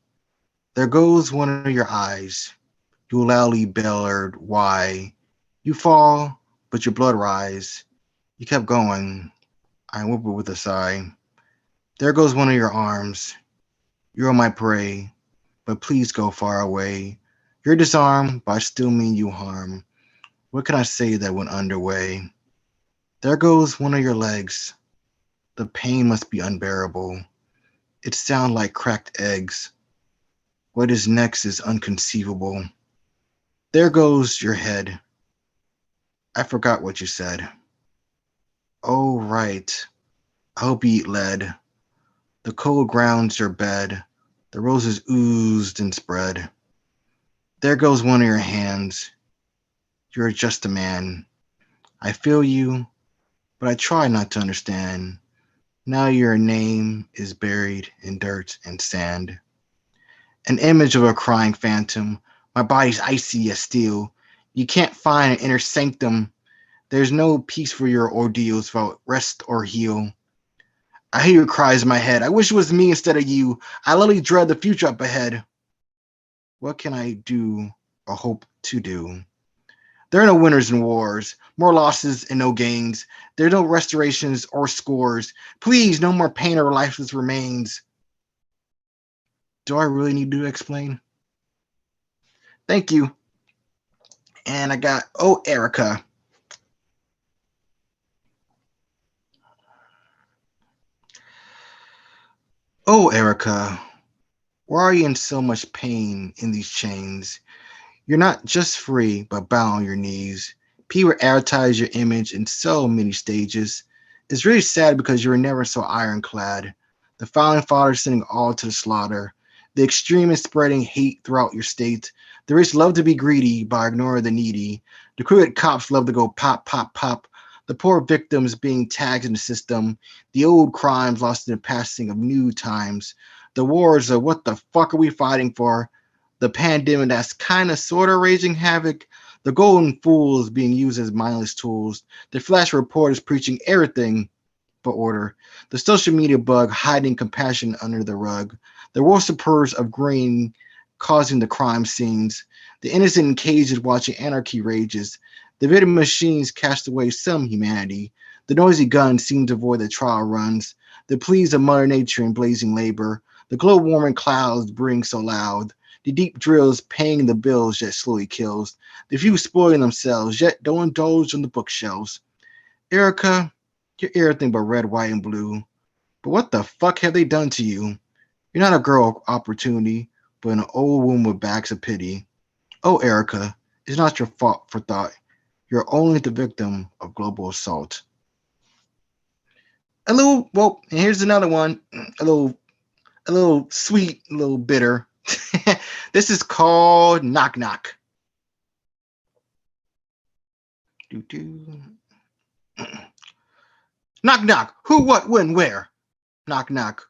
There goes one of your eyes. You loudly bellowed, why? You fall, but your blood rise. You kept going. I whimpered with a sigh. There goes one of your arms. You're my prey, but please go far away. You're disarmed, but I still mean you harm. What can I say that went underway? There goes one of your legs. The pain must be unbearable. It sounds like cracked eggs. What is next is unconceivable. There goes your head. I forgot what you said. Oh, right. I hope you eat lead. The cold ground's your bed. The roses oozed and spread. There goes one of your hands. You're just a man. I feel you, but I try not to understand. Now your name is buried in dirt and sand. An image of a crying phantom. My body's icy as steel. You can't find an inner sanctum. There's no peace for your ordeals without rest or heal. I hear your cries in my head. I wish it was me instead of you. I literally dread the future up ahead. What can I do or hope to do? There are no winners in wars, more losses and no gains. There are no restorations or scores. Please, no more pain or lifeless remains. Do I really need to explain? Thank you. And I got, oh, Erica. Oh, Erica, why are you in so much pain in these chains? You're not just free, but bound on your knees. People advertise your image in so many stages. It's really sad because you were never so ironclad. The founding fathers sending all to the slaughter. The extremists spreading hate throughout your state. The rich love to be greedy by ignoring the needy. The crooked cops love to go pop, pop, pop. The poor victims being tagged in the system. The old crimes lost in the passing of new times. The wars of what the fuck are we fighting for? The pandemic that's kind of sort of raging havoc. The golden fools being used as mindless tools. The flash reporters preaching everything but order. The social media bug hiding compassion under the rug. The worshippers of green causing the crime scenes. The innocent in cages watching anarchy rages. The vending machines cast away some humanity. The noisy guns seem to avoid the trial runs. The pleas of Mother Nature in blazing labor. The global warming clouds bring so loud. The deep drills paying the bills yet slowly kills. The few spoiling themselves yet don't indulge on the bookshelves. Erica, you're everything but red, white, and blue. But what the fuck have they done to you? You're not a girl of opportunity, but an old woman with bags of pity. Oh, Erica, it's not your fault for thought. You're only the victim of global assault. And here's another one. A little sweet, a little bitter. This is called Knock Knock. Knock knock. Who, what, when, where? Knock knock.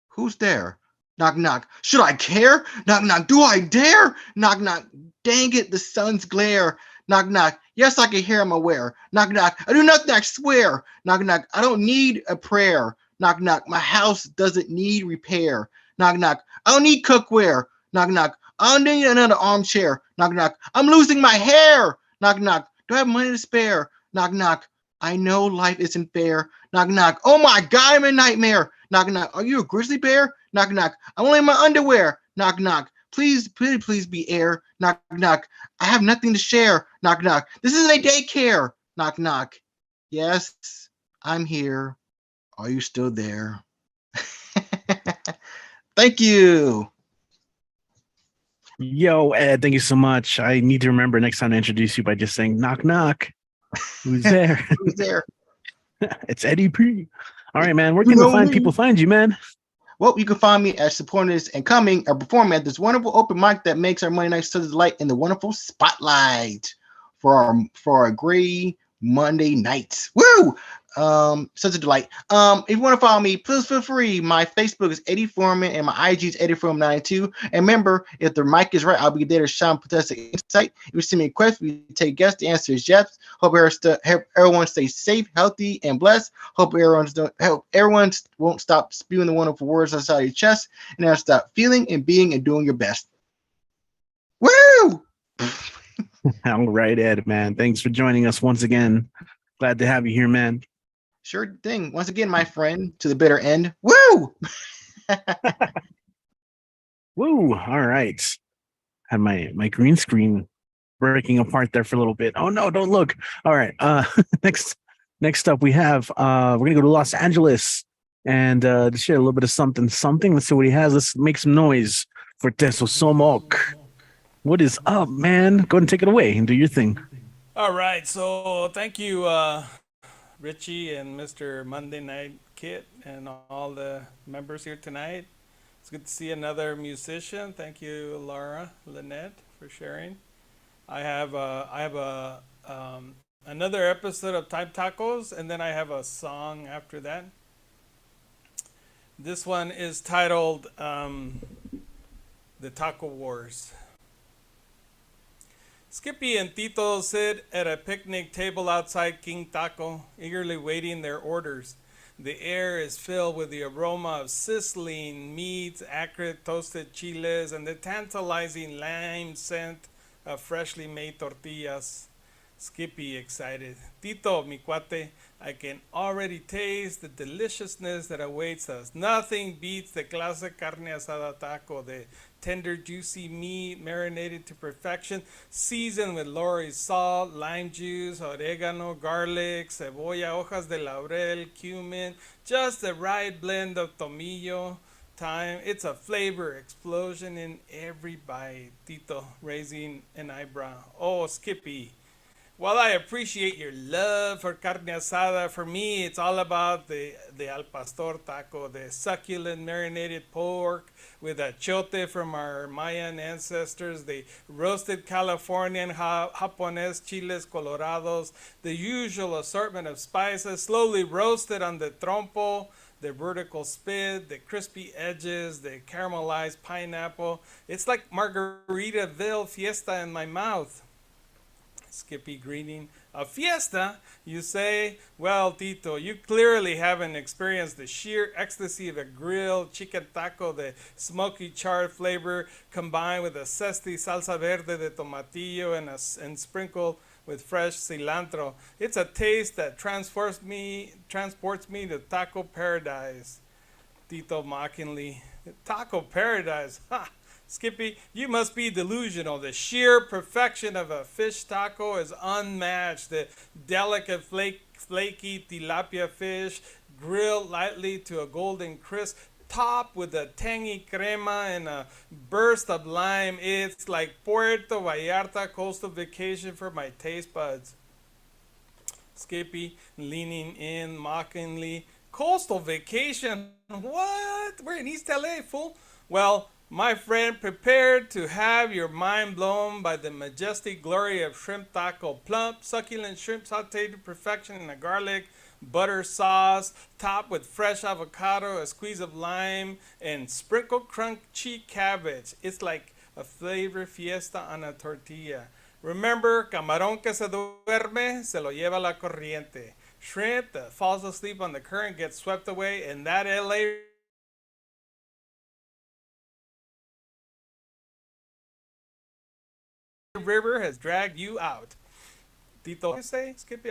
Who's there? Knock knock. Should I care? Knock knock. Do I dare? Knock knock. Dang it, the sun's glare. Knock knock. Yes, I can hear him aware. Knock knock. I do nothing, I swear. Knock knock. I don't need a prayer. Knock knock. My house doesn't need repair. Knock knock. I don't need cookware. Knock knock. I don't need another armchair. Knock knock. I'm losing my hair. Knock knock. Do I have money to spare? Knock knock. I know life isn't fair. Knock knock. Oh my God, I'm a nightmare. Knock knock. Are you a grizzly bear? Knock knock. I'm only in my underwear. Knock knock. Please, please, please be air. Knock knock. I have nothing to share. Knock knock. This isn't a daycare. Knock knock. Yes, I'm here. Are you still there? Thank you. Yo, Ed, thank you so much. I need to remember next time to introduce you by just saying knock knock. Who's there? Who's there? It's Eddie P. All right, man. Where can the people find you, man? Well, you can find me at supporting this and coming or performing at this wonderful open mic that makes our Monday night such a delight in the wonderful spotlight for our gray Monday nights. Woo! Such a delight. If you want to follow me, please feel free. My Facebook is Eddie Foreman and my IG is Eddie Foreman 92. And remember, if the mic is right, I'll be there to shine fantastic insight. If you send me a question, we take guests. The answer is yes. Hope everyone stays safe, healthy, and blessed. Hope everyone won't stop spewing the wonderful words outside your chest, and now stop feeling and being and doing your best. Woo! All right, Ed, man. Thanks for joining us once again. Glad to have you here, man. Sure thing. Once again, my friend, to the bitter end. Woo! Woo! All right. Had my green screen breaking apart there for a little bit. Oh no, don't look. All right. Next up we have we're gonna go to Los Angeles and to share a little bit of something. Let's see what he has. Let's make some noise for Teso Somok. What is up, man? Go ahead and take it away and do your thing. All right, so thank you, Richie and Mr. Monday Night Kit and all the members here tonight. It's good to see another musician. Thank you, Laura Lynette, for sharing. I have another episode of Time Tacos, and then I have a song after that. This one is titled The Taco Wars. Skippy and Tito sit at a picnic table outside King Taco, eagerly waiting their orders. The air is filled with the aroma of sizzling meats, acrid toasted chiles, and the tantalizing lime scent of freshly made tortillas. Skippy excited. Tito, mi cuate, I can already taste the deliciousness that awaits us. Nothing beats the classic carne asada taco, the tender, juicy meat marinated to perfection, seasoned with Lori salt, lime juice, oregano, garlic, cebolla, hojas de laurel, cumin, just the right blend of tomillo. Time. It's a flavor explosion in every bite. Tito raising an eyebrow. Oh, Skippy. While I appreciate your love for carne asada, for me it's all about the al pastor taco, the succulent marinated pork with achiote from our Mayan ancestors, the roasted Californian Japonés chiles colorados, the usual assortment of spices, slowly roasted on the trompo, the vertical spit, the crispy edges, the caramelized pineapple. It's like Margaritaville fiesta in my mouth. Skippy greeting. A fiesta, you say? Well, Tito, you clearly haven't experienced the sheer ecstasy of a grilled chicken taco, the smoky charred flavor combined with a zesty salsa verde de tomatillo and sprinkled with fresh cilantro. It's a taste that transports me to taco paradise. Tito mockingly. Taco paradise? Ha! Skippy, you must be delusional. The sheer perfection of a fish taco is unmatched. The delicate flaky tilapia fish grilled lightly to a golden crisp, topped with a tangy crema and a burst of lime. It's like Puerto Vallarta coastal vacation for my taste buds. Skippy leaning in mockingly. Coastal vacation? What? We're in East LA, fool. Well, my friend, prepare to have your mind blown by the majestic glory of shrimp taco. Plump, succulent shrimp sauteed to perfection in a garlic butter sauce, topped with fresh avocado, a squeeze of lime, and sprinkled crunchy cabbage. It's like a flavor fiesta on a tortilla. Remember, camarón que se duerme, se lo lleva la corriente. Shrimp that falls asleep on the current gets swept away, and that LA river has dragged you out. Tito, you say, Skippy,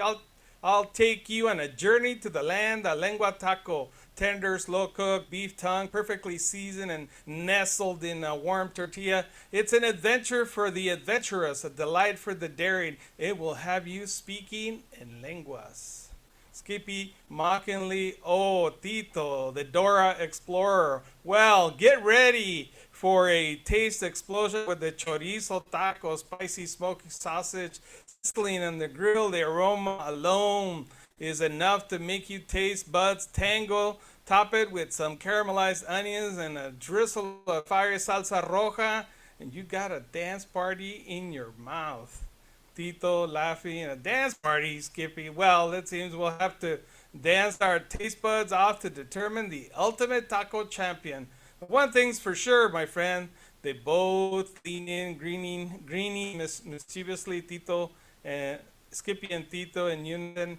I'll take you on a journey to the land of lengua taco. Tender, slow cooked beef tongue, perfectly seasoned and nestled in a warm tortilla. It's an adventure for the adventurous, a delight for the daring. It will have you speaking in lenguas. Skippy mockingly, oh, Tito, the Dora Explorer. Well, get ready for a taste explosion with the chorizo taco, spicy smoky sausage, sizzling on the grill. The aroma alone is enough to make you taste buds tango. Top it with some caramelized onions and a drizzle of fiery salsa roja, and you got a dance party in your mouth. Tito laughing. A dance party, Skippy. Well, it seems we'll have to dance our taste buds off to determine the ultimate taco champion. But one thing's for sure, my friend. They both lean in, greening mischievously, Tito and Skippy and Tito in unison.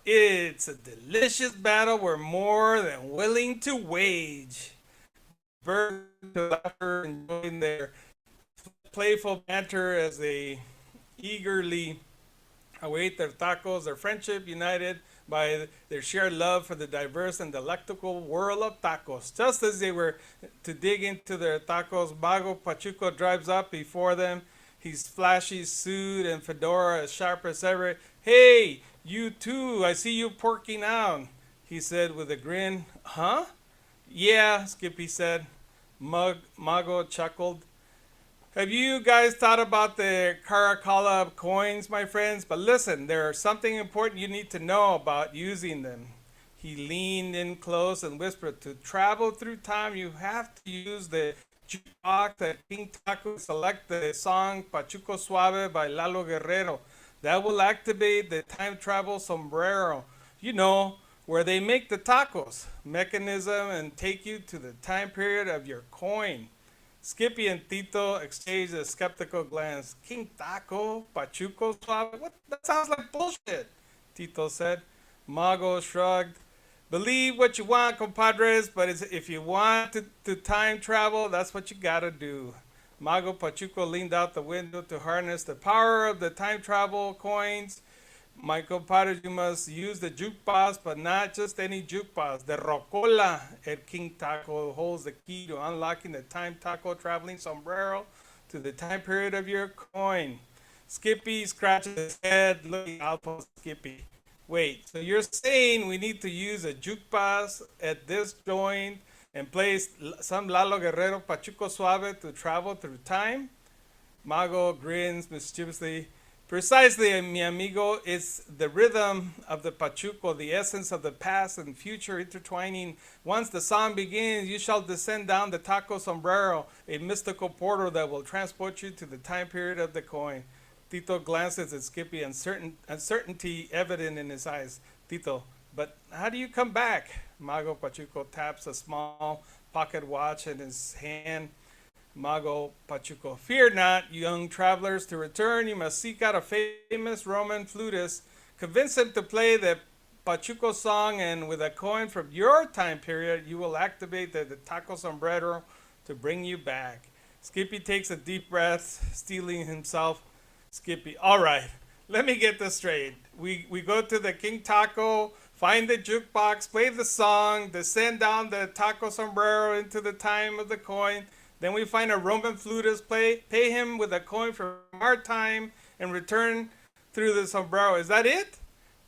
It's a delicious battle we're more than willing to wage. Birds to laughter, enjoying their playful banter as they eagerly await their tacos, their friendship united by their shared love for the diverse and delectable world of tacos. Just as they were to dig into their tacos, Mago Pachuco drives up before them, his flashy suit and fedora as sharp as ever. Hey, you too, I see you porking out, he said with a grin. Huh? Yeah, Skippy said. Mago chuckled. Have you guys thought about the Caracalla coins, my friends? But listen, there's something important you need to know about using them. He leaned in close and whispered, to travel through time, you have to use the jukebox at King Taco. Select the song Pachuco Suave by Lalo Guerrero. That will activate the time travel sombrero. You know, where they make the tacos mechanism and take you to the time period of your coin. Skippy and Tito exchanged a skeptical glance. King Taco, Pachuco Suave? What? That sounds like bullshit, Tito said. Mago shrugged. Believe what you want, compadres, but if you want to time travel, that's what you gotta do. Mago Pachuco leaned out the window to harness the power of the time travel coins. My compadre, you must use the jukebox, but not just any jukebox. The Rocola at King Taco holds the key to unlocking the time taco traveling sombrero to the time period of your coin. Skippy scratches his head, looking out for Skippy. Wait, so you're saying we need to use a jukebox at this joint and play some Lalo Guerrero Pachuco Suave to travel through time? Mago grins mischievously. Precisely, mi amigo, it's the rhythm of the Pachuco, the essence of the past and future intertwining. Once the song begins, you shall descend down the taco sombrero, a mystical portal that will transport you to the time period of the coin. Tito glances at Skippy, uncertainty evident in his eyes. Tito, but how do you come back? Mago Pachuco taps a small pocket watch in his hand. Mago Pachuco, fear not, young travelers. To return, you must seek out a famous Roman flutist, convince him to play the Pachuco song, and with a coin from your time period, you will activate the taco sombrero to bring you back. Skippy takes a deep breath, steeling himself. Skippy, all right, let me get this straight. We go to the King Taco, find the jukebox, play the song, descend down the taco sombrero into the time of the coin. Then we find a Roman flutist, pay him with a coin from our time, and return through the sombrero. Is that it?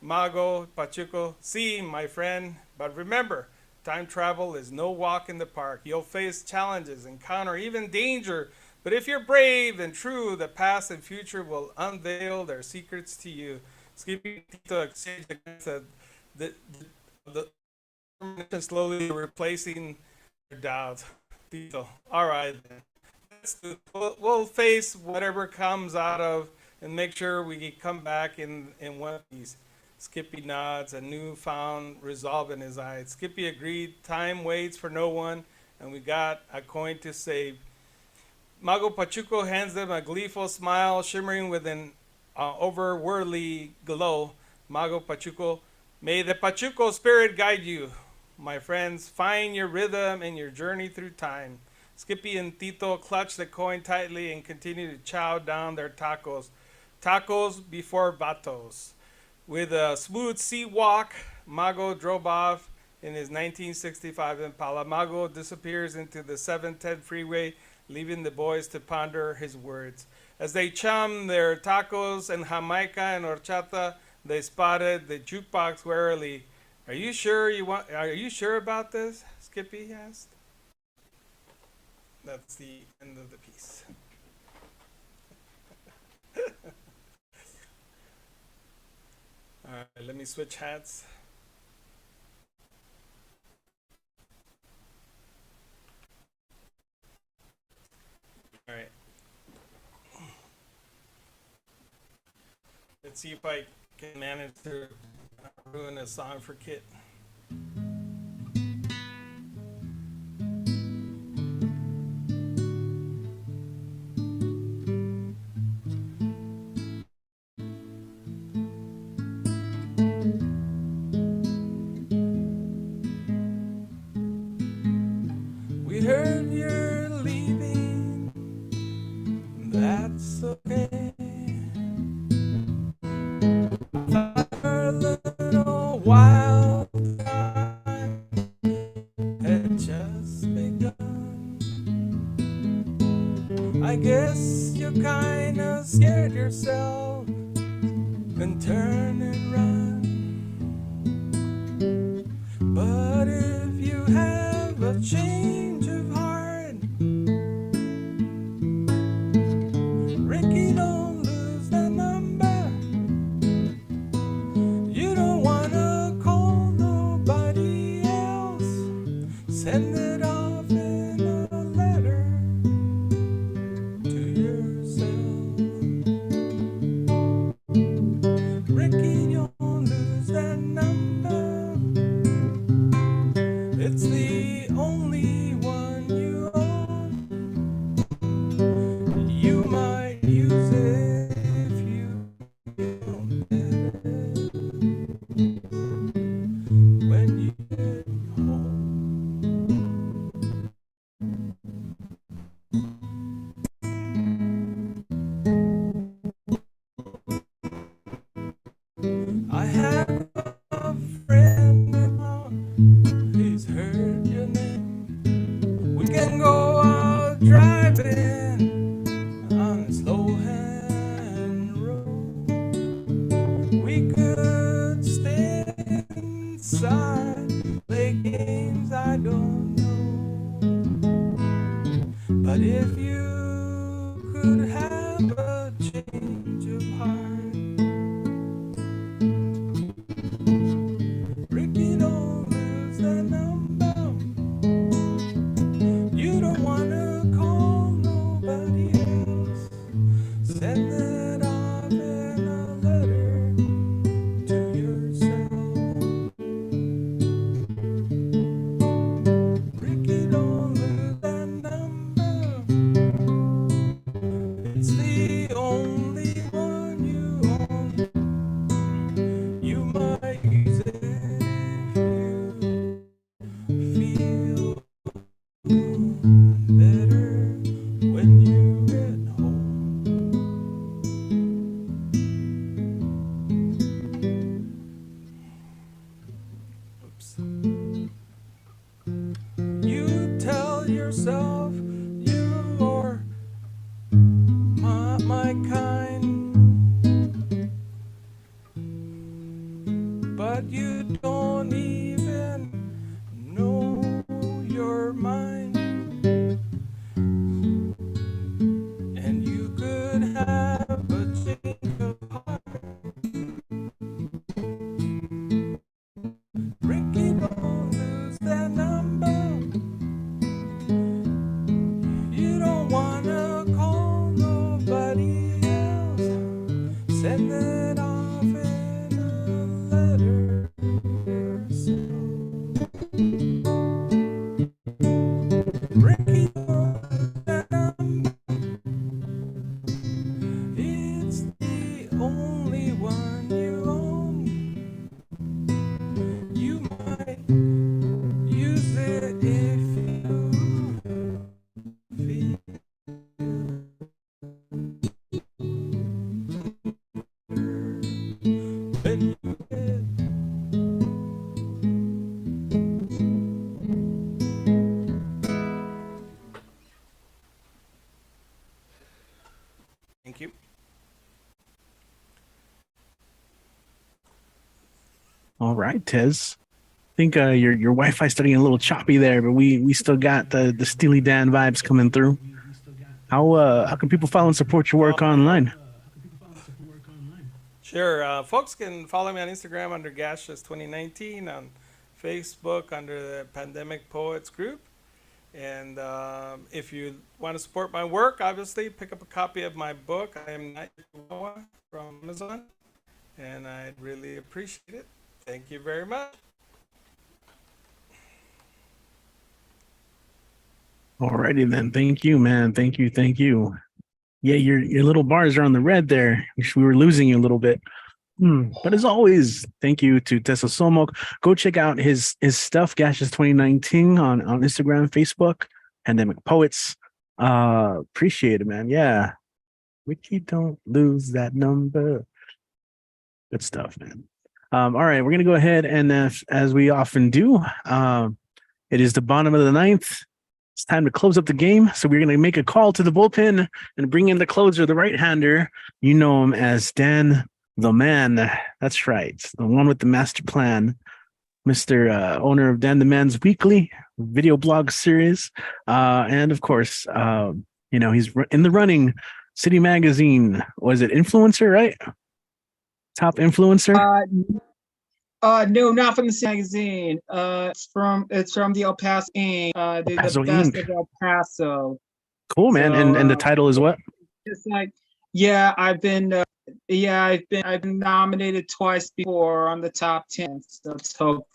Mago Pachuco, see, my friend. But remember, time travel is no walk in the park. You'll face challenges, encounter even danger. But if you're brave and true, the past and future will unveil their secrets to you. Skippy Tito exchange against the slowly replacing their doubts. Tito, all right, then. We'll face whatever comes out of and make sure we come back in one of these. Skippy nods, a newfound resolve in his eyes. Skippy agreed. Time waits for no one, and we got a coin to save. Mago Pachuco hands them a gleeful smile, shimmering with an overworldly glow. Mago Pachuco, may the Pachuco spirit guide you. My friends, find your rhythm in your journey through time. Skippy and Tito clutch the coin tightly and continue to chow down their tacos. Tacos before vatos. With a smooth sea walk, Mago drove off in his 1965 Impala. Mago disappears into the 710 freeway, leaving the boys to ponder his words. As they chum their tacos and Jamaica and horchata, they spotted the jukebox warily. Are you sure about this? Skippy asked. That's the end of the piece. All right, let me switch hats. All right. Let's see if I can manage to ruin a song for Kit. We heard you're leaving. That's okay. A little wild time had just begun. I guess you kinda scared yourself and turn and run. But if you have a change of heart, Ricky, don't lose the number. You don't wanna call nobody else. Send it off in a letter to yourself. Ricky, don't lose that number. It's the only driving on a slow hand road. We could stay inside, play games I don't know. But if you could have a change of heart, Ricky, don't lose the number. You don't wanna call nobody else. Send it off in a letter to yourself. Ricky, don't lose that number. It's the only one you own. You might use it if you feel better when you get home. Oops. You tell yourself you're my kind, but you don't even know you're mine. And you could have a change of heart. Ricky, don't lose that number. You don't wanna call nobody else. Send it off in a letter yourself. Ricky, don't lose that number. It's the only one you own. You might use it if you feel when you get. Thank you. All right, Tez. I think your Wi-Fi starting a little choppy there, but we still got the Steely Dan vibes coming through. How can people follow and support your work online? Sure. Folks can follow me on Instagram under Gaseous 2019, on Facebook under the Pandemic Poets Group. And if you want to support my work, obviously pick up a copy of my book. I am Night Chihuahua from Amazon, and I'd really appreciate it. Thank you very much. Alrighty then. Thank you, man. Thank you. Thank you. Yeah, your little bars are on the red there. We were losing you a little bit. But as always, thank you to Tessa Somok. Go check out his stuff, Gaseous 2019 on Instagram, Facebook, Pandemic Poets. Appreciate it, man. Yeah. Richie, don't lose that number. Good stuff, man. All right, we're gonna go ahead and as we often do, it is the bottom of the ninth. It's time to close up the game. So we're gonna make a call to the bullpen and bring in the closer, the right-hander. You know him as Dan the Man. That's right, the one with the master plan, Mr. Owner of Dan the Man's Weekly video blog series, and of course, he's in the running. City Magazine, was it influencer, right? Top influencer? No, not from the magazine. It's from the El Paso Inc. The Paso best Inc. of El Paso. Cool, man. So, And the title is what? It's like, yeah, I've been nominated twice before on the top 10. So let's hope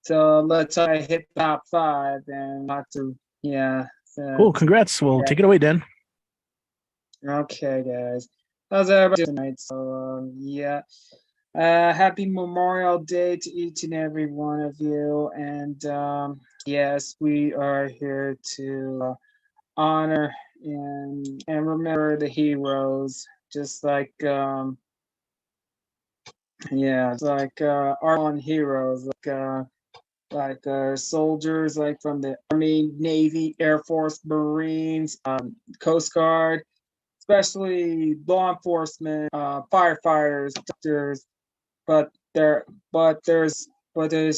let's hit top 5 and not to, yeah. Cool, congrats. Well, yeah. take it away, Dan. Okay, guys. How's everybody tonight? So, yeah. Happy Memorial Day to each and every one of you. And yes, we are here to honor and remember the heroes, just like our own heroes, like like soldiers like from the Army, Navy, Air Force, Marines, Coast Guard, especially law enforcement, firefighters, doctors, but there's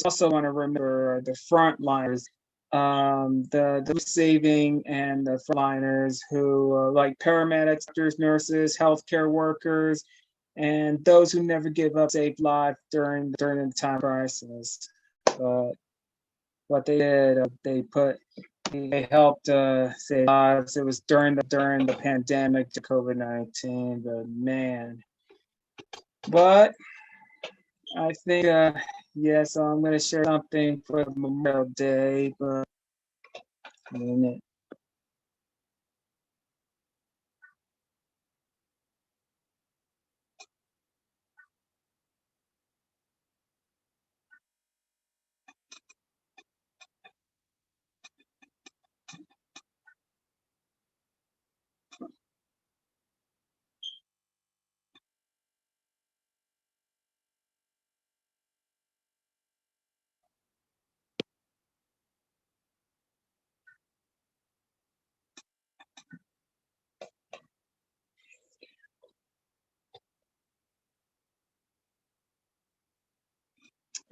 also want to remember the frontliners, the saving and the frontliners who are like paramedics, doctors, nurses, healthcare workers, and those who never give up, save lives during the time of crisis. But what they did, they helped save lives. It was during the pandemic, the COVID-19. But man, but I think yeah. So I'm gonna share something for Memorial Day, but a minute.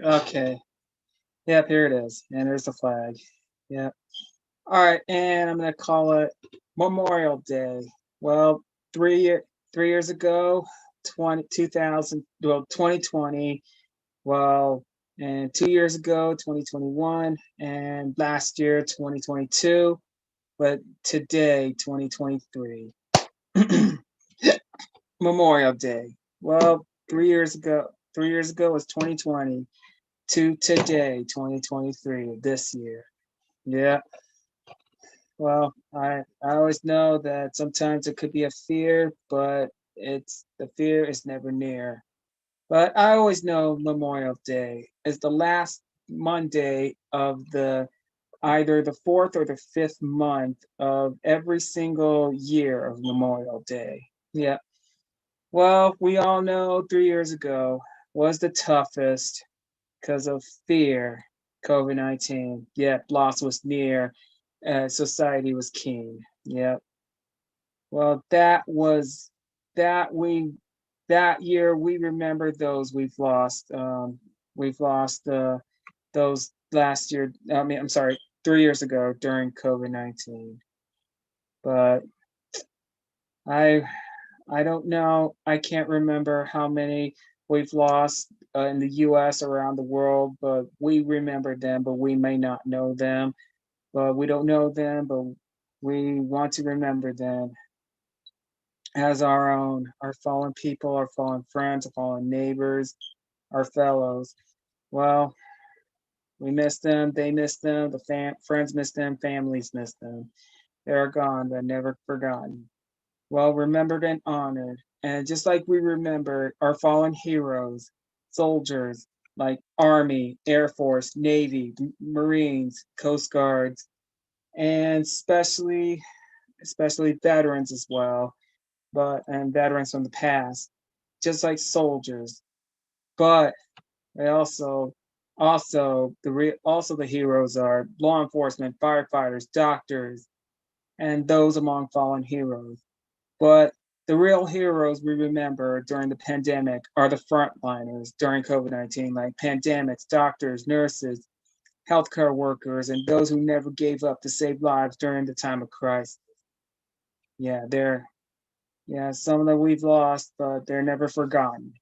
Okay. Yep, here it is. And there's the flag. Yep. All right, and I'm gonna call it Memorial Day. Well, 3 years ago, 2020. Well, and 2 years ago, 2021, and last year, 2022, but today, 2023. Memorial Day. Well, 3 years ago was 2020 to today, 2023, this year. Yeah. Well, I always know that sometimes it could be a fear, but the fear is never near. But I always know Memorial Day is the last Monday of either the fourth or the fifth month of every single year of Memorial Day. Yeah. Well, we all know 3 years ago was the toughest because of fear, COVID-19. Yep, loss was near. Society was king. Yep. Well, that year we remember those we've lost. We've lost those last year. I'm sorry, 3 years ago during COVID-19. But I I don't know. I can't remember how many we've lost in the U.S. around the world, but we remember them, but we may not know them. But we don't know them, but we want to remember them as our own, our fallen people, our fallen friends, our fallen neighbors, our fellows. Well, we miss them, they miss them, friends miss them, families miss them. They're gone, but never forgotten. Well remembered and honored. And just like we remember our fallen heroes, soldiers like Army, Air Force, Navy, Marines, Coast Guards, and especially veterans as well, and veterans from the past, just like soldiers. But they also the heroes are law enforcement, firefighters, doctors, and those among fallen heroes. But the real heroes we remember during the pandemic are the frontliners during COVID-19, like pandemics, doctors, nurses, healthcare workers, and those who never gave up to save lives during the time of crisis. Yeah, some of them we've lost, but they're never forgotten.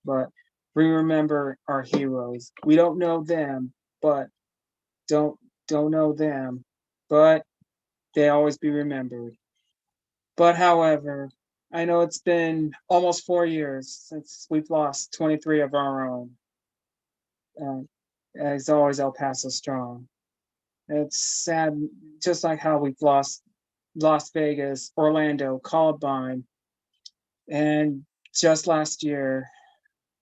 But we remember our heroes. We don't know them, but don't know them, but they always be remembered. But however, I know it's been almost 4 years since we've lost 23 of our own. As always, El Paso strong. It's sad, just like how we've lost Las Vegas, Orlando, Columbine, and just last year,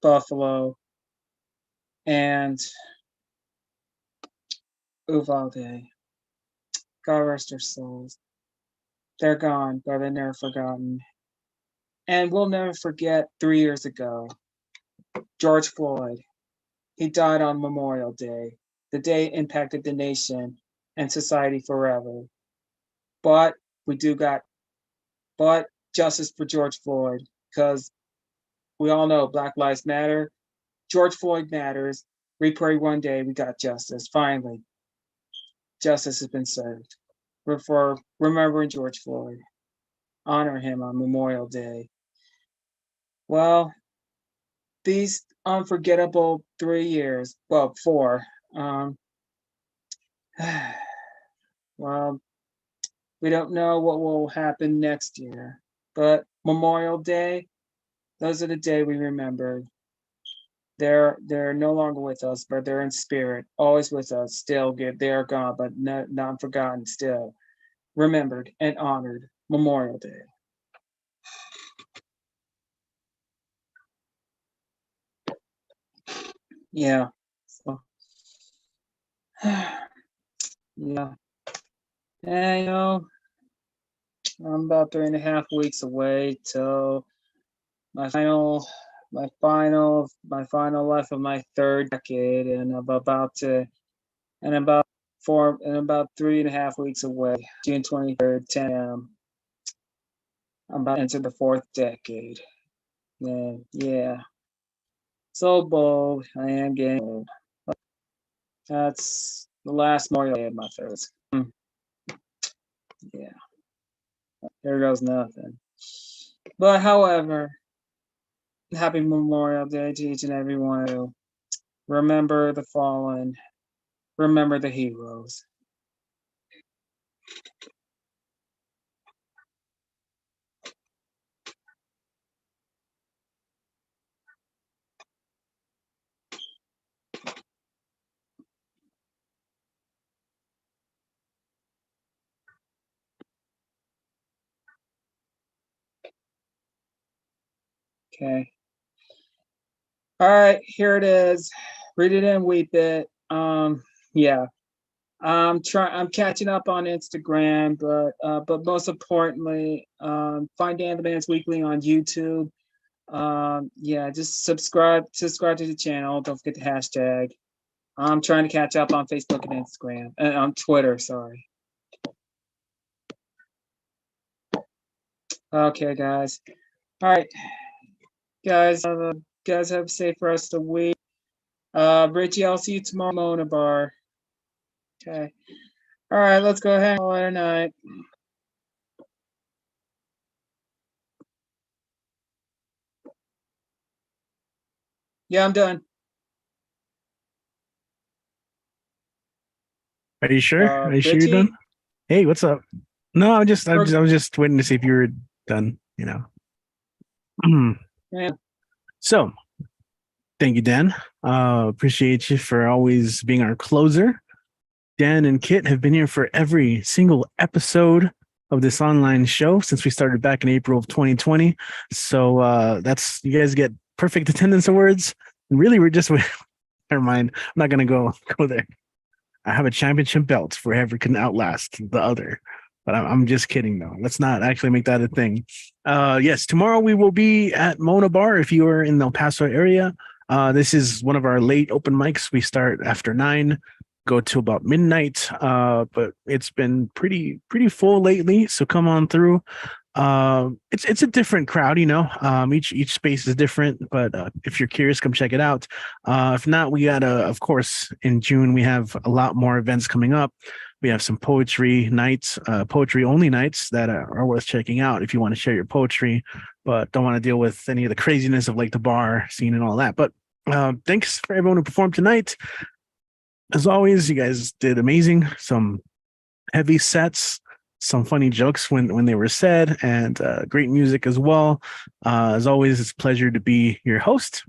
Buffalo, and Uvalde. God rest their souls. They're gone, but they're never forgotten. And we'll never forget 3 years ago, George Floyd. He died on Memorial Day. The day impacted the nation and society forever. But but justice for George Floyd, because we all know Black Lives Matter. George Floyd matters. We pray one day we got justice. Finally, justice has been served. We're for remembering George Floyd, honor him on Memorial Day. Well, these unforgettable 3 years, well, 4, well, we don't know what will happen next year, but Memorial Day, those are the day we remembered. They're no longer with us, but they're in spirit, always with us, still good. They are gone, but not forgotten, still remembered and honored. Memorial Day. Yeah. So, yeah. And I'm about 3.5 weeks away till my final life of my third decade, and I'm about 3.5 weeks away, June 23rd, 10 a.m. I'm about to enter the 4th decade. And yeah. So bold. I am getting old. That's the last Memorial Day of my thirds. Yeah. There goes nothing. But however, happy Memorial Day to each and every one of you. Remember the fallen. Remember the heroes. Okay. All right, here it is. Read it and weep it. Yeah. I'm catching up on Instagram, but most importantly, find Dan the Man's Weekly on YouTube. Yeah, just subscribe to the channel. Don't forget the hashtag. I'm trying to catch up on Facebook and Instagram, and on Twitter, sorry. Okay, guys. All right, guys have a safe rest of the week. Richie, I'll see you tomorrow, Mona Bar. Okay. All right, let's go ahead and call it a night. Yeah, I'm done. Are you sure? Are you sure you're Richie? done? Hey, what's up? No, I was just waiting to see if you were done, Yeah. So, thank you, Dan. Appreciate you for always being our closer. Dan and Kit have been here for every single episode of this online show since we started back in April of 2020. So that's, you guys get perfect attendance awards. And really, we're just never mind. I'm not gonna go there. I have a championship belt for whoever can outlast the other. But I'm just kidding, though. Let's not actually make that a thing. Yes, tomorrow we will be at Mona Bar if you are in the El Paso area. This is one of our late open mics. We start after 9, go to about midnight. But it's been pretty full lately, so come on through. It's a different crowd, each space is different, but if you're curious, come check it out. If not, we got of course in June we have a lot more events coming up. We have some poetry nights, poetry only nights that are worth checking out if you want to share your poetry, but don't want to deal with any of the craziness of like the bar scene and all that. But thanks for everyone who performed tonight. As always, you guys did amazing. Some heavy sets, some funny jokes when they were said, and great music as well. As always, it's a pleasure to be your host.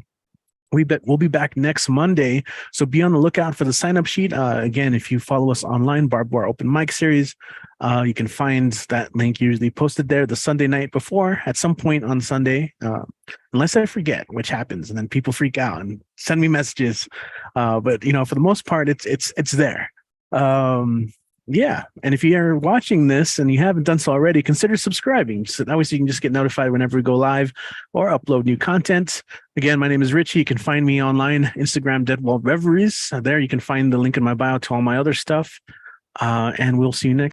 We'll be back next Monday, so be on the lookout for the sign-up sheet. Again, if you follow us online, Barbed Open Mic Series, you can find that link usually posted there the Sunday night before, at some point on Sunday, unless I forget, which happens, and then people freak out and send me messages. But for the most part, it's there. Yeah. And if you are watching this and you haven't done so already, consider subscribing. So that way you can just get notified whenever we go live or upload new content. Again, my name is Richie. You can find me online, Instagram, Deadwall Reveries. There you can find the link in my bio to all my other stuff. And we'll see you next